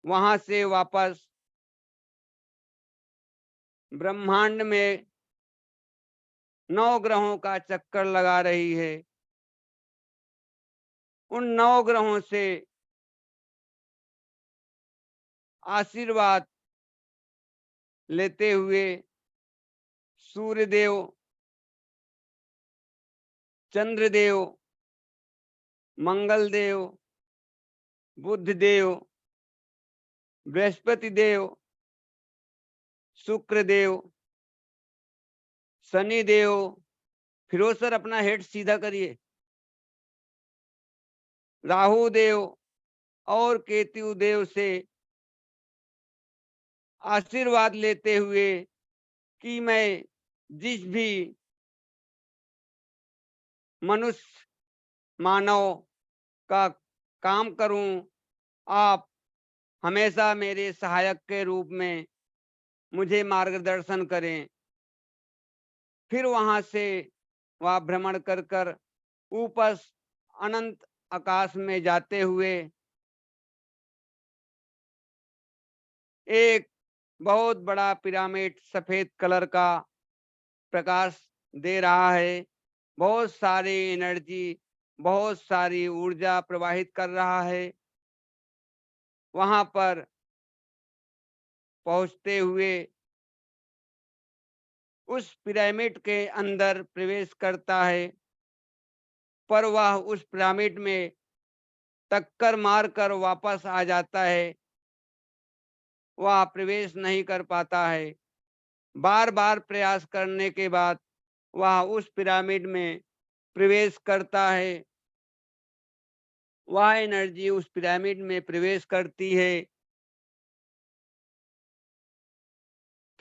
[SPEAKER 1] वहां से वापस ब्रह्मांड में 9 ग्रहों का चक्कर लगा रही है। उन 9 ग्रहों से आशीर्वाद लेते हुए सूर्यदेव, चंद्रदेव, मंगलदेव, बुधदेव, बृहस्पति देव, शुक्रदेव, शनिदेव। फिरोज सर अपना हेड सीधा करिए। राहु देव और केतु देव से आशीर्वाद लेते हुए कि मैं जिस भी मनुष्य मानव का काम करूं, आप हमेशा मेरे सहायक के रूप में मुझे मार्गदर्शन करें। फिर वहां से वह भ्रमण कर ऊपर अनंत आकाश में जाते हुए एक बहुत बड़ा पिरामिड सफेद कलर का प्रकाश दे रहा है। बहुत सारी एनर्जी, बहुत सारी ऊर्जा प्रवाहित कर रहा है। वहां पर पहुंचते हुए उस पिरामिड के अंदर प्रवेश करता है, पर वह उस पिरामिड में टक्कर मारकर वापस आ जाता है। वह प्रवेश नहीं कर पाता है। बार बार प्रयास करने के बाद वह उस पिरामिड में प्रवेश करता है। वह एनर्जी उस पिरामिड में प्रवेश करती है।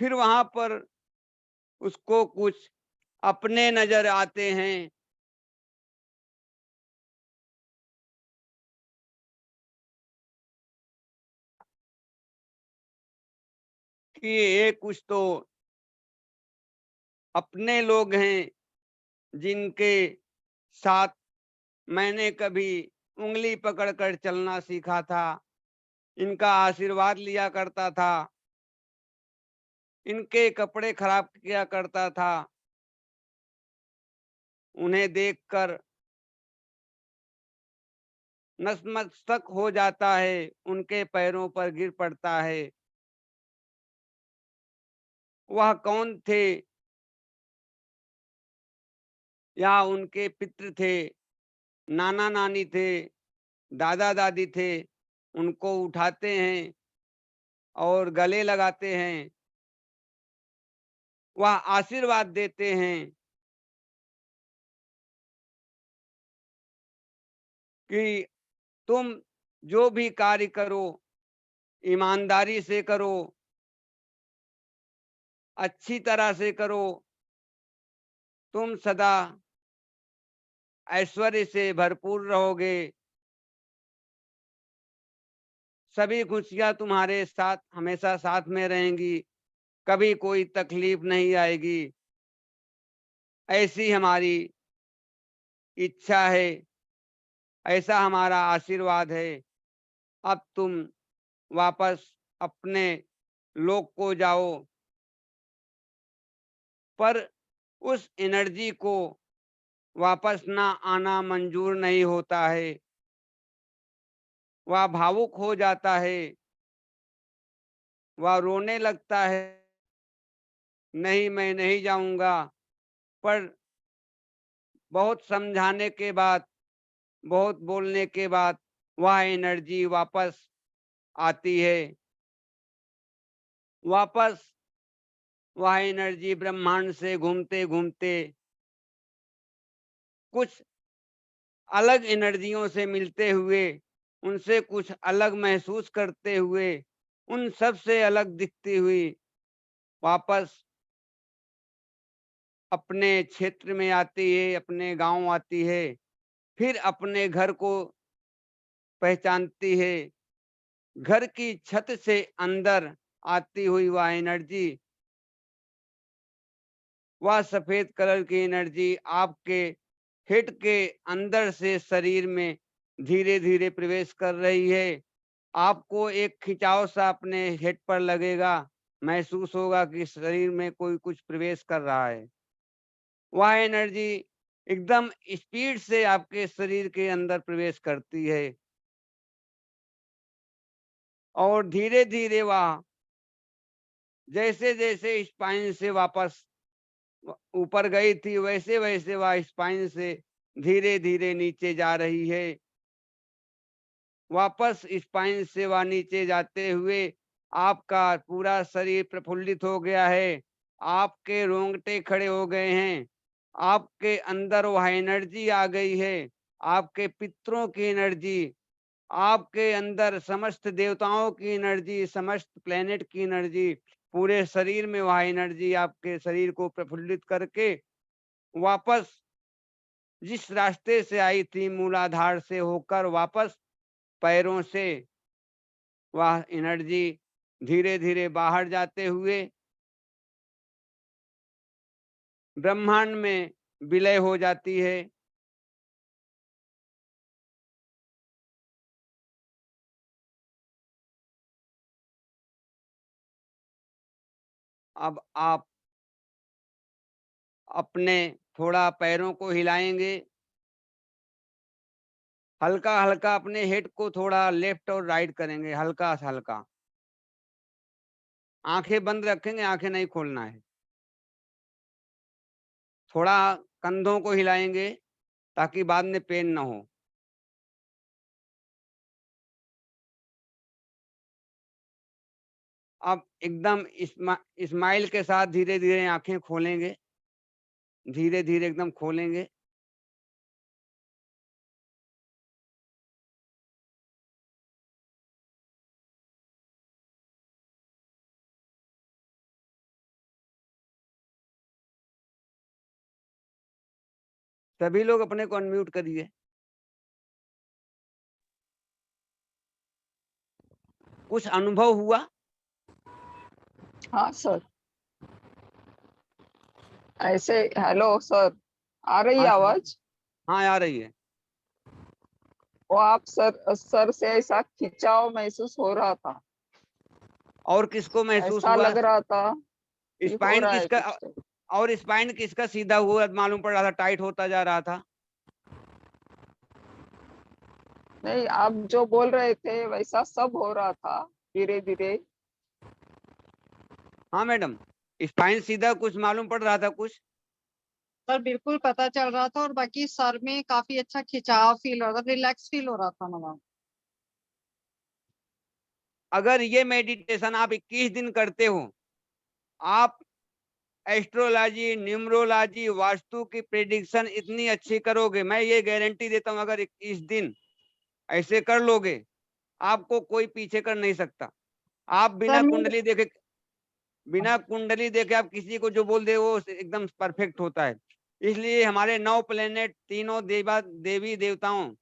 [SPEAKER 1] फिर वहां पर उसको कुछ अपने नजर आते हैं। कि ये कुछ तो अपने लोग हैं जिनके साथ मैंने कभी उंगली पकड़कर चलना सीखा था, इनका आशीर्वाद लिया करता था, इनके कपड़े खराब किया करता था। उन्हें देखकर नतमस्तक हो जाता है, उनके पैरों पर गिर पड़ता है। वह कौन थे? या उनके पितृ थे, नाना नानी थे, दादा दादी थे। उनको उठाते हैं और गले लगाते हैं, वह आशीर्वाद देते हैं कि तुम जो भी कार्य करो ईमानदारी से करो, अच्छी तरह से करो, तुम सदा ऐश्वर्य से भरपूर रहोगे, सभी खुशियां तुम्हारे साथ हमेशा साथ में रहेंगी, कभी कोई तकलीफ नहीं आएगी। ऐसी हमारी इच्छा है, ऐसा हमारा आशीर्वाद है। अब तुम वापस अपने लोक को जाओ। पर उस एनर्जी को वापस ना आना मंजूर नहीं होता है। वह भावुक हो जाता है, वह रोने लगता है, नहीं मैं नहीं जाऊंगा। पर बहुत समझाने के बाद, बहुत बोलने के बाद वह एनर्जी वापस आती है। वापस वह एनर्जी ब्रह्मांड से घूमते घूमते कुछ अलग एनर्जियों से मिलते हुए, उनसे कुछ अलग महसूस करते हुए, उन सब से अलग दिखती हुई वापस अपने क्षेत्र में आती है, अपने गांव आती है, फिर अपने घर को पहचानती है। घर की छत से अंदर आती हुई वह एनर्जी, वह सफेद कलर की एनर्जी आपके हेड के अंदर से शरीर में धीरे धीरे प्रवेश कर रही है। आपको एक खिंचाव सा अपने हेड पर लगेगा, महसूस होगा कि शरीर में कोई कुछ प्रवेश कर रहा है। वह एनर्जी एकदम स्पीड से आपके शरीर के अंदर प्रवेश करती है और धीरे धीरे वह जैसे जैसे स्पाइन से वापस ऊपर गई थी, वैसे वैसे वह स्पाइन से धीरे धीरे नीचे जा रही है। वापस स्पाइन से वह नीचे जाते हुए आपका पूरा शरीर प्रफुल्लित हो गया है, आपके रोंगटे खड़े हो गए हैं, आपके अंदर वह एनर्जी आ गई है, आपके पितरों की एनर्जी, आपके अंदर समस्त देवताओं की एनर्जी, समस्त प्लेनेट की एनर्जी, पूरे शरीर में वह एनर्जी आपके शरीर को प्रफुल्लित करके वापस जिस रास्ते से आई थी, मूलाधार से होकर वापस पैरों से वह एनर्जी धीरे धीरे बाहर जाते हुए ब्रह्मांड में विलय हो जाती है। अब आप अपने थोड़ा पैरों को हिलाएंगे, हल्का हल्का अपने हेड को थोड़ा लेफ्ट और राइट करेंगे, हल्का सा हल्का। आंखें बंद रखेंगे, आंखें नहीं खोलना है। थोड़ा कंधों को हिलाएंगे ताकि बाद में पेन ना हो। अब एकदम स्माइल के साथ धीरे धीरे आंखें खोलेंगे, धीरे धीरे एकदम खोलेंगे। सभी लोग अपने को अनम्यूट करिए। कुछ अनुभव हुआ?
[SPEAKER 11] हाँ सर, ऐसे हेलो सर, आ रही है
[SPEAKER 1] हाँ सर,
[SPEAKER 11] आवाज?
[SPEAKER 1] हाँ आ रही है।
[SPEAKER 11] वो आप सर से ऐसा खिंचाव महसूस हो रहा था,
[SPEAKER 1] और किसको महसूस
[SPEAKER 11] ऐसा
[SPEAKER 1] हुआ?
[SPEAKER 11] लग रहा था कि हो
[SPEAKER 1] स्पाइन
[SPEAKER 11] रहा है
[SPEAKER 1] किसका?
[SPEAKER 11] कुछ तो।
[SPEAKER 1] और स्पाइन किसका सीधा हुआ मालूम पड़ रहा था, टाइट होता जा रहा था?
[SPEAKER 11] नहीं, आप जो बोल रहे थे वैसा सब हो रहा था धीरे धीरे।
[SPEAKER 1] हाँ मैडम, स्पाइन सीधा कुछ मालूम पड़ रहा था कुछ?
[SPEAKER 3] सर बिल्कुल पता चल रहा था, और बाकी सर में काफी अच्छा खिंचाव फील हो रहा था, रिलैक्स फील हो रहा था ना।
[SPEAKER 1] अगर ये मेडिटेशन आप 21 दिन करते हो, आप एस्ट्रोलॉजी, न्यूमरोलॉजी, वास्तु की प्रेडिक्शन इतनी अच्छी करोगे, मैं ये गारंटी देता हूं। अगर 21 दिन ऐसे कर लोगे, आपको कोई पीछे कर नहीं सकता। आप बिना कुंडली देखे आप किसी को जो बोल दे वो एकदम परफेक्ट होता है। इसलिए हमारे 9 प्लेनेट, तीनों देवी देवताओं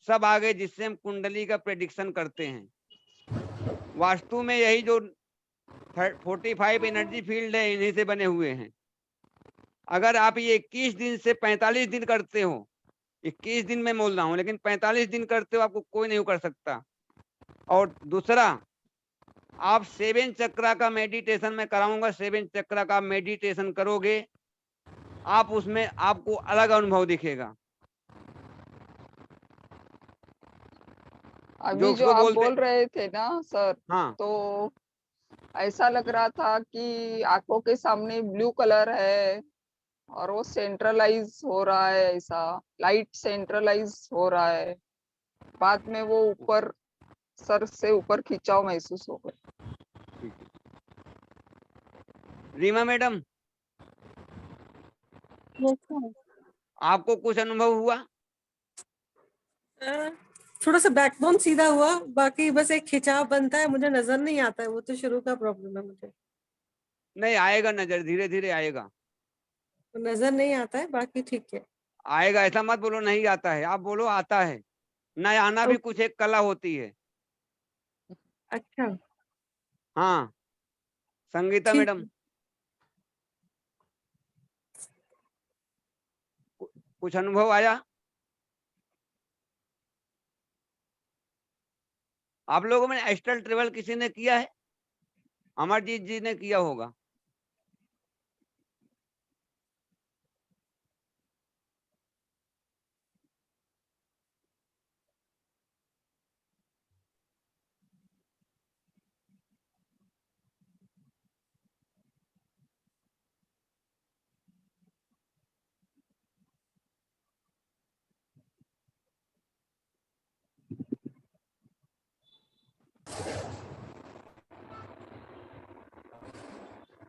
[SPEAKER 1] सब आ गए, जिससे हम कुंडली का प्रेडिक्शन करते हैं। वास्तु में यही जो 45 एनर्जी फील्ड है, इन्हीं से बने हुए हैं। अगर आप ये 21 दिन से 45 दिन करते हो, 21 दिन में बोल रहा हूं, लेकिन 45 दिन करते हो, आपको कोई नहीं कर सकता। और दूसरा, आप 7 चक्रा का मेडिटेशन मैं कराऊंगा। 7 चक्रा का मेडिटेशन करोगे, आप उसमें आपको अलग अनुभव दिखेगा।
[SPEAKER 11] अभी जो
[SPEAKER 1] उसको
[SPEAKER 11] आप
[SPEAKER 1] बोलते,
[SPEAKER 11] बोल रहे थे ना सर,
[SPEAKER 1] हाँ
[SPEAKER 11] तो ऐसा लग रहा था कि आंखों के सामने ब्लू कलर है और वो सेंट्रलाइज हो रहा है, ऐसा लाइट सेंट्रलाइज हो रहा है। बाद में वो ऊपर सर से ऊपर खिंचाव महसूस हो गया।
[SPEAKER 1] रीमा मैडम, आपको कुछ अनुभव हुआ?
[SPEAKER 4] थोड़ा सा बैकबोन सीधा हुआ, बाकी बस एक खिंचाव बनता है, मुझे नजर नहीं आता है, वो तो शुरू का प्रॉब्लम है मुझे।
[SPEAKER 1] नहीं आएगा, नजर धीरे धीरे आएगा।
[SPEAKER 4] नजर नहीं आता है, बाकी ठीक है।
[SPEAKER 1] आएगा, ऐसा मत बोलो नहीं आता है, आप बोलो आता है। न आना भी कुछ एक कला होती है।
[SPEAKER 4] अच्छा,
[SPEAKER 1] हाँ संगीता
[SPEAKER 4] ठीक
[SPEAKER 1] मैडम, कुछ अनुभव आया? आप लोगों में एस्ट्रल ट्रेवल किसी ने किया है? अमरजीत जी ने किया होगा।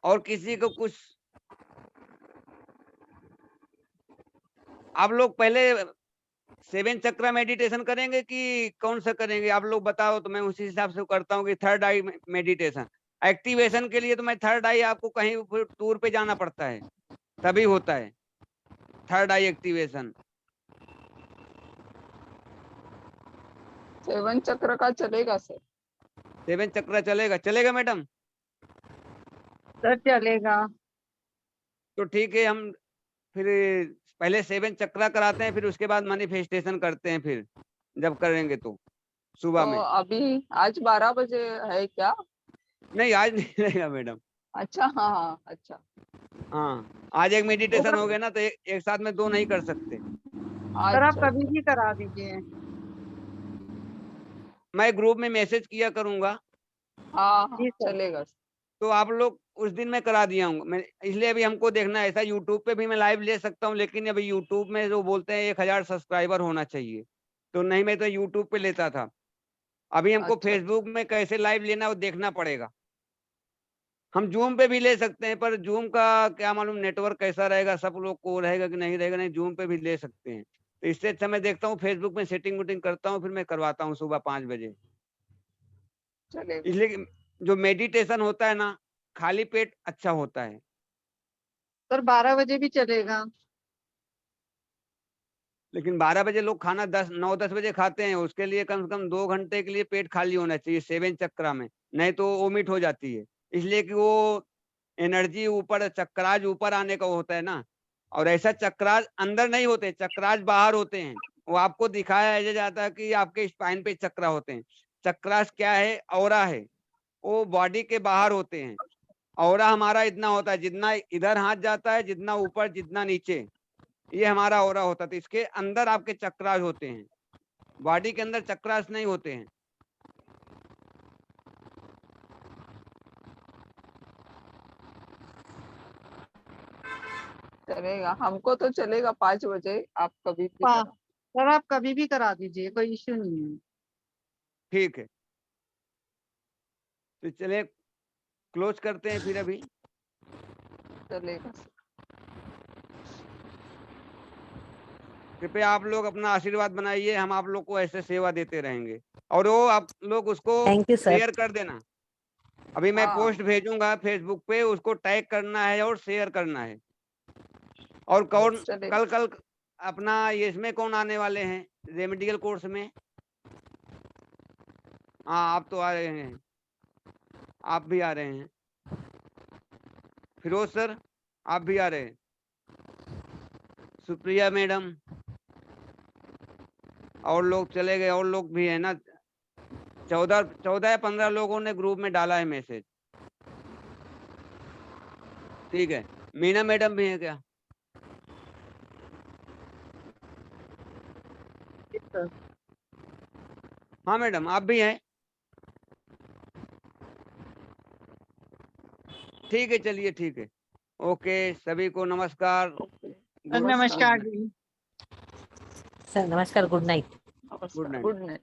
[SPEAKER 1] और किसी को कुछ? आप लोग पहले 7 चक्रा मेडिटेशन करेंगे कि कौन सा करेंगे? आप लोग बताओ तो मैं उसी हिसाब से करता हूँ कि थर्ड आई मेडिटेशन एक्टिवेशन के लिए तो मैं थर्ड आई, आपको कहीं टूर पे जाना पड़ता है तभी होता है थर्ड आई एक्टिवेशन।
[SPEAKER 11] 7 चक्र का चलेगा सर?
[SPEAKER 1] 7 चक्रा चलेगा? चलेगा मैडम?
[SPEAKER 3] सर चलेगा।
[SPEAKER 1] तो ठीक है, हम फिर पहले 7 चक्रा कराते हैं, फिर उसके बाद मैनिफेस्टेशन करते हैं, फिर जब करेंगे तो सुबह
[SPEAKER 11] तो
[SPEAKER 1] में।
[SPEAKER 11] अभी आज 12 बजे है क्या?
[SPEAKER 1] नहीं आज नहीं रहेगा मैडम।
[SPEAKER 11] अच्छा, हाँ हाँ, अच्छा।
[SPEAKER 1] हाँ आज एक मेडिटेशन हो गया ना, तो एक साथ में 2 नहीं कर सकते।
[SPEAKER 3] सर आप
[SPEAKER 11] अच्छा
[SPEAKER 3] कभी भी करा दीजिए।
[SPEAKER 1] मैं ग्रुप में मैसेज किया करूंगा,
[SPEAKER 11] हाँ हाँ
[SPEAKER 3] जी सर।
[SPEAKER 11] चलेगा।
[SPEAKER 1] तो आप लोग उस दिन मैं करा दिया हूँ मैं। इसलिए अभी हमको देखना है, ऐसा यूट्यूब पे भी मैं लाइव ले सकता हूँ, लेकिन अभी यूट्यूब में जो बोलते हैं 1000 सब्सक्राइबर होना चाहिए, तो नहीं, मैं तो यूट्यूब पे लेता था। अभी हमको
[SPEAKER 11] अच्छा
[SPEAKER 1] फेसबुक में कैसे लाइव लेना वो देखना पड़ेगा। हम जूम पे भी ले सकते हैं, पर जूम का क्या मालूम नेटवर्क कैसा रहेगा, सब लोग को रहेगा कि नहीं रहेगा। नहीं, जूम पे भी ले सकते हैं। तो इससे अच्छा मैं देखता हूँ फेसबुक में सेटिंग वुटिंग करता हूँ, फिर मैं करवाता हूँ सुबह 5 बजे।
[SPEAKER 11] चलेगा।
[SPEAKER 1] इसलिए कि जो मेडिटेशन होता है ना, खाली पेट अच्छा होता है।
[SPEAKER 3] सर 12 बजे भी चलेगा।
[SPEAKER 1] लेकिन 12 बजे लोग खाना 9-10 बजे खाते हैं, उसके लिए कम से कम 2 घंटे के लिए पेट खाली होना चाहिए 7 चक्रा में, नहीं तो वोमिट हो जाती है। इसलिए कि वो एनर्जी ऊपर, चक्राज ऊपर आने का होता है ना, और ऐसा चक्राज अंदर नहीं होते, चक्राज बाहर होते हैं। वो आपको दिखाया जाता है कि आपके स्पाइन पे चक्रा होते हैं। चक्राज क्या है? ऑरा है, वो बॉडी के बाहर होते हैं। ऑरा हमारा इतना होता है, जितना इधर हाथ जाता है, जितना ऊपर, जितना नीचे, ये हमारा ऑरा होता है। तो इसके अंदर आपके चक्रास होते हैं, बॉडी के अंदर चक्रास नहीं होते हैं।
[SPEAKER 11] चलेगा, हमको तो चलेगा 5 बजे, आप कभी भी
[SPEAKER 3] हाँ,
[SPEAKER 11] करा।
[SPEAKER 3] सर आप कभी भी करा दीजिए, कोई इश्यू नहीं है।
[SPEAKER 1] ठीक है, तो चलिए क्लोज करते हैं फिर अभी।
[SPEAKER 11] चलेगा।
[SPEAKER 1] कृपया आप लोग अपना आशीर्वाद बनाइए, हम आप लोग को ऐसे सेवा देते रहेंगे। और वो आप लोग उसको
[SPEAKER 5] थैंक यू सर।
[SPEAKER 1] शेयर कर देना। अभी मैं
[SPEAKER 11] हाँ।
[SPEAKER 1] पोस्ट भेजूंगा फेसबुक पे, उसको टैग करना है और शेयर करना है। और कौन
[SPEAKER 11] चलेगा।
[SPEAKER 1] कल अपना ये इसमें कौन आने वाले हैं रेमेडियल कोर्स में? हाँ, आप तो आ रहे हैं, आप भी आ रहे हैं। फिरोज सर, आप भी आ रहे हैं। सुप्रिया मैडम, और लोग चले गए, और लोग भी है ना, 14 या 15 लोगों ने ग्रुप में डाला है मैसेज। ठीक है, मीना मैडम भी है क्या? हाँ मैडम, आप भी हैं? ठीक है, चलिए ठीक है, ओके, सभी को नमस्कार।
[SPEAKER 3] नमस्कार जी।
[SPEAKER 5] सर नमस्कार, good night.
[SPEAKER 1] Good night.
[SPEAKER 11] Good night.